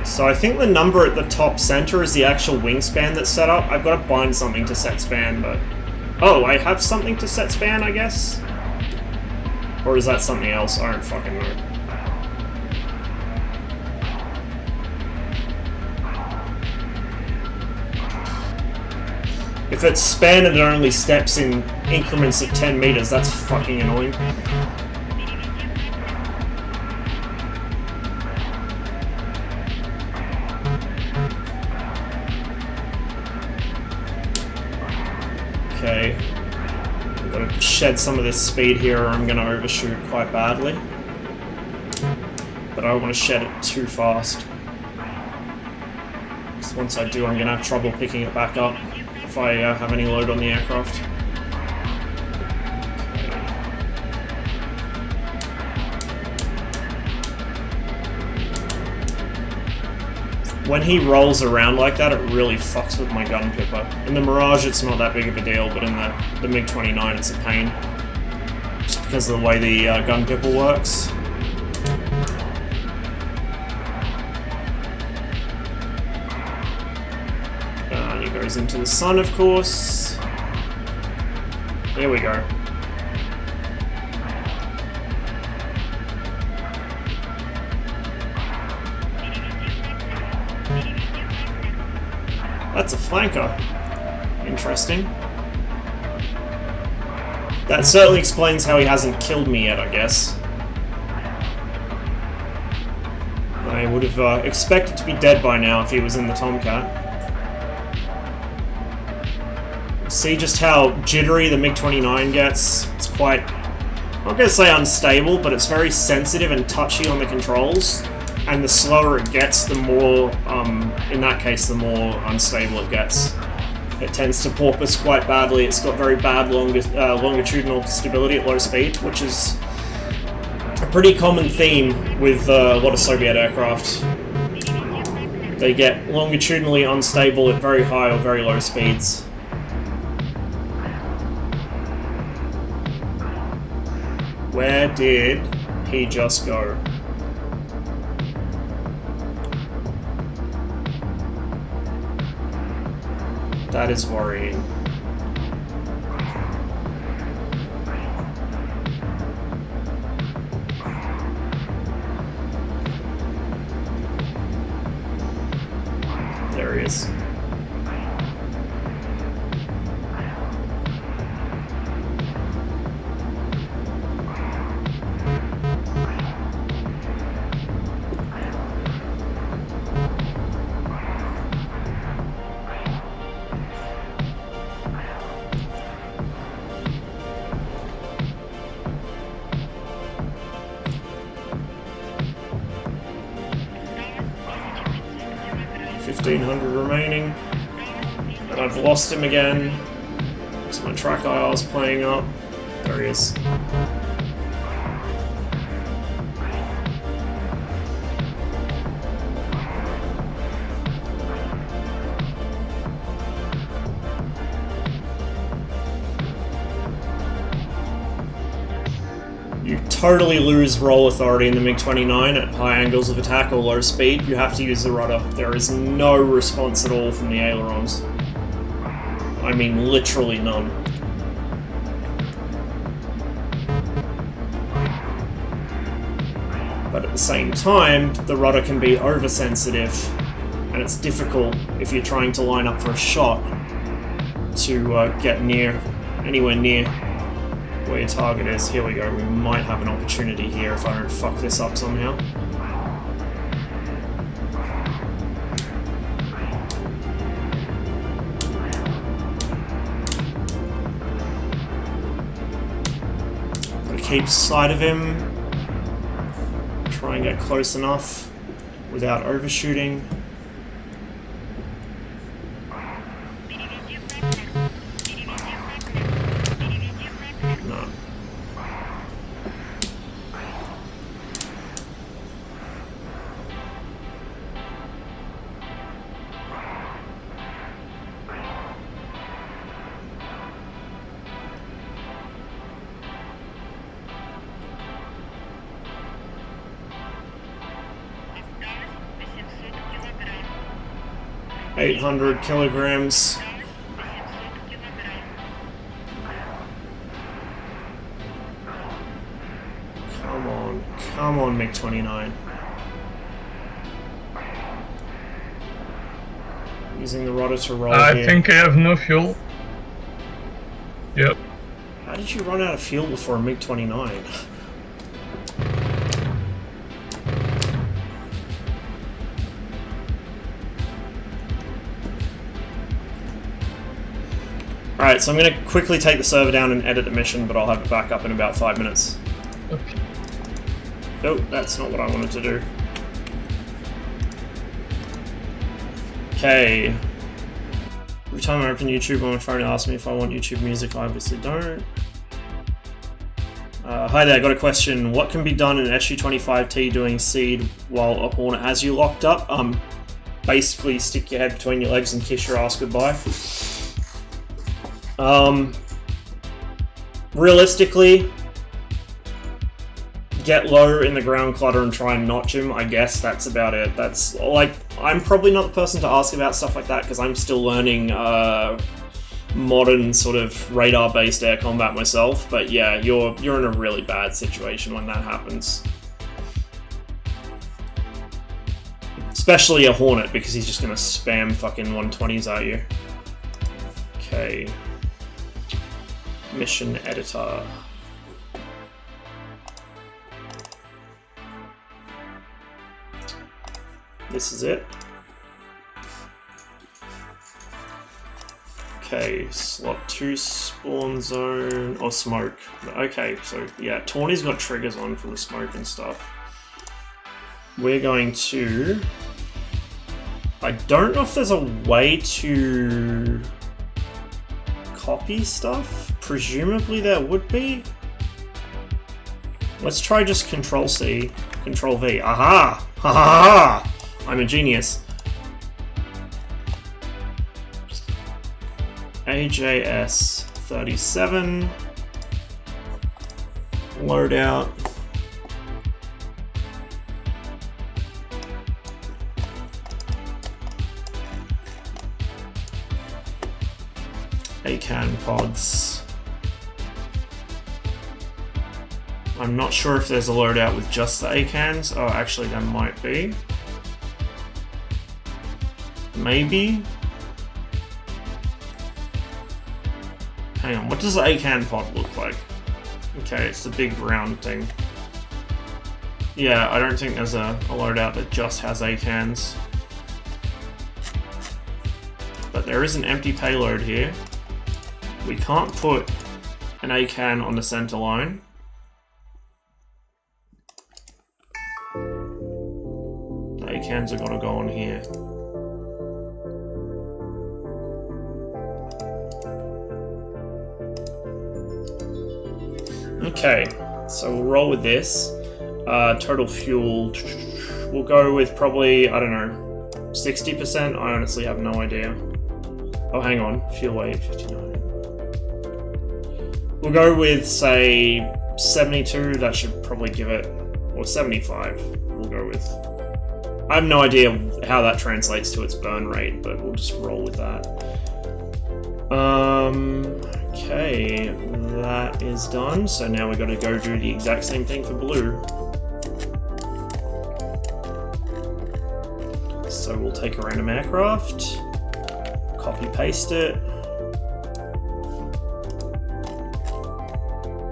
So I think the number at the top center is the actual wingspan that's set up. I've got to bind something to set span, but... Oh, I have something to set span, I guess? Or is that something else? I don't fucking know. If it's span and it only steps in increments of 10 meters, that's fucking annoying. Okay, I'm gonna shed some of this speed here or I'm gonna overshoot quite badly. But I don't want to shed it too fast. Because once I do, I'm gonna have trouble picking it back up if I have any load on the aircraft. When he rolls around like that, it really fucks with my gun pipper. In the Mirage, it's not that big of a deal, but in the MiG-29, it's a pain. Just because of the way the gun pipper works. And he goes into the sun, of course. Here we go. That's a flanker. Interesting. That certainly explains how he hasn't killed me yet, I guess. I would have expected to be dead by now if he was in the Tomcat. See just how jittery the MiG-29 gets? It's quite... I'm not going to say unstable, but it's very sensitive and touchy on the controls. And the slower it gets, the more, in that case, the more unstable it gets. It tends to porpoise quite badly. It's got very bad longitudinal stability at low speed, which is a pretty common theme with a lot of Soviet aircraft. They get longitudinally unstable at very high or very low speeds. Where did he just go? That is worrying. There he is. Remaining, and I've lost him again. So my track IR's playing up. There he is. You totally lose roll authority in the MiG-29 at high angles of attack or low speed. You have to use the rudder. There is no response at all from the ailerons. I mean, literally none. But at the same time, the rudder can be oversensitive, and it's difficult if you're trying to line up for a shot to get anywhere near where your target is. Here we go. We might have an opportunity here if I don't fuck this up somehow. Gotta keep sight of him. Try and get close enough without overshooting. $800 kilograms. Come on, MiG-29. Using the rudder to roll I here. think I have no fuel. Yep. How did you run out of fuel before a MiG-29? Alright, so I'm going to quickly take the server down and edit the mission, but I'll have it back up in about 5 minutes. Okay. Nope, that's not what I wanted to do. Okay. Every time I open YouTube on my phone, it asks me if I want YouTube music. I obviously don't. Hi there, I got a question. What can be done in SU-25T doing seed while a Hornet has you locked up? Basically stick your head between your legs and kiss your ass goodbye. Realistically, get low in the ground clutter and try and notch him. I guess that's about it. That's like, I'm probably not the person to ask about stuff like that because I'm still learning modern sort of radar-based air combat myself. But yeah, you're in a really bad situation when that happens. Especially a Hornet, because he's just gonna spam fucking 120s at you. Okay. Mission editor. This is it. Okay, slot 2 spawn zone, or smoke. Okay, so yeah, Tawny's got triggers on for the smoke and stuff. We're going to... I don't know if there's a way to copy stuff. Presumably there would be. Let's try just Control-C, Control-V. Aha! Ha ha ha! I'm a genius. AJS 37. Loadout. ACAN pods. I'm not sure if there's a loadout with just the ACANs. Oh, actually there might be. Maybe? Hang on, what does the ACAN pod look like? Okay, it's the big round thing. Yeah, I don't think there's a loadout that just has ACANs. But there is an empty payload here. We can't put an ACAN on the center line. The ACANs are gonna go on here. Okay, so we'll roll with this. Total fuel, we'll go with probably, I don't know, 60%? I honestly have no idea. Oh, hang on, fuel weight, 59. We'll go with, say, 72, that should probably give it, or 75, we'll go with. I have no idea how that translates to its burn rate, but we'll just roll with that. Okay, that is done, so now we've got to go do the exact same thing for blue. So we'll take a random aircraft, copy paste it,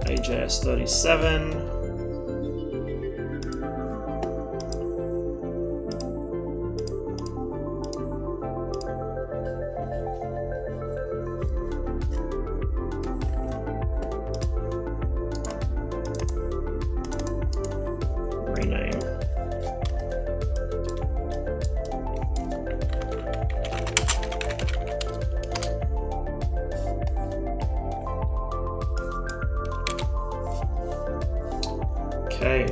AJS 37. Rename. Okay,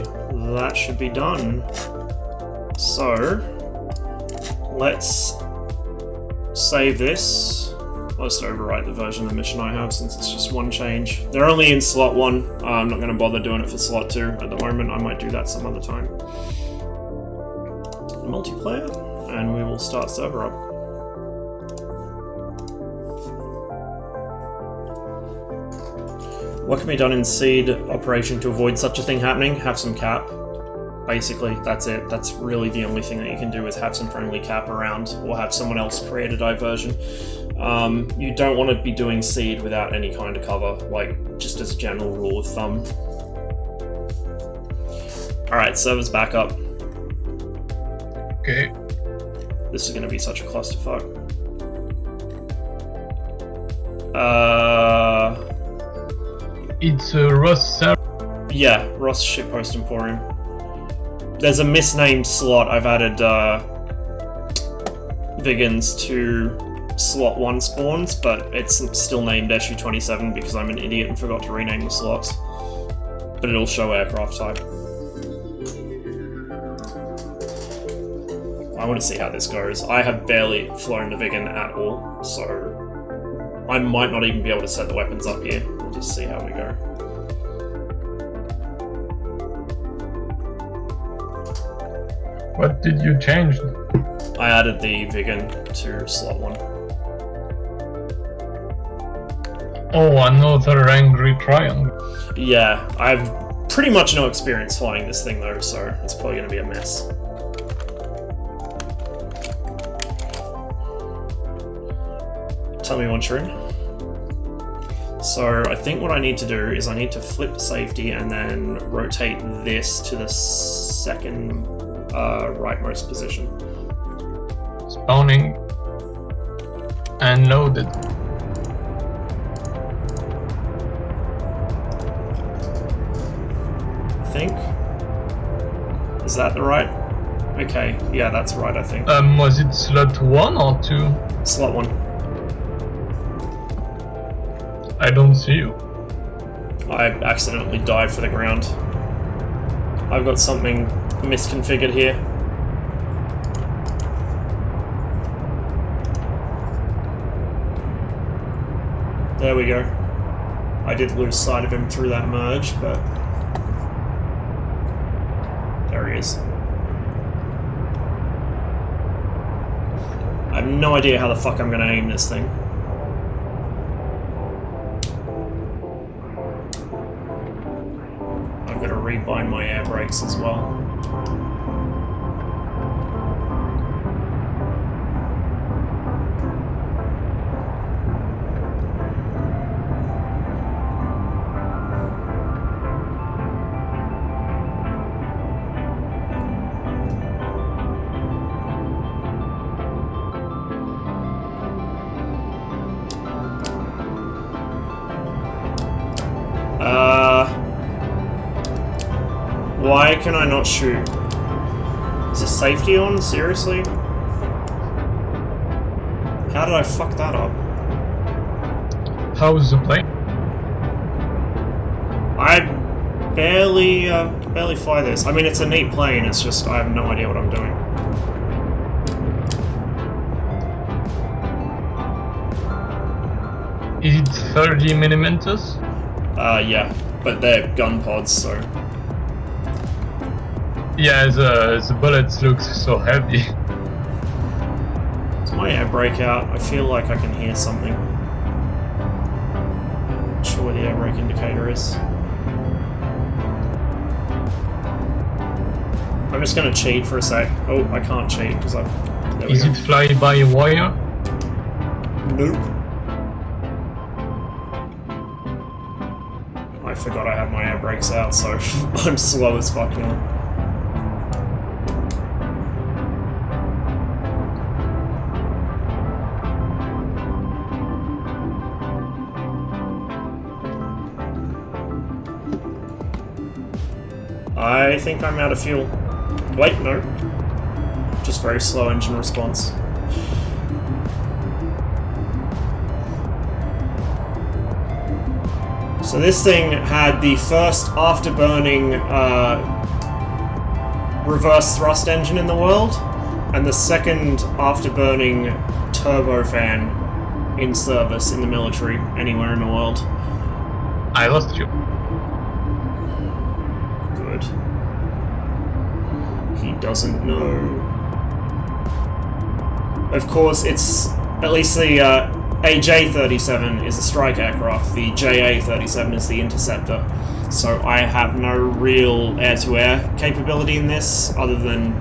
that should be done. So, let's save this. Let's overwrite the version of the mission I have since it's just one change. They're only in slot 1. I'm not going to bother doing it for slot 2 at the moment. I might do that some other time. Multiplayer, and we will start server up. What can be done in seed operation to avoid such a thing happening? Have some cap. Basically, that's it. That's really the only thing that you can do is have some friendly cap around, or have someone else create a diversion. You don't want to be doing seed without any kind of cover, like, just as a general rule of thumb. Alright, server's back up. Okay. This is going to be such a clusterfuck. It's Ross server. Yeah, Ross Shitpost Emporium. There's a misnamed slot. I've added Vigans to slot 1 spawns, but it's still named SU-27 because I'm an idiot and forgot to rename the slots. But it'll show aircraft type. I want to see how this goes. I have barely flown the Vigan at all, so I might not even be able to set the weapons up here. We'll just see how we go. What did you change? I added the Vigan to slot 1. Oh, another angry triangle. Yeah, I have pretty much no experience flying this thing though, so it's probably going to be a mess. Tell me once you're in. So I think what I need to do is I need to flip safety and then rotate this to the second rightmost position. Spawning and loaded. I think. Is that the right? Okay, yeah, that's right, I think. Was it slot 1 or 2? Slot 1. I don't see you. I accidentally dived for the ground. I've got something misconfigured here. There we go. I did lose sight of him through that merge, but there he is. I have no idea how the fuck I'm gonna aim this thing. rebind my air brakes as well. Why can I not shoot? Is the safety on? Seriously? How did I fuck that up? How's the plane? I barely fly this. I mean, it's a neat plane, it's just I have no idea what I'm doing. Is it 30 millimeters? Yeah, but they're gun pods, so... Yeah, the bullets look so heavy. Is my air brake out? I feel like I can hear something. Not sure where the air brake indicator is. I'm just gonna cheat for a sec. Oh, I can't cheat because I've... Is it fly-by-wire? Nope. I forgot I had my air brakes out, so I'm slow as fuck now. I think I'm out of fuel. Wait, no. Just very slow engine response. So this thing had the first afterburning reverse thrust engine in the world, and the second afterburning turbofan in service in the military anywhere in the world. I lost you. Good. He doesn't know. Of course, it's at least the AJ-37 is a strike aircraft, the JA-37 is the interceptor, so I have no real air-to-air capability in this, other than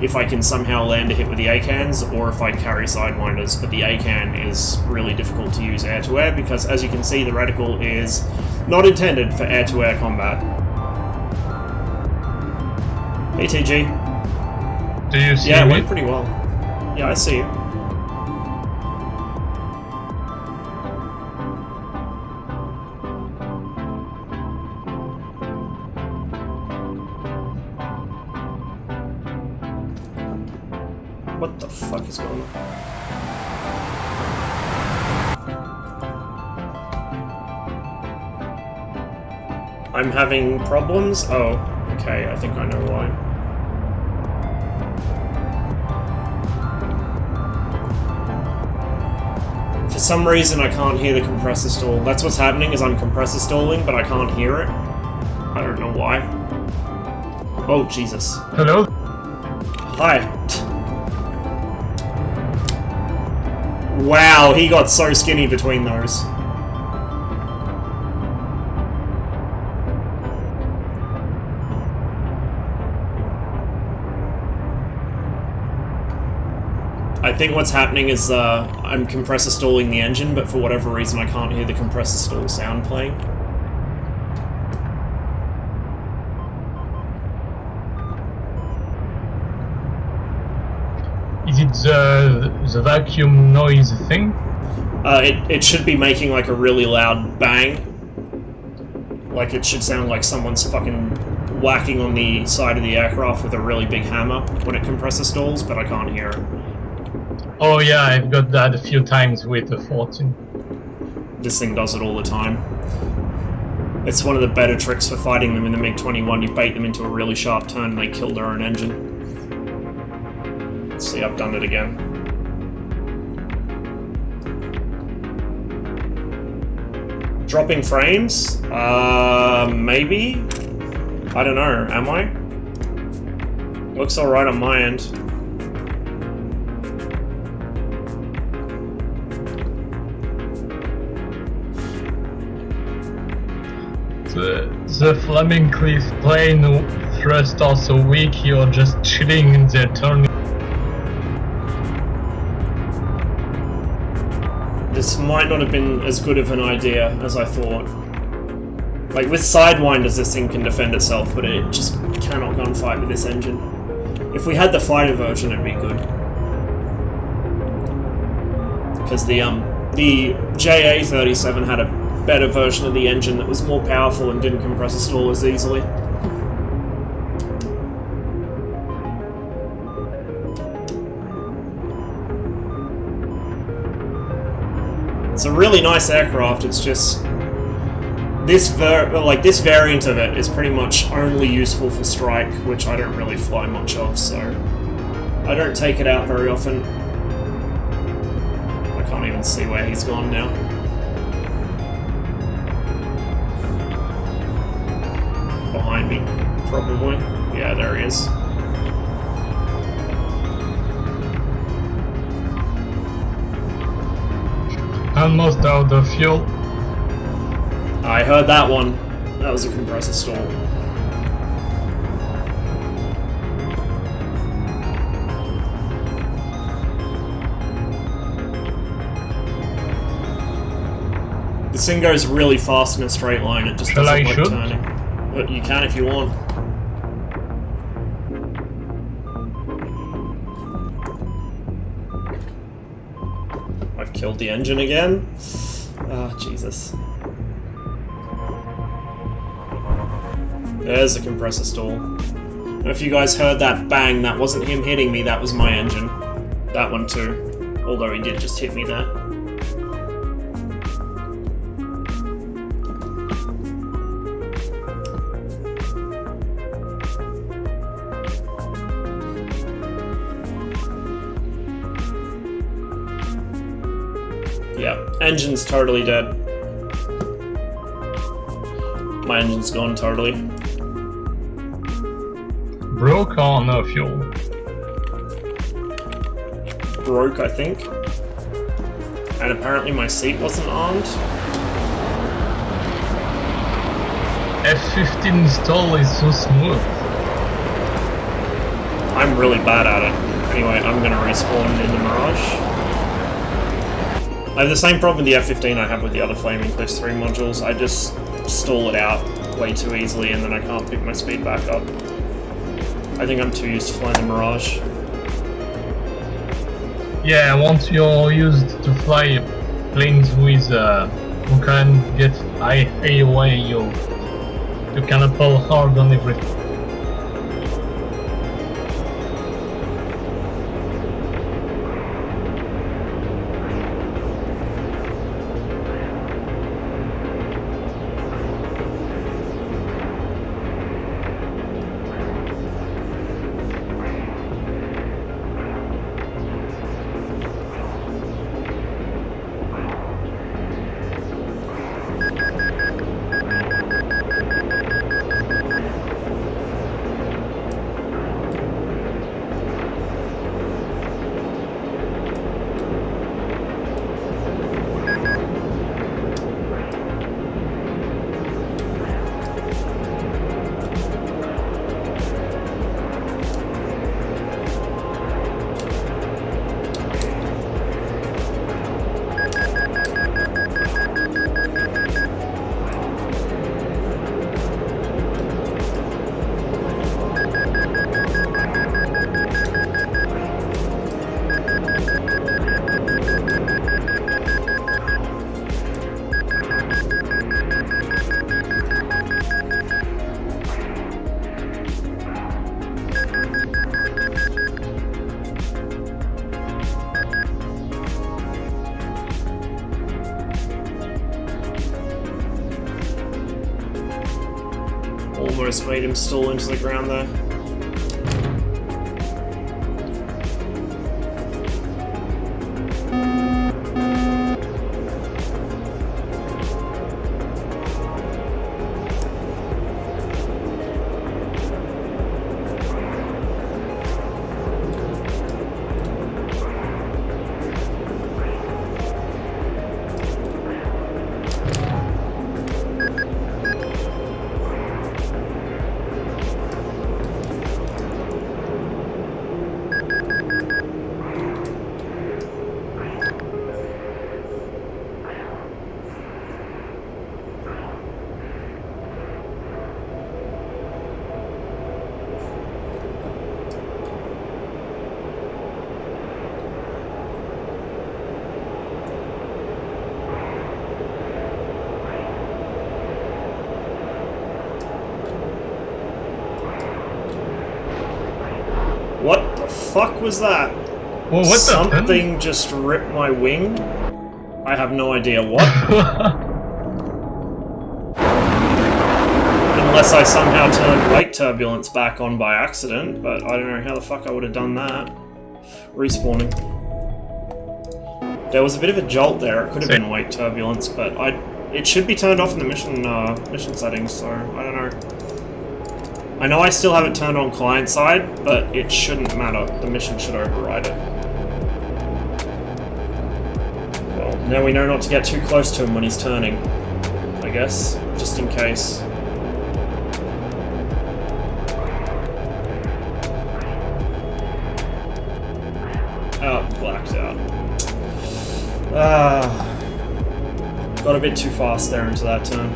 if I can somehow land a hit with the ACANs, or if I carry Sidewinders, but the ACAN is really difficult to use air-to-air, because as you can see, the reticle is not intended for air-to-air combat. ATG. Do you see Yeah, it me? went pretty well. Yeah, I see you. What the fuck is going on? I'm having problems? Oh, okay, I think I know why. For some reason I can't hear the compressor stall. That's what's happening, is I'm compressor stalling, but I can't hear it. I don't know why. Oh, Jesus. Hello? Hi. Wow, he got so skinny between those. I think what's happening is I'm compressor stalling the engine, but for whatever reason I can't hear the compressor stall sound playing. Is it the vacuum noise thing? It should be making like a really loud bang. Like it should sound like someone's fucking whacking on the side of the aircraft with a really big hammer when it compressor stalls, but I can't hear it. Oh yeah, I've got that a few times with the 14. This thing does it all the time. It's one of the better tricks for fighting them in the MiG-21. You bait them into a really sharp turn and they kill their own engine. Let's see, I've done it again. Dropping frames? Maybe? I don't know, am I? Looks alright on my end. the Flaming Cliff plane thrust also weak, you're just chilling in there turning. This might not have been as good of an idea as I thought. Like, with Sidewinders this thing can defend itself, but it just cannot gunfight with this engine. If we had the fighter version, it'd be good. Because the JA-37 had a better version of the engine that was more powerful and didn't compressor stall as easily. It's a really nice aircraft, it's just... This variant of it is pretty much only useful for strike, which I don't really fly much of, so I don't take it out very often. I can't even see where he's gone now. Behind me, probably. Yeah, there he is. Almost out of fuel. I heard that one. That was a compressor stall. This thing goes really fast in a straight line, it just doesn't like turning. But you can if you want. I've killed the engine again. Ah, Jesus. There's a compressor stall. I don't know if you guys heard that bang, that wasn't him hitting me, that was my engine. That one too. Although he did just hit me there. Yeah, engine's totally dead. My engine's gone totally. Broke or no fuel? Broke, I think. And apparently my seat wasn't armed. F-15 stall is so smooth. I'm really bad at it. Anyway, I'm gonna respawn in the Mirage. I have the same problem with the F-15 I have with the other Flaming Cliffs 3 modules. I just stall it out way too easily and then I can't pick my speed back up. I think I'm too used to flying the Mirage. Yeah, once you're used to fly planes with who can get high AOA, you can pull hard on everything. Almost made him stall into the ground there. What the fuck was that? Well, what Something just ripped my wing? I have no idea what. Unless I somehow turned wake turbulence back on by accident, but I don't know how the fuck I would have done that. Respawning. There was a bit of a jolt there. It could have been wake turbulence, but it should be turned off in the mission settings, so I don't know. I know I still have it turned on client side, but it shouldn't matter. The mission should override it. Well, now we know not to get too close to him when he's turning, I guess, just in case. Oh, blacked out. Got a bit too fast there into that turn.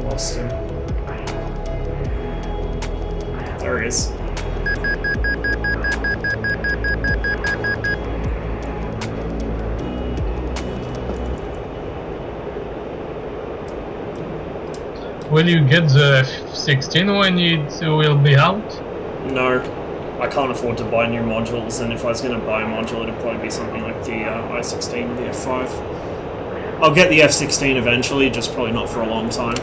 Lost him. There he is. Will you get the F-16 when it will be out? No. I can't afford to buy new modules, and if I was going to buy a module, it'd probably be something like the I-16 or the F-5. I'll get the F-16 eventually, just probably not for a long time.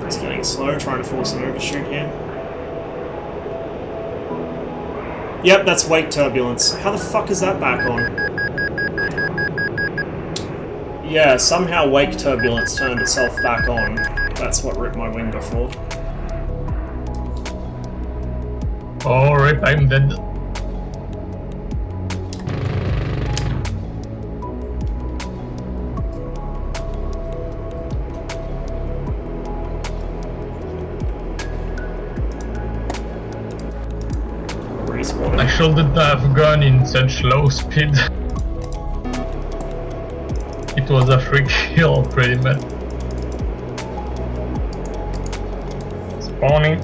It's getting slow, trying to force an overshoot here. Yep, that's wake turbulence. How the fuck is that back on? Yeah, somehow wake turbulence turned itself back on. That's what ripped my wing before. Oh, rip, I'm dead. I shouldn't have gone in such low speed. It was a freak kill, pretty much. Spawning.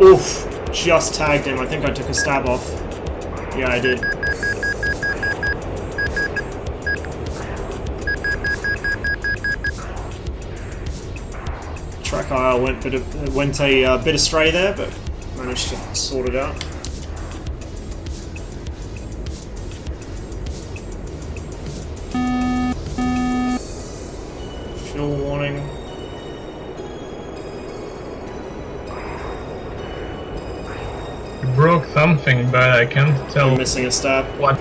Oof, just tagged him. I think I took a stab off. Yeah, I did. Track aisle went a bit astray there, but managed to sort it out. Fuel warning. Broke something, but I can't tell. I'm missing a stab. What?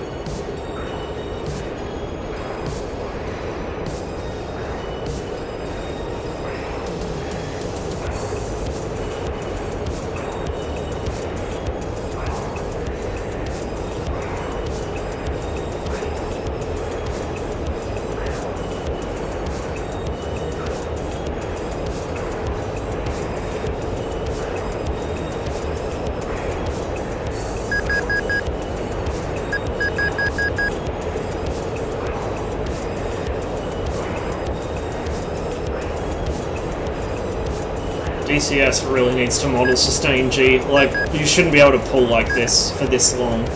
DCS really needs to model sustain G. Like, you shouldn't be able to pull like this for this long.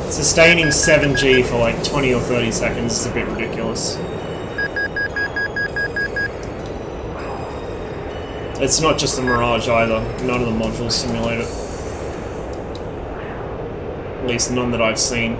Sustaining 7G for like 20 or 30 seconds is a bit ridiculous. It's not just the Mirage either. None of the modules simulate it. At least none that I've seen.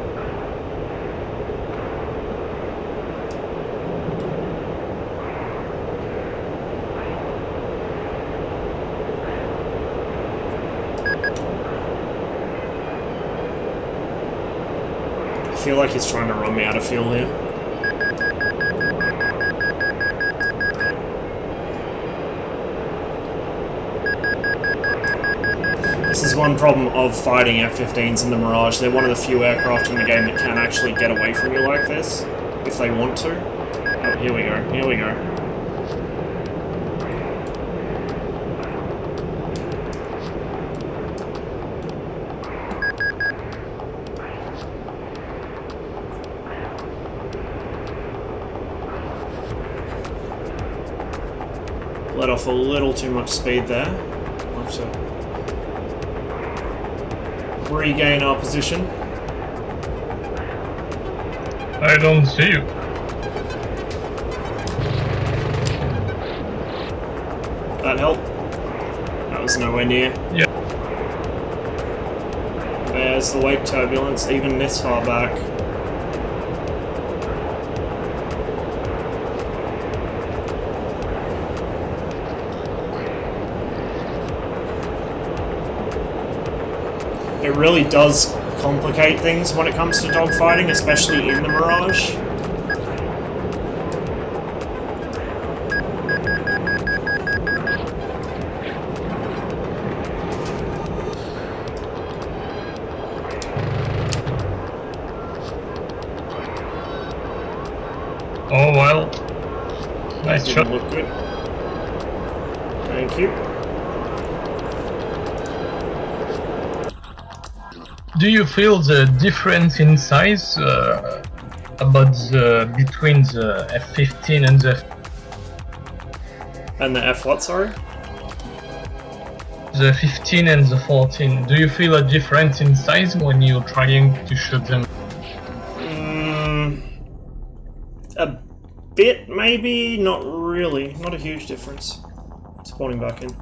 I feel like he's trying to run me out of fuel here. This is one problem of fighting F-15s in the Mirage. They're one of the few aircraft in the game that can actually get away from you like this, if they want to. Oh, here we go, here we go. Let off a little too much speed there. I'll have to regain our position. I don't see you. That helped? That was nowhere near. Yeah. There's the wake turbulence, even this far back. It really does complicate things when it comes to dogfighting, especially in the Mirage. Oh well. Nice Didn't shot. look good. Thank you. Do you feel the difference in size about between the F-15 and the And the F what, sorry? 15 and the 14? Do you feel a difference in size when you're trying to shoot them? A bit, maybe? Not really. Not a huge difference. Spawning back in.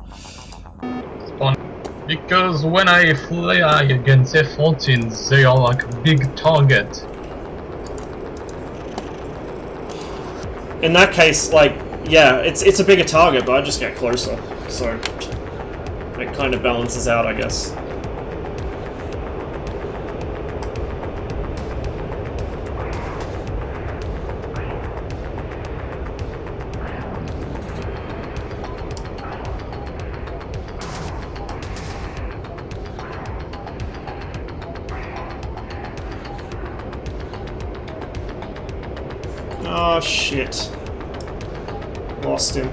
Because when I fly against F-14s, they are like a big target. In that case, like, yeah, it's a bigger target, but I just get closer. So, it kind of balances out, I guess. Oh shit. Lost him.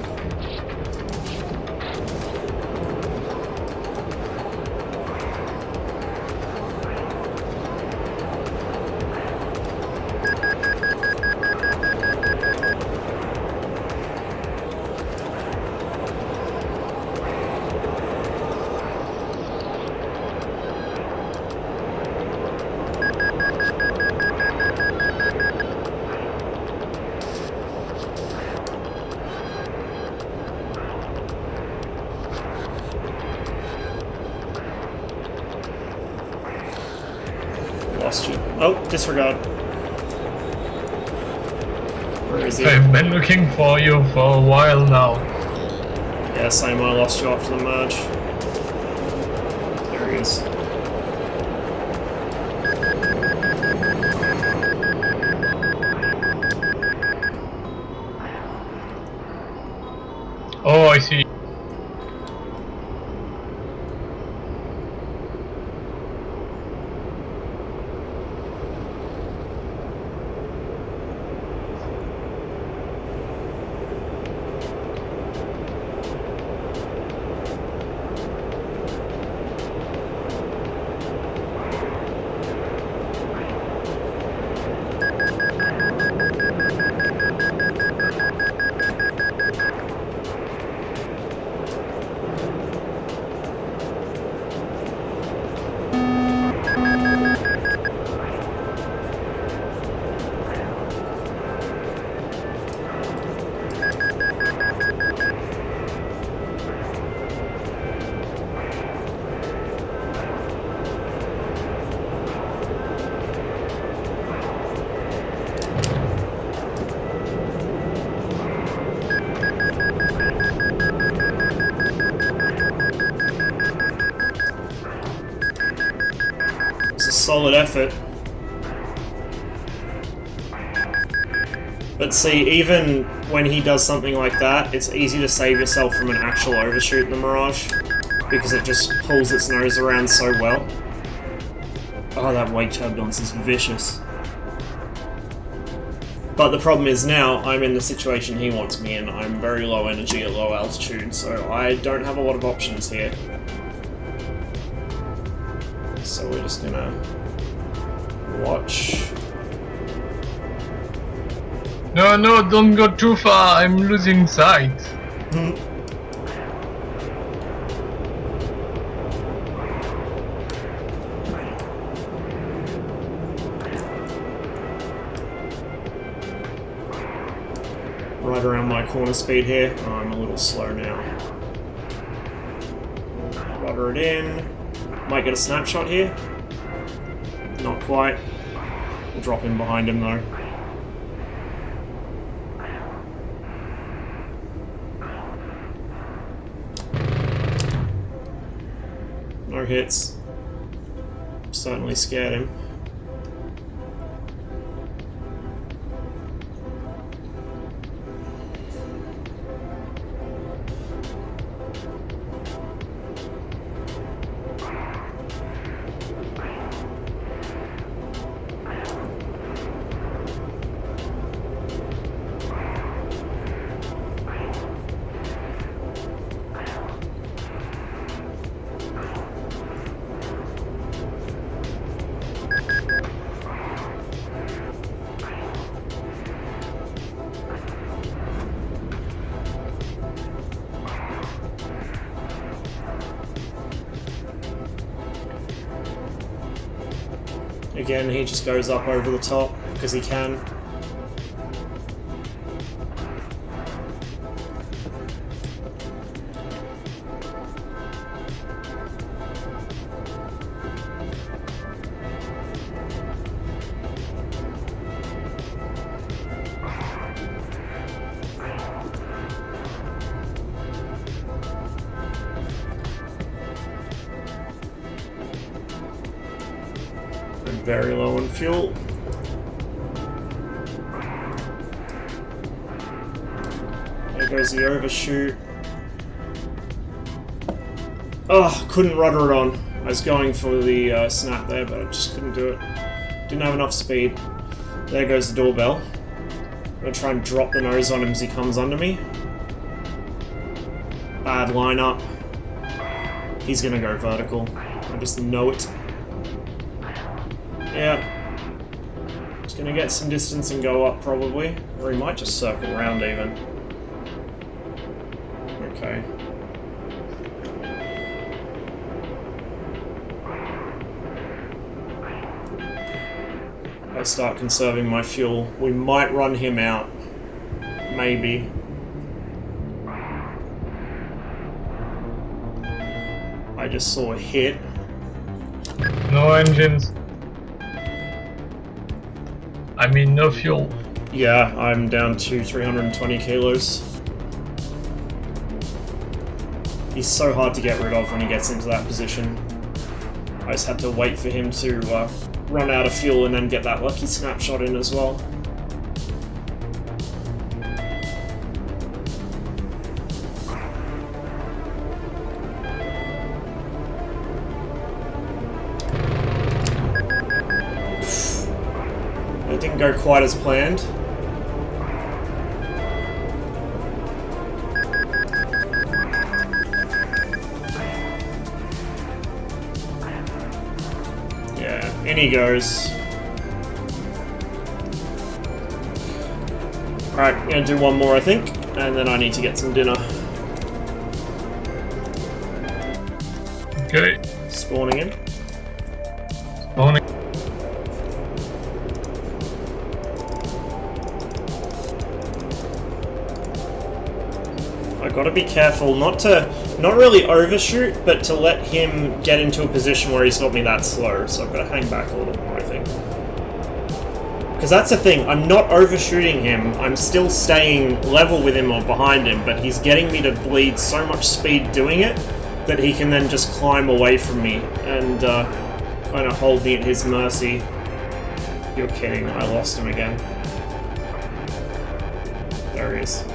Lost you. Oh, disregard. Where is he? I've been looking for you for a while now. Yeah, same. I lost you after the merge. There he is. Oh, I see. solid effort. But see, even when he does something like that, it's easy to save yourself from an actual overshoot in the Mirage, because it just pulls its nose around so well. Oh, that wake turbulence is vicious. But the problem is now, I'm in the situation he wants me in. I'm very low energy at low altitude, so I don't have a lot of options here. So we're just gonna watch. No, no, don't go too far. I'm losing sight. Right around my corner speed here. Oh, I'm a little slow now. Rudder it in. Might get a snapshot here. Not quite. We'll drop in behind him though. No hits. Certainly scared him. Again, he just goes up over the top because he can. Very low on fuel. There goes the overshoot. Oh, couldn't rudder it on. I was going for the snap there, but I just couldn't do it. Didn't have enough speed. There goes the doorbell. I'm gonna try and drop the nose on him as he comes under me. Bad lineup. He's gonna go vertical. I just know it. Yeah. Just gonna get some distance and go up probably. Or he might just circle around even. Okay. I start conserving my fuel. We might run him out. Maybe. I just saw a hit. No engines. I mean, no fuel. Yeah, I'm down to 320 kilos. He's so hard to get rid of when he gets into that position. I just had to wait for him to run out of fuel and then get that lucky snapshot in as well. It didn't go quite as planned. Yeah, in he goes. Alright, I'm gonna do one more I think, and then I need to get some dinner. Okay. Spawning in. Spawning. I've got to be careful not really overshoot, but to let him get into a position where he's got me that slow. So I've got to hang back a little more, I think. Because that's the thing, I'm not overshooting him, I'm still staying level with him or behind him, but he's getting me to bleed so much speed doing it that he can then just climb away from me. And kind of hold me at his mercy. You're kidding, I lost him again. There he is.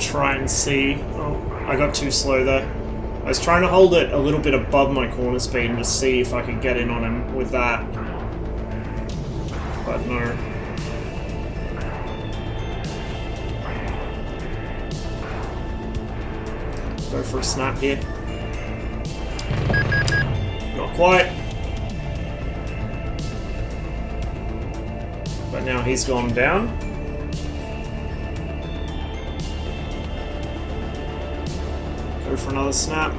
Try and see. Oh, I got too slow there. I was trying to hold it a little bit above my corner speed and just see if I could get in on him with that. But no. Go for a snap here. Not quite. But now he's gone down. Go for another snap.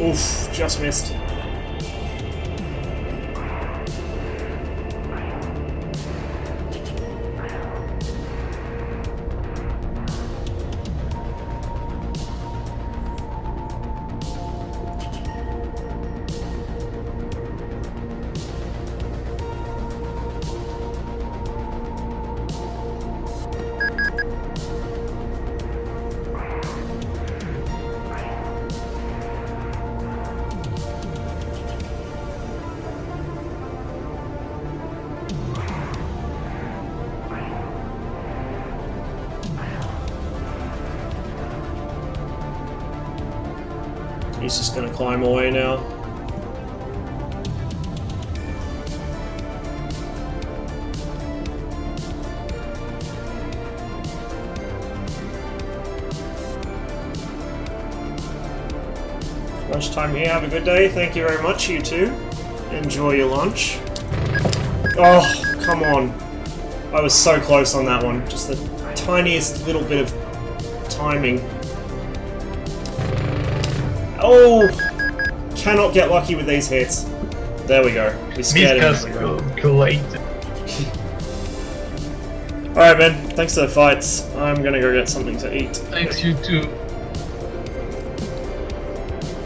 Oof, just missed. He's just gonna climb away now. Lunchtime here, have a good day. Thank you very much, you too. Enjoy your lunch. Oh, come on. I was so close on that one. Just the tiniest little bit of timing. Oh! Cannot get lucky with these hits. There we go. We scared him. Alright, man. Thanks for the fights. I'm gonna go get something to eat. Thanks, you too.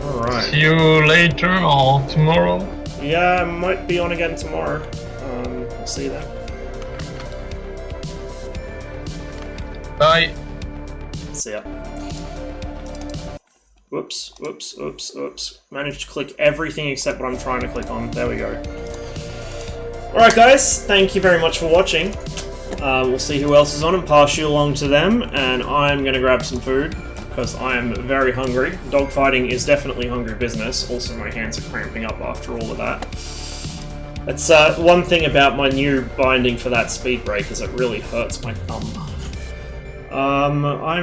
Alright. See you later or tomorrow? Yeah, I might be on again tomorrow. I'll see you then. Bye. See ya. Whoops, whoops, oops, oops. Managed to click everything except what I'm trying to click on. There we go. Alright guys, thank you very much for watching. We'll see who else is on and pass you along to them, and I'm gonna grab some food, because I am very hungry. Dogfighting is definitely hungry business. Also, my hands are cramping up after all of that. That's one thing about my new binding for that speed brake, is it really hurts my thumb. I'm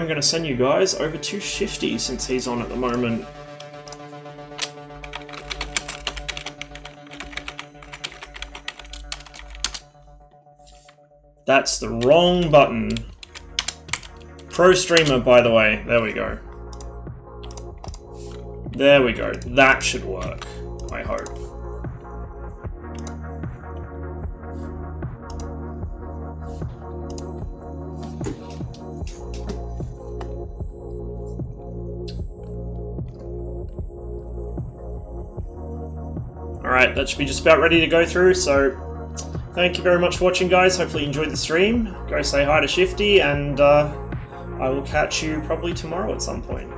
gonna send you guys over to Shifty, since he's on at the moment. That's the wrong button. Pro streamer, by the way. There we go. There we go. That should work, I hope. Alright, that should be just about ready to go through, so Thank you very much for watching, guys. Hopefully you enjoyed the stream. Go say hi to Shifty, and I will catch you probably tomorrow at some point.